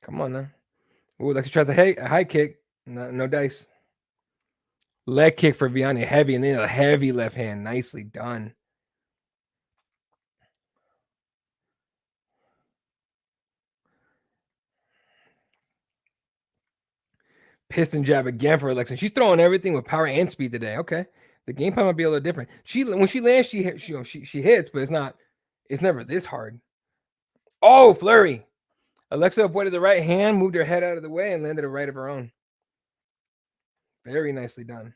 Come on now. Ooh, Alexa tries a high kick. No dice. Leg kick for Viviane. Heavy, and then a heavy left hand. Nicely done. Piston jab again for Alexa. She's throwing everything with power and speed today. Okay. The game plan might be a little different. When she lands, she hits, but it's never this hard. Oh, flurry. Alexa avoided the right hand, moved her head out of the way, and landed a right of her own. Very nicely done.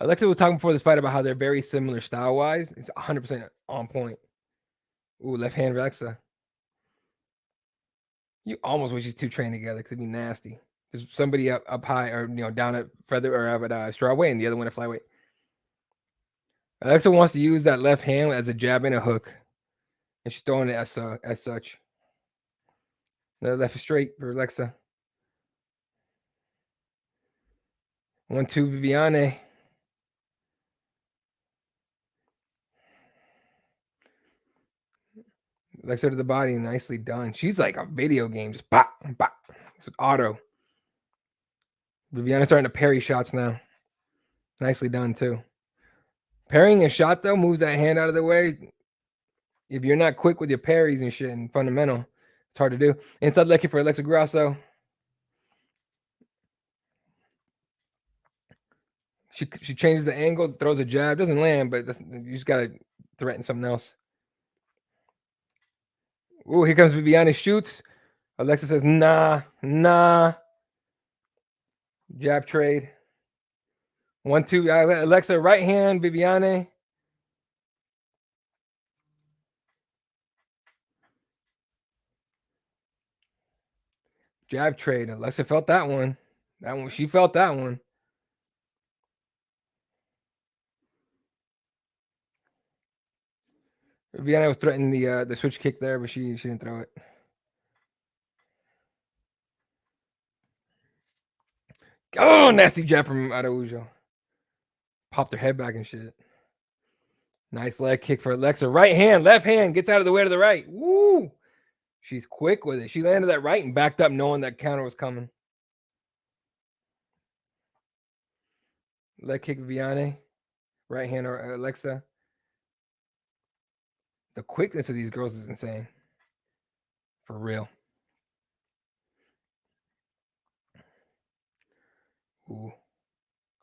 Alexa was talking before this fight about how they're very similar style-wise. It's 100% on point. Ooh, left hand Alexa. You almost wish these two trained together. Could be nasty. There's somebody up high or down at feather or up at strawweight, and the other one at flyweight. Alexa wants to use that left hand as a jab and a hook, and she's throwing it as such. The left is straight for Alexa. 1-2 Viviane. Alexa to the body, nicely done. She's like a video game, just bop, bop. It's with auto. Viviane's starting to parry shots now. Nicely done too. Parrying a shot though moves that hand out of the way. If you're not quick with your parries and shit and fundamental, it's hard to do. Inside leg kick for Alexa Grasso. She changes the angle, throws a jab, doesn't land, but you just gotta threaten something else. Ooh, here comes Viviane, shoots. Alexa says, nah. Jab trade. 1-2. Alexa, right hand, Viviane. Jab trade. Alexa felt that one. She felt that one. Viviane was threatening the switch kick there, but she didn't throw it. Oh, nasty jab from Araujo. Popped her head back and shit. Nice leg kick for Alexa. Right hand, left hand, gets out of the way to the right. Woo! She's quick with it. She landed that right and backed up knowing that counter was coming. Leg kick Viviane. Right hand or Alexa. The quickness of these girls is insane. For real. Ooh.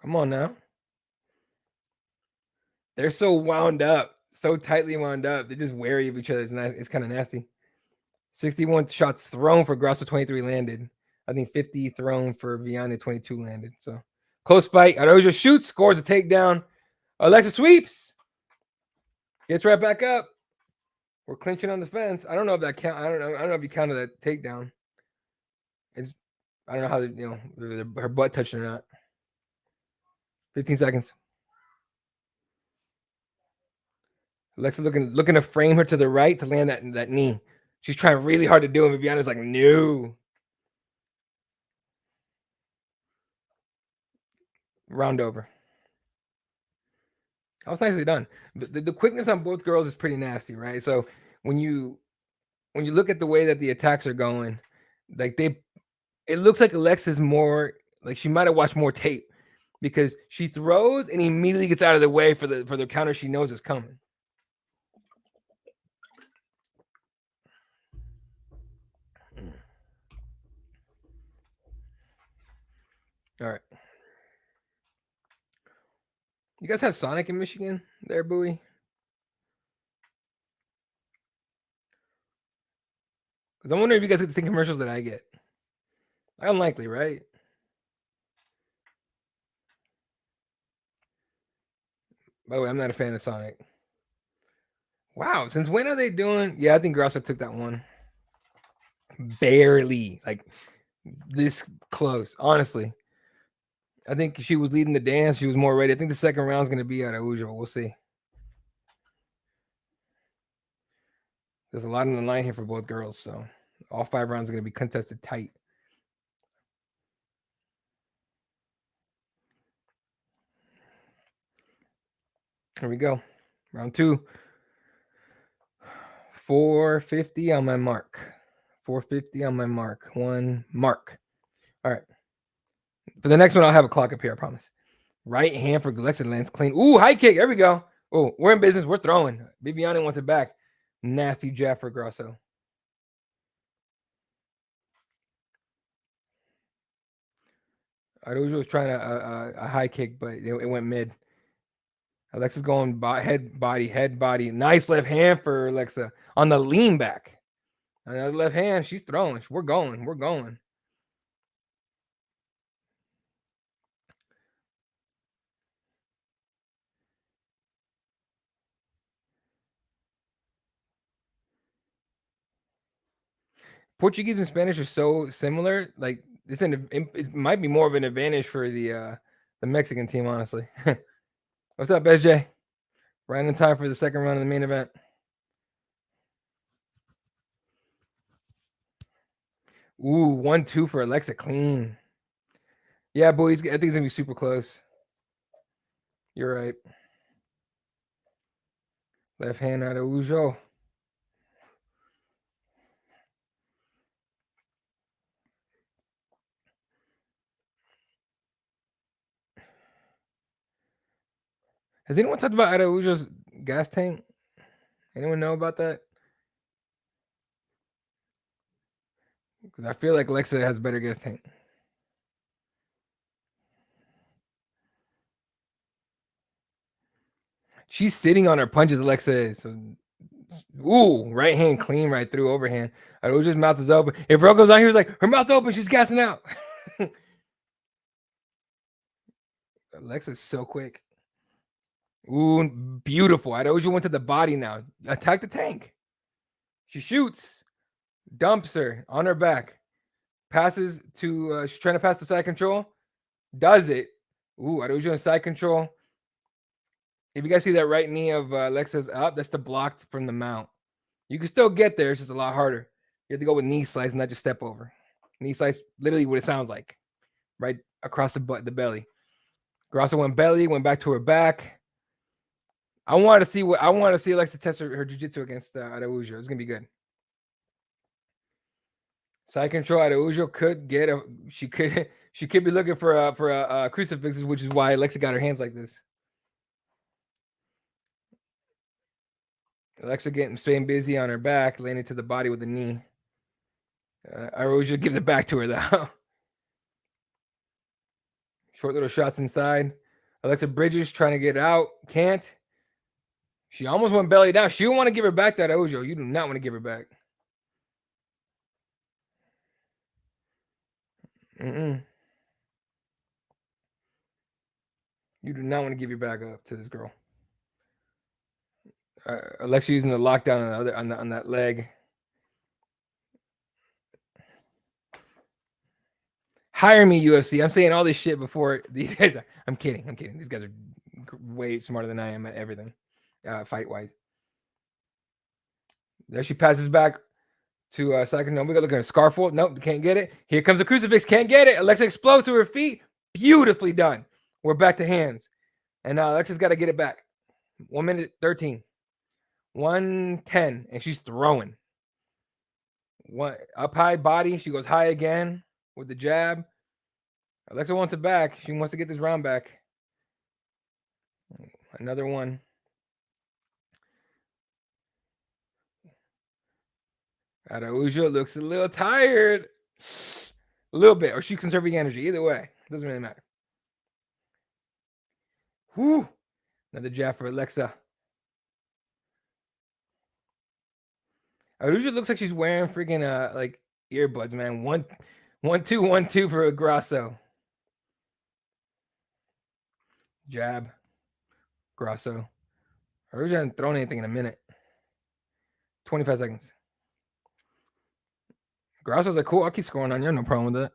Come on now. They're so wound up. So tightly wound up. They're just wary of each other. It's kind of nasty. 61 shots thrown for Grasso, 23 landed. I think 50 thrown for Viviane, 22 landed. So close fight. Araujo shoots, scores a takedown. Alexa sweeps. Gets right back up. We're clinching on the fence. I don't know if that count. I don't know if you counted that takedown. I don't know how her butt touched or not. 15 seconds. Alexa looking to frame her to the right to land that knee. She's trying really hard to do it. Viviane's like, no. Round over. That was nicely done. The quickness on both girls is pretty nasty, right? So when you look at the way that the attacks are going, like it looks like Alexa's more like she might have watched more tape because she throws and immediately gets out of the way for the counter she knows is coming. All right. You guys have Sonic in Michigan there, Bowie? Because I'm wondering if you guys get the same commercials that I get. Unlikely, right? By the way, I'm not a fan of Sonic. Wow, since when are they doing? Yeah, I think Grosso took that one. Barely, like this close. Honestly, I think she was leading the dance. She was more ready. I think the second round is going to be out of Ujo. We'll see. There's a lot on the line here for both girls, so all 5 rounds are going to be contested tight. Here we go. Round 2. 450 on my mark. 450 on my mark. 1 mark. All right. For the next one, I'll have a clock up here, I promise. Right hand for Alexa lands clean. Ooh, high kick. There we go. Oh, we're in business. We're throwing. Bibiani wants it back. Nasty jab for Grosso. Araujo was trying a high kick, but it went mid. Alexa's going head, body. Nice left hand for Alexa on the lean back. Another left hand. She's throwing. We're going. Portuguese and Spanish are so similar. Like it might be more of an advantage for the Mexican team, honestly. What's up, SJ? Right in time for the second round of the main event. Ooh, 1-2 for Alexa clean. Yeah, boys, I think it's gonna be super close. You're right. Left hand out of Ujo. Has anyone talked about Araujo's gas tank? Anyone know about that? Because I feel like Alexa has better gas tank. She's sitting on her punches, Alexa is. So, ooh, right hand clean right through overhand. Araujo's mouth is open. If Ro goes on here, he's like, her mouth open, she's gassing out. Alexa's so quick. Ooh, beautiful. Araujo went to the body now. Attack the tank. She shoots. Dumps her on her back. Passes to, she's trying to pass the side control. Does it. Ooh, Araujo in side control. If you guys see that right knee of Alexa's up, that's the block from the mount. You can still get there. It's just a lot harder. You have to go with knee slice, not just step over. Knee slice, literally what it sounds like. Right across the belly. Grosso went belly, went back to her back. I want to see Alexa test her jiu-jitsu against Araujo. It's gonna be good. Side control. Araujo could get a. She could be looking for a crucifixes, which is why Alexa got her hands like this. Alexa staying busy on her back, landing to the body with the knee. Araujo gives it back to her though. Short little shots inside. Alexa Bridges trying to get out. Can't. She almost went belly down. She don't want to give her back that Araujo. You do not want to give her back. You do not want to give your back up to this girl. Alexa using the lockdown on the other on that leg. Hire me, UFC. I'm saying all this shit before these guys. I'm kidding. These guys are way smarter than I am at everything, fight wise. There she passes back to second. No, we got looking at a scarful. Nope, can't get it. Here comes a crucifix. Can't get it. Alexa explodes to her feet. Beautifully done. We're back to hands, and now Alexa's got to get it back. 1 minute 13. 110, and she's throwing. One up high body. She goes high again with the jab. Alexa wants it back. She wants to get this round back. Another one. Araujo looks a little tired. A little bit, or she's conserving energy. Either way, doesn't really matter. Whew. Another jab for Alexa. Araujo looks like she's wearing freaking like earbuds, man. 1-2-1-2 for Grasso. Jab. Grasso. Araujo hasn't thrown anything in a minute. 25 seconds. Grasso's like, cool, I'll keep scoring on you. No problem with that.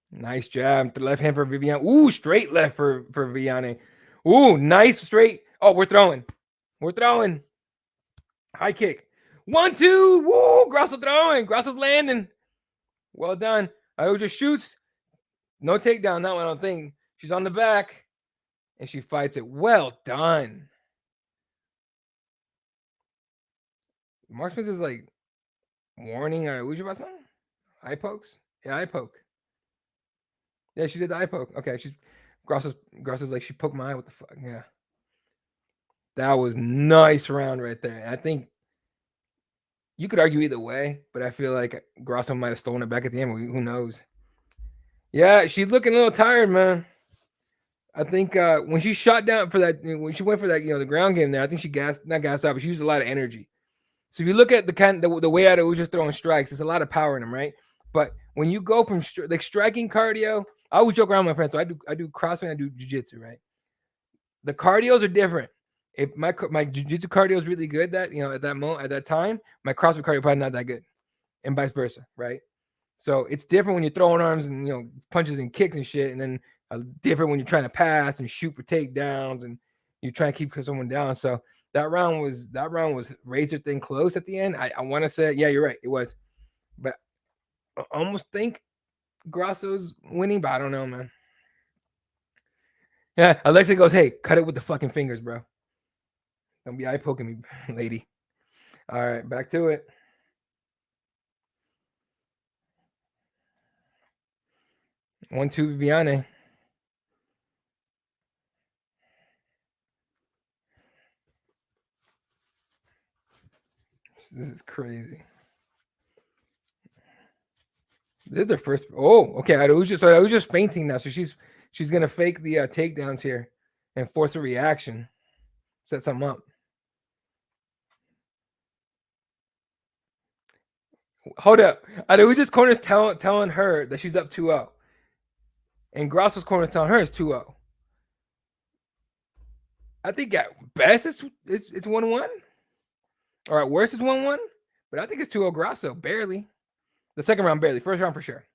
Nice jab. The left hand for Viviane. Ooh, straight left for Viviane. Ooh, nice straight. Oh, we're throwing. We're throwing. High kick. 1-2. Woo, Grasso throwing. Grasso's landing. Well done. Araujo shoots. No takedown. That one, I don't think. She's on the back. And she fights it. Well done. Mark Smith is like warning Araujo about something? Eye pokes? Yeah, eye poke. Yeah, she did the eye poke. Okay, she's Grasso's like, she poked my eye. What the fuck? Yeah. That was nice round right there. And I think you could argue either way, but I feel like Grasso might have stolen it back at the end. Who knows? Yeah, she's looking a little tired, man. I think when she shot down for that, when she went for that, the ground game there, I think she not gassed out, but she used a lot of energy. So if you look at the way Araujo's throwing strikes, there's a lot of power in them, right? But when you go from like striking cardio, I always joke around with my friends. So I do CrossFit, I do jiu-jitsu, right? The cardios are different. If my jiu-jitsu cardio is really good, at that time, my CrossFit cardio probably not that good, and vice versa, right? So it's different when you're throwing arms and punches and kicks and shit, and then different when you're trying to pass and shoot for takedowns and you're trying to keep someone down. So that round was razor thin close at the end. I want to say, yeah, you're right, it was, but I almost think Grasso's winning, but I don't know, man. Yeah, Alexa goes, hey, cut it with the fucking fingers, bro. Don't be eye poking me, lady. All right, back to it. One, two, Viviane. This is crazy. This is their first. Oh, okay. I was just fainting now, so she's gonna fake the takedowns here and force a reaction, set something up. Hold up. Araujo's corner's telling her that she's up 2-0. And Grasso's corner's telling her it's 2-0. I think at best it's 1-1. Or at worst it's 1-1. But I think it's 2-0 Grasso. Barely. The second round, barely. First round for sure.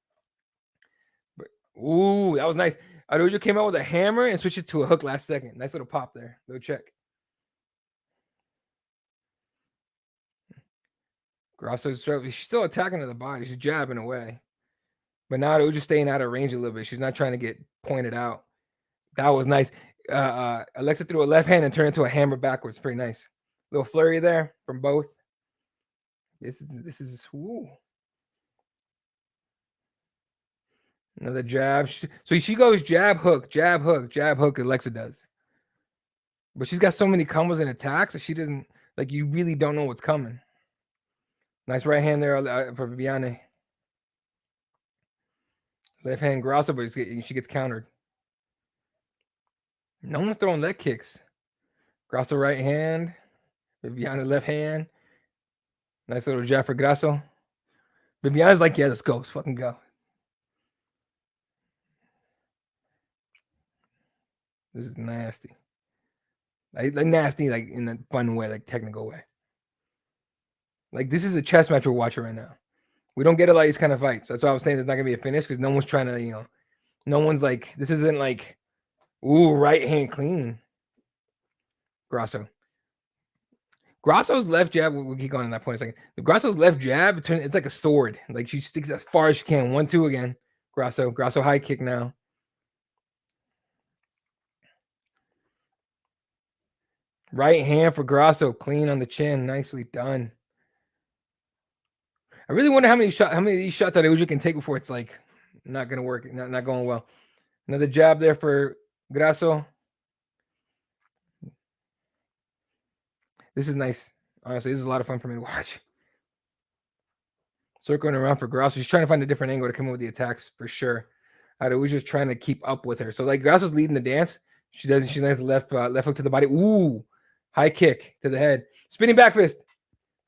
But ooh, that was nice. Araujo came out with a hammer and switched it to a hook last second. Nice little pop there. Little check. Grasso's she's still attacking to the body. She's jabbing away. But now Araujo's staying out of range a little bit. She's not trying to get pointed out. That was nice. Alexa threw a left hand and turned into a hammer backwards. Pretty nice. Little flurry there from both. This is woo. Another jab. So she goes jab, hook, jab, hook, jab, hook. Alexa does. But she's got so many combos and attacks that she doesn't, like, you really don't know what's coming. Nice right hand there for Viviane. Left hand Grasso, but she gets countered. No one's throwing leg kicks. Grasso right hand. Viviane left hand. Nice little jab for Grasso. Viviane's like, yeah, let's go. Let's fucking go. This is nasty. Like nasty, like in a fun way, like technical way. Like this is a chess match we're watching right now. We don't get a lot of these kind of fights. That's why I was saying there's not gonna be a finish because no one's trying to, no one's like, this isn't like, ooh, right hand clean. Grasso. Grasso's left jab, we'll keep going on that point in a second. The Grasso's left jab, it's like a sword. Like she sticks as far as she can. 1-2 again. Grasso high kick now. Right hand for Grasso, clean on the chin, nicely done. I really wonder how many of these shots that Uji can take before it's like not gonna work, not going well. Another jab there for Grasso. This is nice. Honestly, this is a lot of fun for me to watch. Circling around for Grasso. She's trying to find a different angle to come up with the attacks for sure. Araujo's trying to keep up with her. So like Grasso's leading the dance. She lands the left hook to the body. Ooh, high kick to the head. Spinning back fist.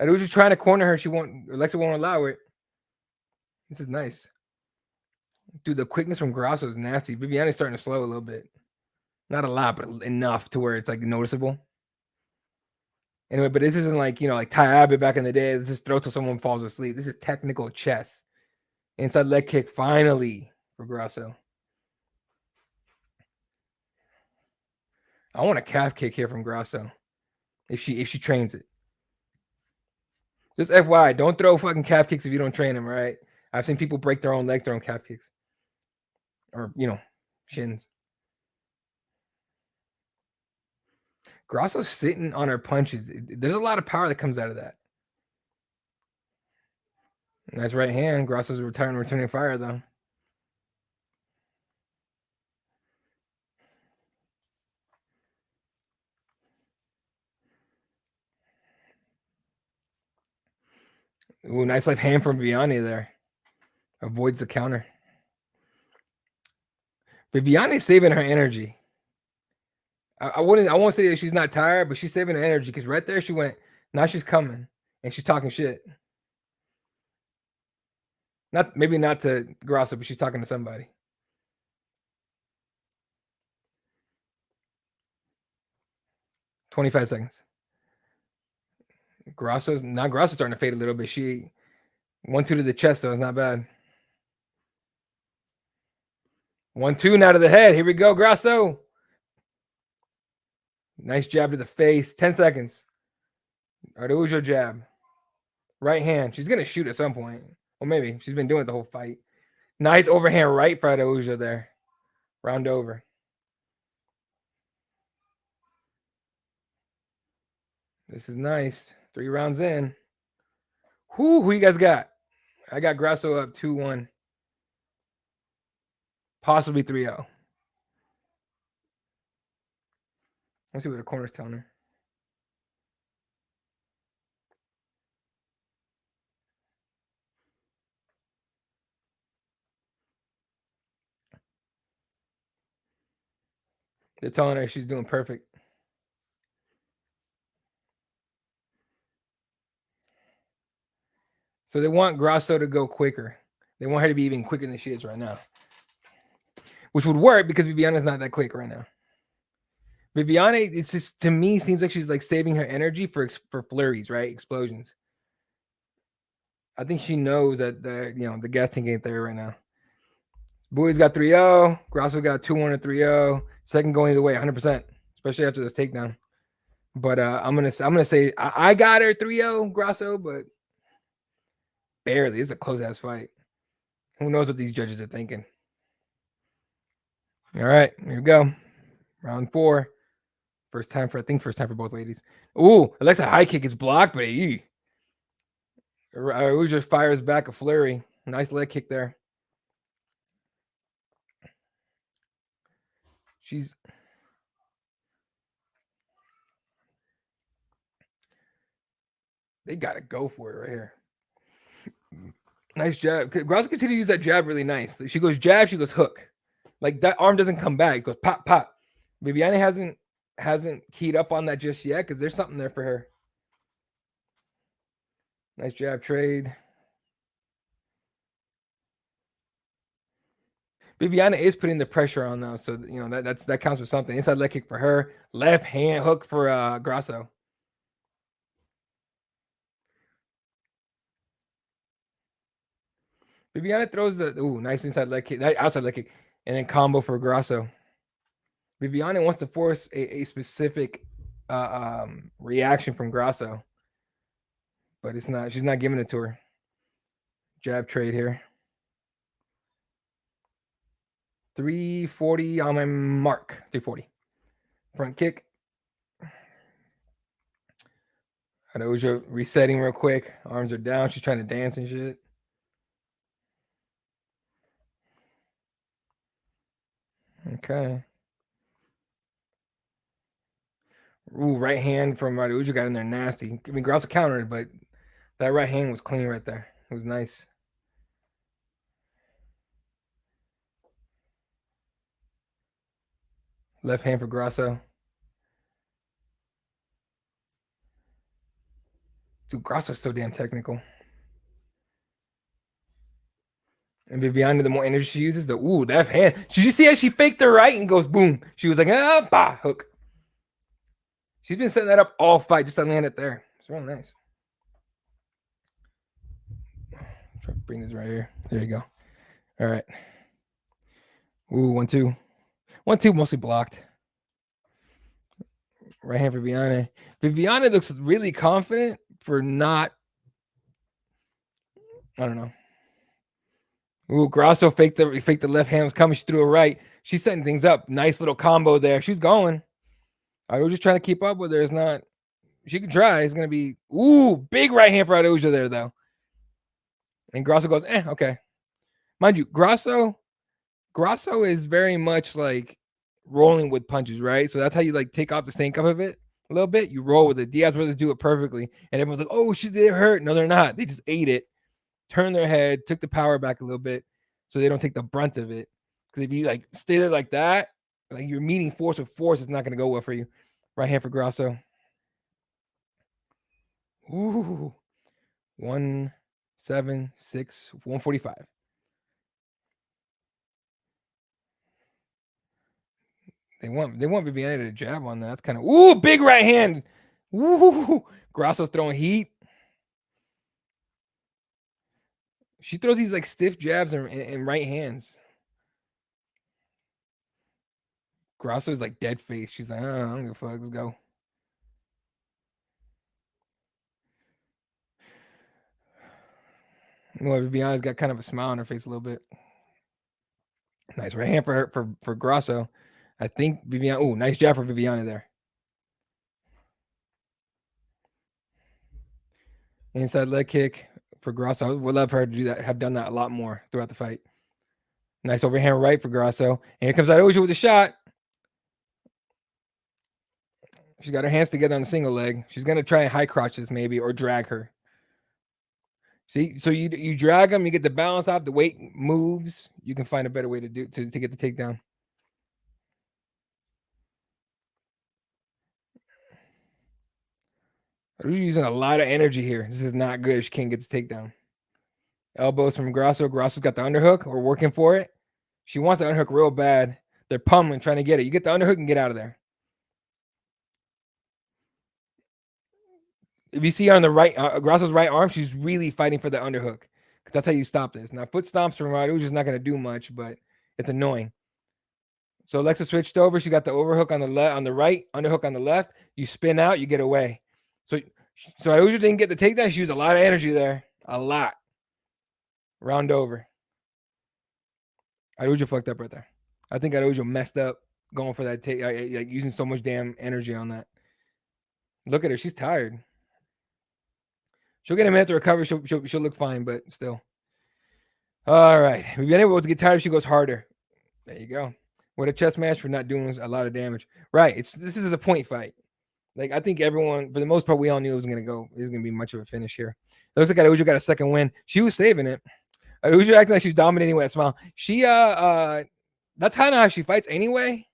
Araujo's trying to corner her. Alexa won't allow it. This is nice. Dude, the quickness from Grasso is nasty. Viviane's starting to slow a little bit. Not a lot, but enough to where it's like noticeable. Anyway, but this isn't like, like Ty Abbott back in the day. This is throw till someone falls asleep. This is technical chess. Inside leg kick finally for Grasso. I want a calf kick here from Grasso if she trains it. Just FYI, don't throw fucking calf kicks if you don't train them, right? I've seen people break their own leg throwing calf kicks. Or, shins. Grasso's sitting on her punches. There's a lot of power that comes out of that. Nice right hand. Grasso's returning fire, though. Ooh, nice left hand from Viviane there. Avoids the counter. Viviane's saving her energy. I won't say that she's not tired, but she's saving her energy because right there she went. Now she's coming and she's talking shit. Maybe not to Grasso, but she's talking to somebody. $25 seconds. Grasso's starting to fade a little bit. She 1-2 to the chest, though. It's not bad. 1-2 now to the head. Here we go, Grasso. Nice jab to the face. 10 seconds. Araujo jab. Right hand. She's going to shoot at some point. Well, maybe. She's been doing it the whole fight. Nice overhand right for Araujo there. Round over. This is nice. 3 rounds in. Who you guys got? I got Grasso up 2-1. Possibly 3-0. Let's see what the corner's telling her. They're telling her she's doing perfect. So they want Grasso to go quicker. They want her to be even quicker than she is right now. Which would work because Viviane's not that quick right now. Viviane, it's just, to me, seems like she's like saving her energy for flurries, right? Explosions. I think she knows that the gas tank ain't there right now. Bowie's got 3-0. Grasso got 2-1 and 3-0. Second going either way, 100%, especially after this takedown. But I'm gonna say I got her 3-0, Grasso, but barely. It's a close ass fight. Who knows what these judges are thinking? All right, here we go. Round 4. First time for both ladies. Ooh, Alexa high kick is blocked, but Araujo fires back a flurry. Nice leg kick there. They gotta go for it right here. Nice jab. Grasso continues to use that jab really nice. She goes jab, she goes hook. Like that arm doesn't come back. It goes pop, pop. Viviane hasn't keyed up on that just yet because there's something there for her. Nice jab trade. Viviane is putting the pressure on though, so that counts for something. Inside leg kick for her. Left hand hook for Grasso. Viviane throws the nice inside leg kick, outside leg kick, and then combo for Grasso. Viviane wants to force a specific reaction from Grasso, but it's not. She's not giving it to her. Jab trade here. 340 on my mark. 340. Front kick. Adoja resetting real quick. Arms are down. She's trying to dance and shit. Okay. Ooh, right hand from Adoja got in there nasty. I mean, Grouse countered, but that right hand was clean right there. It was nice. Left hand for Grasso. Dude, Grasso's so damn technical. And Viviana, the more energy she uses, the left hand. Did you see how she faked the right and goes boom? She was like, bah, hook. She's been setting that up all fight just to land it there. It's real nice. Try to bring this right here. There you go. All right. Ooh, 1-2. 1-2 mostly blocked. Right hand for Viviana. Viviana looks really confident for not. I don't know. Ooh, Grasso faked the left hand was coming. She threw a right. She's setting things up. Nice little combo there. She's going. I was just trying to keep up with her. It's not. She can try. It's gonna be big right hand for Adoja there though. And Grasso goes, okay. Mind you, Grasso is very much like rolling with punches, right? So that's how you like take off the stink up of it a little bit. You roll with it. Diaz brothers do it perfectly, and everyone's like, "Oh, she did hurt." No, they're not. They just ate it, turned their head, took the power back a little bit, so they don't take the brunt of it. Because if you like stay there like that, like you're meeting force with force, it's not going to go well for you. Right hand for Grasso. Ooh, 176, 145. They want Viviana to jab on that. That's kind of big right hand. Grasso's throwing heat. She throws these like stiff jabs and right hands. Grasso is like dead face. She's like, I don't give a fuck. Let's go. Viviana's got kind of a smile on her face a little bit. Nice right hand for Grasso. I think Viviana. Nice jab for Viviana there. Inside leg kick for Grasso. Would love her to do that. Have done that a lot more throughout the fight. Nice overhand right for Grasso. And here comes Adoja with a shot. She's got her hands together on the single leg. She's gonna try and high crotch this maybe or drag her. See, so you drag them, you get the balance out, the weight moves. You can find a better way to do to get the takedown. You're using a lot of energy here. This is not good if she can't get the takedown. Elbows from Grasso. Grasso's got the underhook. We're working for it. She wants the underhook real bad. They're pummeling, trying to get it. You get the underhook and get out of there. If you see her on the right, Grasso's right arm, she's really fighting for the underhook. Because that's how you stop this. Now, foot stomps from Raduj is not going to do much, but it's annoying. So Alexa switched over. She got the overhook on the right, underhook on the left. You spin out, you get away. So Adoja didn't get the takedown. She used a lot of energy there. A lot. Round over. Adoja fucked up right there. I think Adoja messed up going for that take, like using so much damn energy on that. Look at her. She's tired. She'll get a minute to recover. She'll look fine, but still. All right. We've been able to get tired if she goes harder. There you go. What a chess match for not doing a lot of damage. Right. This is a point fight. Like I think everyone, for the most part, we all knew it was gonna be much of a finish here. It looks like Adoja got a second win. She was saving it. Adoja acting like she's dominating with that smile. She that's kind of how she fights anyway.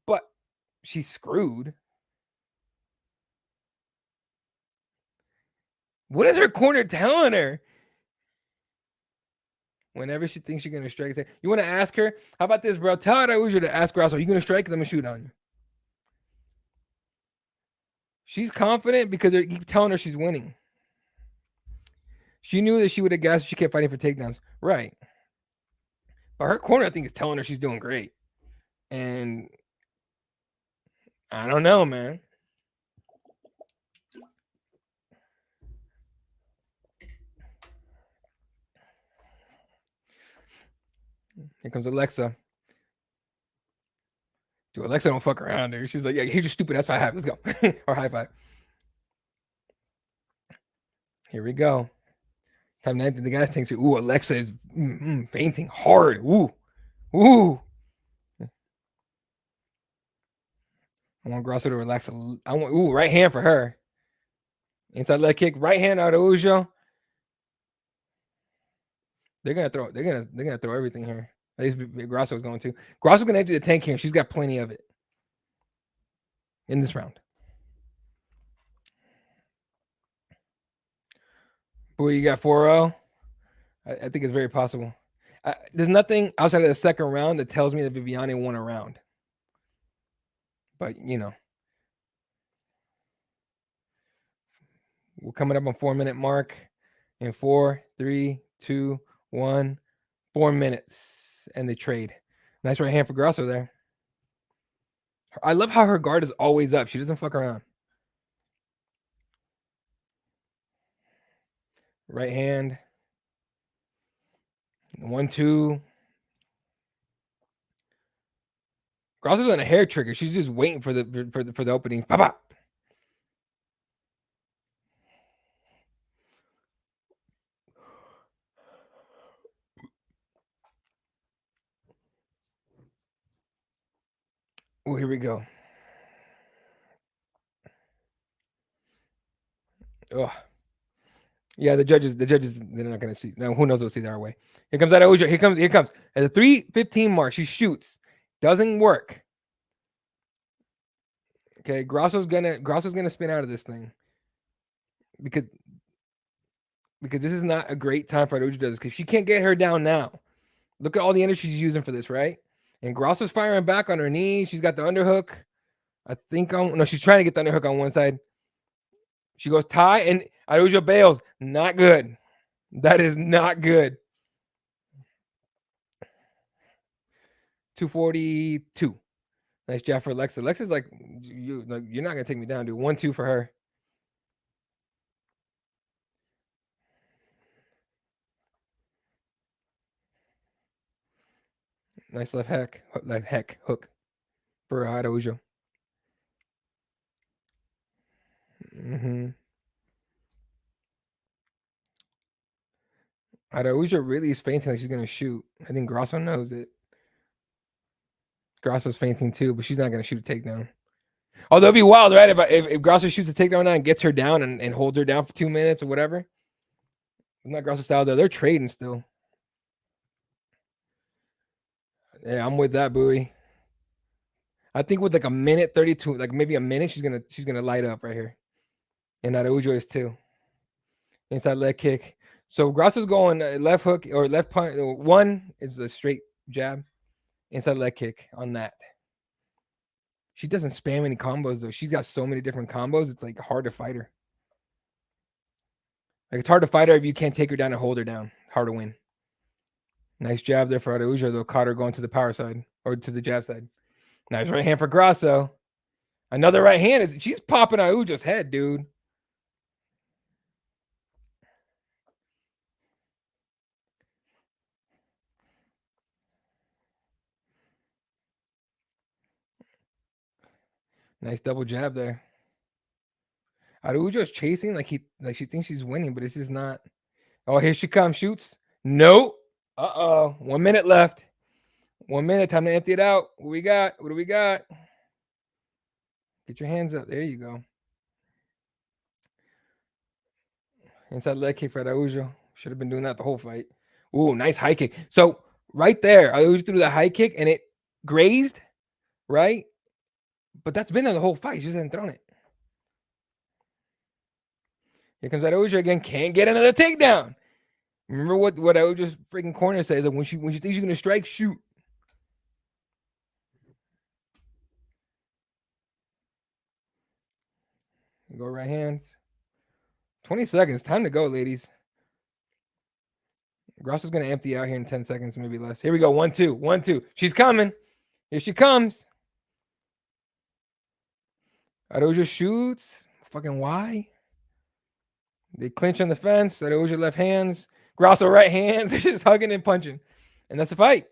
But she's screwed. What is her corner telling her? Whenever she thinks she's gonna strike, you want to ask her? How about this, bro? Tell Adoja to ask Grasso, are you gonna strike? Because I'm gonna shoot on you. She's confident because they keep telling her she's winning. She knew that she would have guessed if she kept fighting for takedowns. Right. But her corner, I think, is telling her she's doing great. And I don't know, man. Here comes Alexa. Dude, Alexa don't fuck around there. She's like, yeah, here's your stupid ass 5. Let's go. Or high five. Here we go. Time to empty the gas tank. Ooh, Alexa is fainting hard. Ooh. Ooh. I want Grasso to relax. I want right hand for her. Inside leg kick, right hand out of Ujo. They're gonna throw everything here. At least Grasso's going to. Grasso's gonna empty the tank here. She's got plenty of it in this round. Boy, you got 4-0. I think it's very possible. There's nothing outside of the second round that tells me that Viviane won a round. But we're coming up on 4-minute mark. In 4, 3, 2, 1, 4 minutes, and they trade. Nice right hand for Grasso there. I love how her guard is always up. She doesn't fuck around. Right hand. 1-2. Grasso's on a hair trigger. She's just waiting for the opening. Ba-ba. Oh, here we go. Oh, yeah. The judges, they're not gonna see. Now, who knows? They'll see their way. Here comes that Ojo. Here comes. At the 3:15 mark, she shoots. Doesn't work. Okay, Grasso's gonna spin out of this thing because this is not a great time for Ojo does because she can't get her down now. Look at all the energy she's using for this, right? And Grasso's firing back on her knee. She's got the underhook. I think she's trying to get the underhook on one side. She goes tie and Araujo bails. Not good. That is not good. 242. Nice job for Alexa. Alexa's like, you're not gonna take me down, dude. 1-2 for her. Nice left hook for Araujo. Araujo really is fainting like she's gonna shoot. I think Grasso knows it. Grasso's fainting too, but she's not gonna shoot a takedown. Although it'd be wild, right? If Grasso shoots a takedown now and gets her down and holds her down for 2 minutes or whatever. It's not Grasso style though. They're trading still. Yeah, I'm with that, Bowie. I think with like a minute 32, like maybe a minute, she's gonna light up right here. And Araujo is too. Inside leg kick. So Grasso's going left hook or left punch. One is a straight jab. Inside leg kick on that. She doesn't spam any combos though. She's got so many different combos. It's like hard to fight her. Like it's hard to fight her if you can't take her down and hold her down. Hard to win. Nice jab there for Araujo though. Caught her going to the power side or to the jab side. Nice right hand for Grasso. Another right hand she's popping Araujo's head, dude. Nice double jab there. Araujo's chasing like she thinks she's winning, but this is not. Oh, here she comes. Shoots. Nope. 1 minute left. 1 minute. Time to empty it out. What we got? What do we got? Get your hands up. There you go. Inside leg kick for Araujo. Should have been doing that the whole fight. Ooh, nice high kick. So right there, Araujo threw the high kick and it grazed, right? But that's been there the whole fight. She just hasn't thrown it. Here comes Araujo again. Can't get another takedown. Remember what Araujo's freaking corner says? Like when she thinks she's gonna strike, shoot. Go right hands. 20 seconds. Time to go, ladies. Grasso's gonna empty out here in 10 seconds, maybe less. Here we go. 1-2. 1-2. She's coming. Here she comes. Araujo shoots. Fucking why? They clinch on the fence. Araujo left hands. Grasso right hands. They're just hugging and punching. And that's the fight.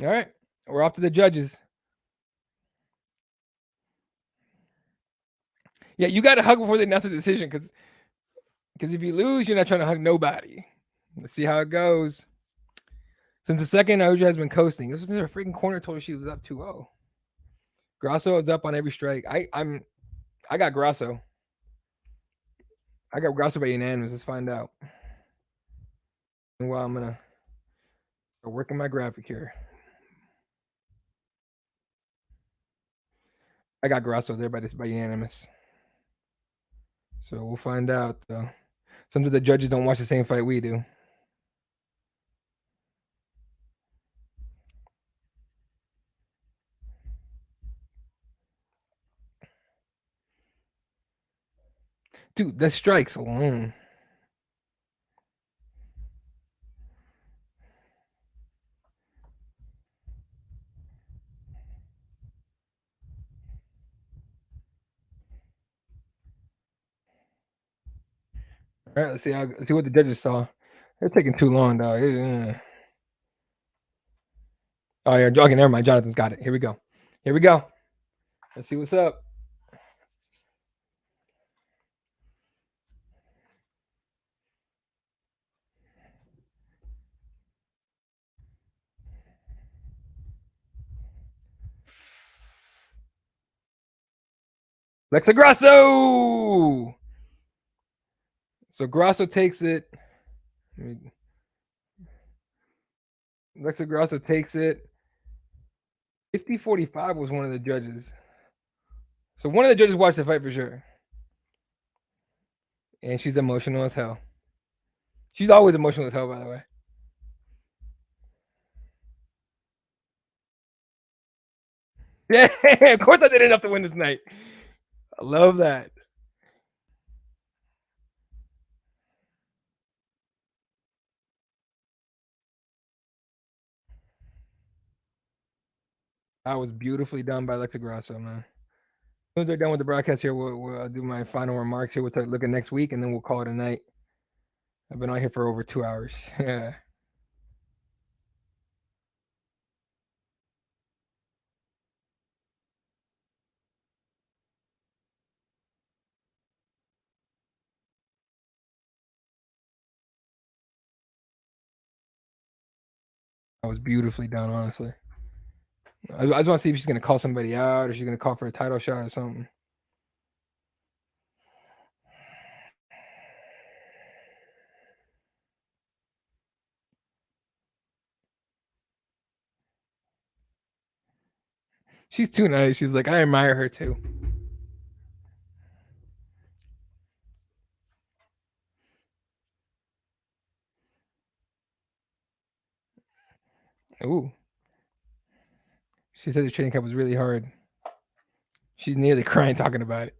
All right. We're off to the judges. Yeah, you got to hug before they announce the decision because Because if you lose, you're not trying to hug nobody. Let's see how it goes. Since the second, Aja has been coasting. This was her freaking corner told her she was up 2-0. Grasso is up on every strike. I got Grasso. I got Grasso by unanimous. Let's find out. Well, I'm gonna start working my graphic here. I got Grasso there by unanimous. So we'll find out though. Sometimes the judges don't watch the same fight we do. Dude, the strikes alone. All right, let's see what the judges saw. They're taking too long, dog. Oh yeah, okay, never mind. Jonathan's got it. Here we go. Let's see what's up. Lexa Grasso. So Grasso takes it. Lexa Grasso takes it. 50-45 was one of the judges. So one of the judges watched the fight for sure. And she's emotional as hell. She's always emotional as hell, by the way. Yeah, of course I did enough to win this night. I love that. That was beautifully done by Lexa Grasso, man. As soon as they're done with the broadcast here, we'll do my final remarks here. We'll start looking next week, and then we'll call it a night. I've been on here for over 2 hours. Yeah. That was beautifully done, honestly. I just want to see if she's going to call somebody out or she's going to call for a title shot or something. She's too nice. She's like, I admire her too. Ooh. She said the training camp was really hard. She's nearly crying talking about it.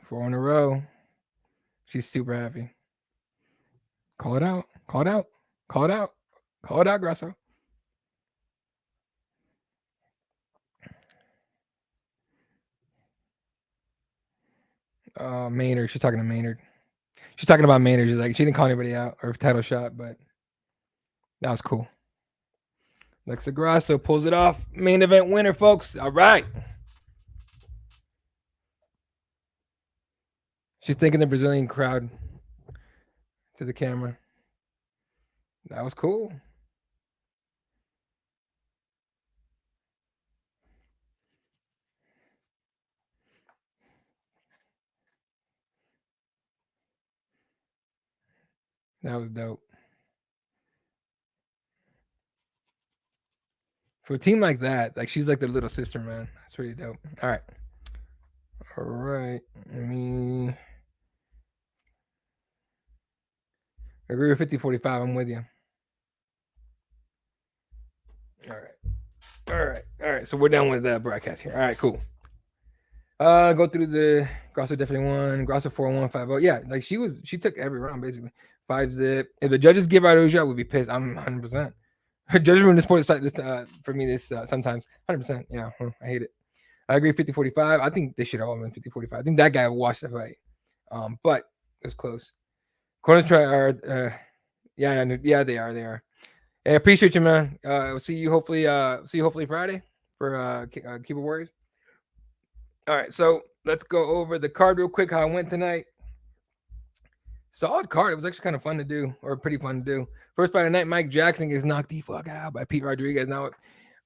4 in a row. She's super happy. Call it out. Call it out. Call it out. Call it out, Grasso. Maynard. She's talking to Maynard. She's talking about Maynard. She's like, she didn't call anybody out or title shot, but that was cool. Lexa Grasso pulls it off. Main event winner, folks. All right. She's thanking the Brazilian crowd to the camera. That was cool. That was dope. For a team like that, like she's like their little sister, man. That's pretty dope. All right. All right. Let me agree with 50-45. I'm with you. All right. So we're done with the broadcast here. All right, cool. Go through the Grasso definitely won. Grasso 4-1, 5-0. Yeah, like she took every round basically. 5-zip. If the judges give out Aja, I would be pissed. I'm 100%. Her judgment in the sport is this for me this sometimes 100%. Yeah, I hate it. I agree 50-45. I think they should have all been 50-45. I think that guy watched the fight. But it was close. Corners try are yeah, they are. Hey, I appreciate you, man. We'll see you hopefully Friday for Keyboard Warriors. All right, so let's go over the card real quick. How I went tonight. Solid card. It was actually kind of fun to do, or pretty fun to do. First fight of the night, Mike Jackson gets knocked the fuck out by Pete Rodriguez. Now,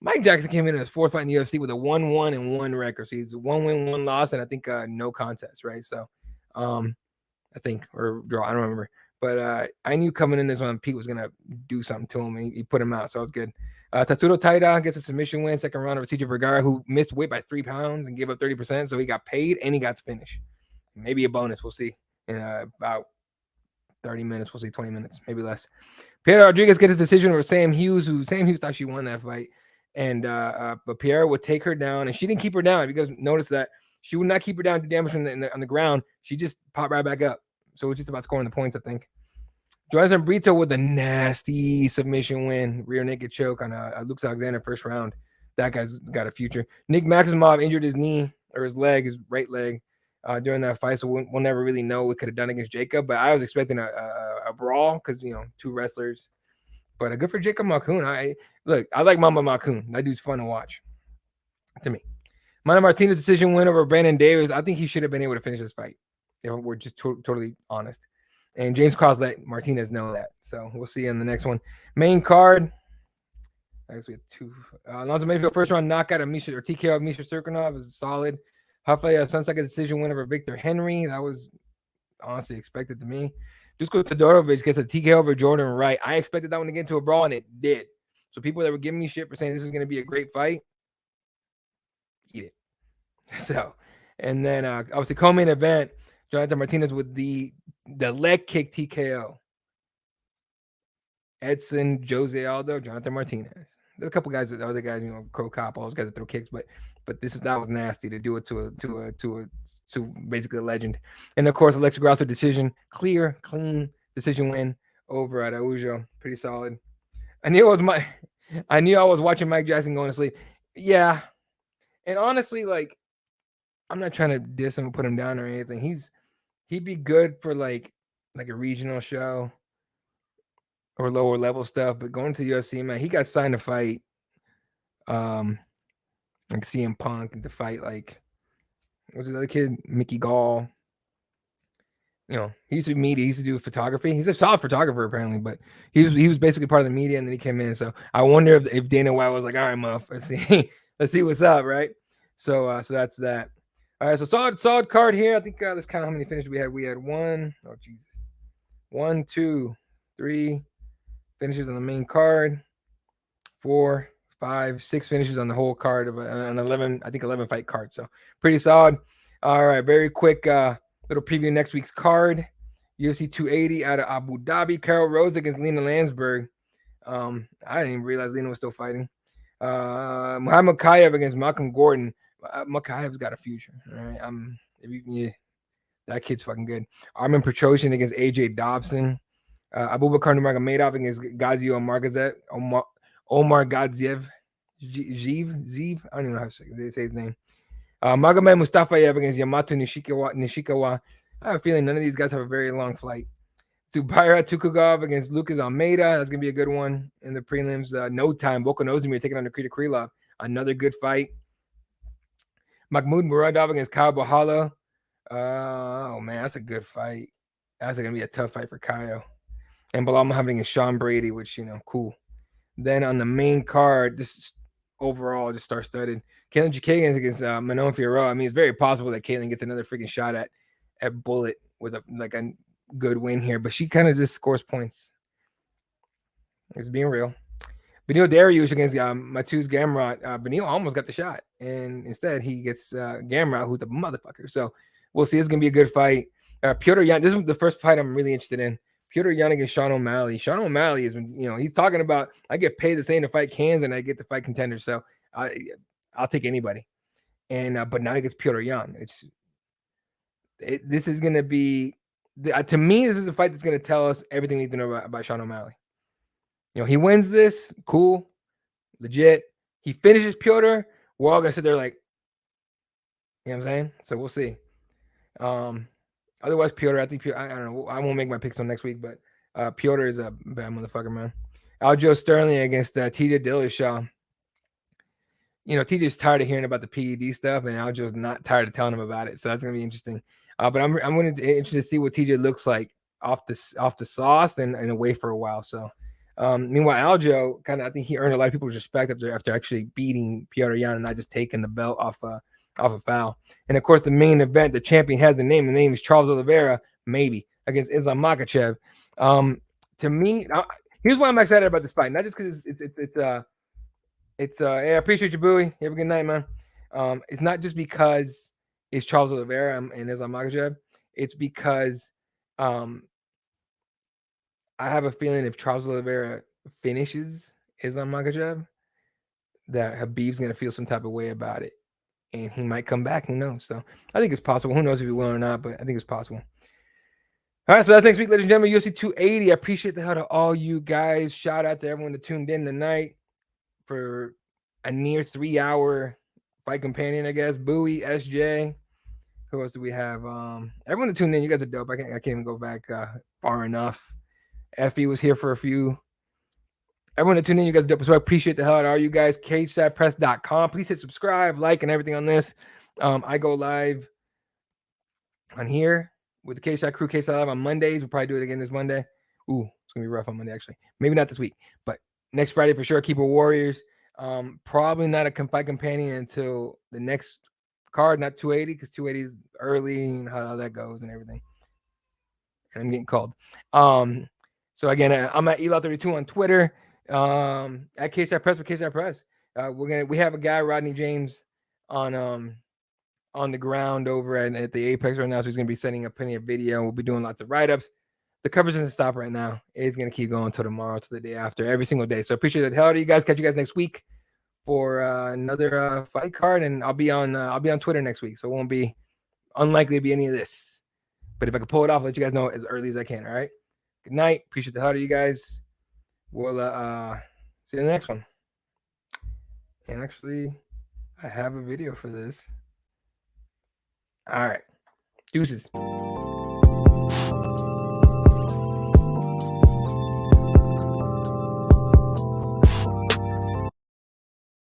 Mike Jackson came in his fourth fight in the UFC with a 1-1-1 record. So he's 1 win, 1 loss, and I think no contest, right? So, I think, or draw, I don't remember. But I knew coming in this one, Pete was gonna do something to him, and he put him out. So it was good. Tatsuro Taira gets a submission win, second round over TJ Vergara, who missed weight by 3 pounds and gave up 30%. So he got paid and he got to finish. Maybe a bonus. We'll see in about 30 minutes. We'll see 20 minutes, maybe less. Pierre Rodriguez gets his decision over Sam Hughes, who Sam Hughes thought she won that fight. And but Pierre would take her down, and she didn't keep her down. Because notice that she would not keep her down to damage on the ground. She just popped right back up. So it was just about scoring the points, I think. Joanna Brito with a nasty submission win, rear naked choke on Luke Alexander first round. That guy's got a future. Nick Maximov injured his knee or his leg, his right leg, during that fight, so we'll never really know what could have done against Jacob. But I was expecting a brawl because two wrestlers. But good for Jacob Malkoun. I like Mama Malkoun. That dude's fun to watch. To me, Mana Martinez decision win over Brandon Davis. I think he should have been able to finish this fight. If we're just totally honest. And James Cross let Martinez know that. So we'll see in the next one. Main card. I guess we have two. Alonzo Mayfield first round knockout of Misha or TKO of Misha Serkinov is solid. Hopefully, Sunset decision win over Victor Henry. That was honestly expected to me. Dusko Todorovic gets a TKO over Jordan Wright. I expected that one to get into a brawl, and it did. So people that were giving me shit for saying this is going to be a great fight, eat it. So, and then obviously co-main event, Jonathan Martinez with the leg kick TKO. Edson, Jose Aldo, Jonathan Martinez. There's a couple guys, the other guys, Crow Cop, all those guys that throw kicks, but that was nasty to do it to basically a legend. And of course, Alexa Grasso decision, clean decision win over Araujo, pretty solid. I knew I was watching Mike Jackson going to sleep. Yeah, and honestly, like, I'm not trying to diss him or put him down or anything. He'd be good for like a regional show or lower level stuff, but going to the UFC, man, he got signed to fight like CM Punk and to fight like what's the other kid, Mickey Gall. He used to be media, he used to do photography. He's a solid photographer apparently, but he was basically part of the media, and then he came in. So I wonder if Dana White was like, all right, Muff, let's see what's up, right? So that's that. All right, so solid card here. I think let's count how many finishes we had. We had 1, 2, 3 finishes on the main card, 4, 5, 6 finishes on the whole card of an 11 fight card. So pretty solid. All right, very quick little preview next week's card. UFC 280 out of Abu Dhabi. Carol Rose against Lena Landsberg. I didn't even realize Lena was still fighting. Muhammad Kayev against Malcolm Gordon. Makayev's got a future. All right, that kid's fucking good. Armin Petrosyan against AJ Dobson. Abubakar Nurmagomedov against Gazio Omar Gadziev. Zeev. I don't even know how to say his name. Magomed Mustafayev against Yamato Nishikawa. I have a feeling none of these guys have a very long flight. Zubaira Tukugov against Lucas Almeida. That's going to be a good one in the prelims. No time. Volkan Ozdemir taking on Nikita Krylov. Another good fight. Mahmoud Muradov against Kyle Bahala. Oh, man, that's a good fight. That's going to be a tough fight for Kyle. And Bilal Muhammad against Sean Brady, which, cool. Then on the main card, just overall, just star-studded. Caitlin Chikagan against Manon Fiorot. I mean, it's very possible that Caitlin gets another freaking shot at Bullet with a good win here, but she kind of just scores points. It's being real. Benil Dariush against Mateusz Gamrot. Benil almost got the shot, and instead he gets Gamrot, who's a motherfucker. So we'll see. It's going to be a good fight. Piotr Yan, this is the first fight I'm really interested in. Piotr Yan against Sean O'Malley. Sean O'Malley is, he's talking about, I get paid the same to fight cans and I get to fight contenders. So I'll take anybody. And but now he gets Piotr Yan. This is going to be, to me, this is a fight that's going to tell us everything we need to know about Sean O'Malley. He wins this, cool, legit. He finishes Piotr, we're all going to sit there like, you know what I'm saying? So we'll see. Otherwise, Piotr, I think I don't know. I won't make my picks on next week, but Piotr is a bad motherfucker, man. Aljo Sterling against TJ Dillashaw. TJ's tired of hearing about the PED stuff, and Aljo's not tired of telling him about it. So that's gonna be interesting. But I'm interested to see what TJ looks like off the sauce and away for a while. So meanwhile, Aljo I think he earned a lot of people's respect after actually beating Piotr Yan and not just taking the belt off a foul. And of course, the main event, the champion has the name. The name is Charles Oliveira, maybe against Islam Makhachev. To me, here's why I'm excited about this fight. Not just because hey, I appreciate you, Bowie. You have a good night, man. It's not just because it's Charles Oliveira and Islam Makhachev. It's because I have a feeling if Charles Oliveira finishes Islam Makhachev, that Habib's gonna feel some type of way about it, and he might come back. Who knows? So I think it's possible. Who knows if he will or not? But I think it's possible. All right, so that's next week, ladies and gentlemen. UFC 280. I appreciate the hell to all you guys. Shout out to everyone that tuned in tonight for a near 3-hour fight companion, I guess. Bowie, SJ. Who else do we have? Everyone that tuned in, you guys are dope. I can't even go back far enough. Effie was here for a few. Everyone that tuned in, you guys are dope. So I appreciate the hell out of all you guys. Cagesidepress.com. Please hit subscribe, like, and everything on this. I go live on here with the Cageside crew, Cageside Live on Mondays. We'll probably do it again this Monday. Ooh, it's gonna be rough on Monday, actually. Maybe not this week, but next Friday for sure. Keyboard Warriors. Probably not a fight companion until the next card, not 280, because 280 is early and how that goes and everything. And I'm getting called. So again, I'm at Elot32 on Twitter. At Cageside Press for Cageside Press. We have a guy, Rodney James, on the ground over at the Apex right now. So he's gonna be sending up plenty of video. We'll be doing lots of write-ups. The coverage doesn't stop right now. It's gonna keep going till tomorrow, till the day after, every single day. So appreciate it. Hell out of you guys. Catch you guys next week for another fight card, and I'll be on Twitter next week, so it won't be unlikely to be any of this. But if I can pull it off, I'll let you guys know as early as I can. All right. Good night. Appreciate the hell out of you guys. We'll see you in the next one. And actually, I have a video for this. All right. Deuces.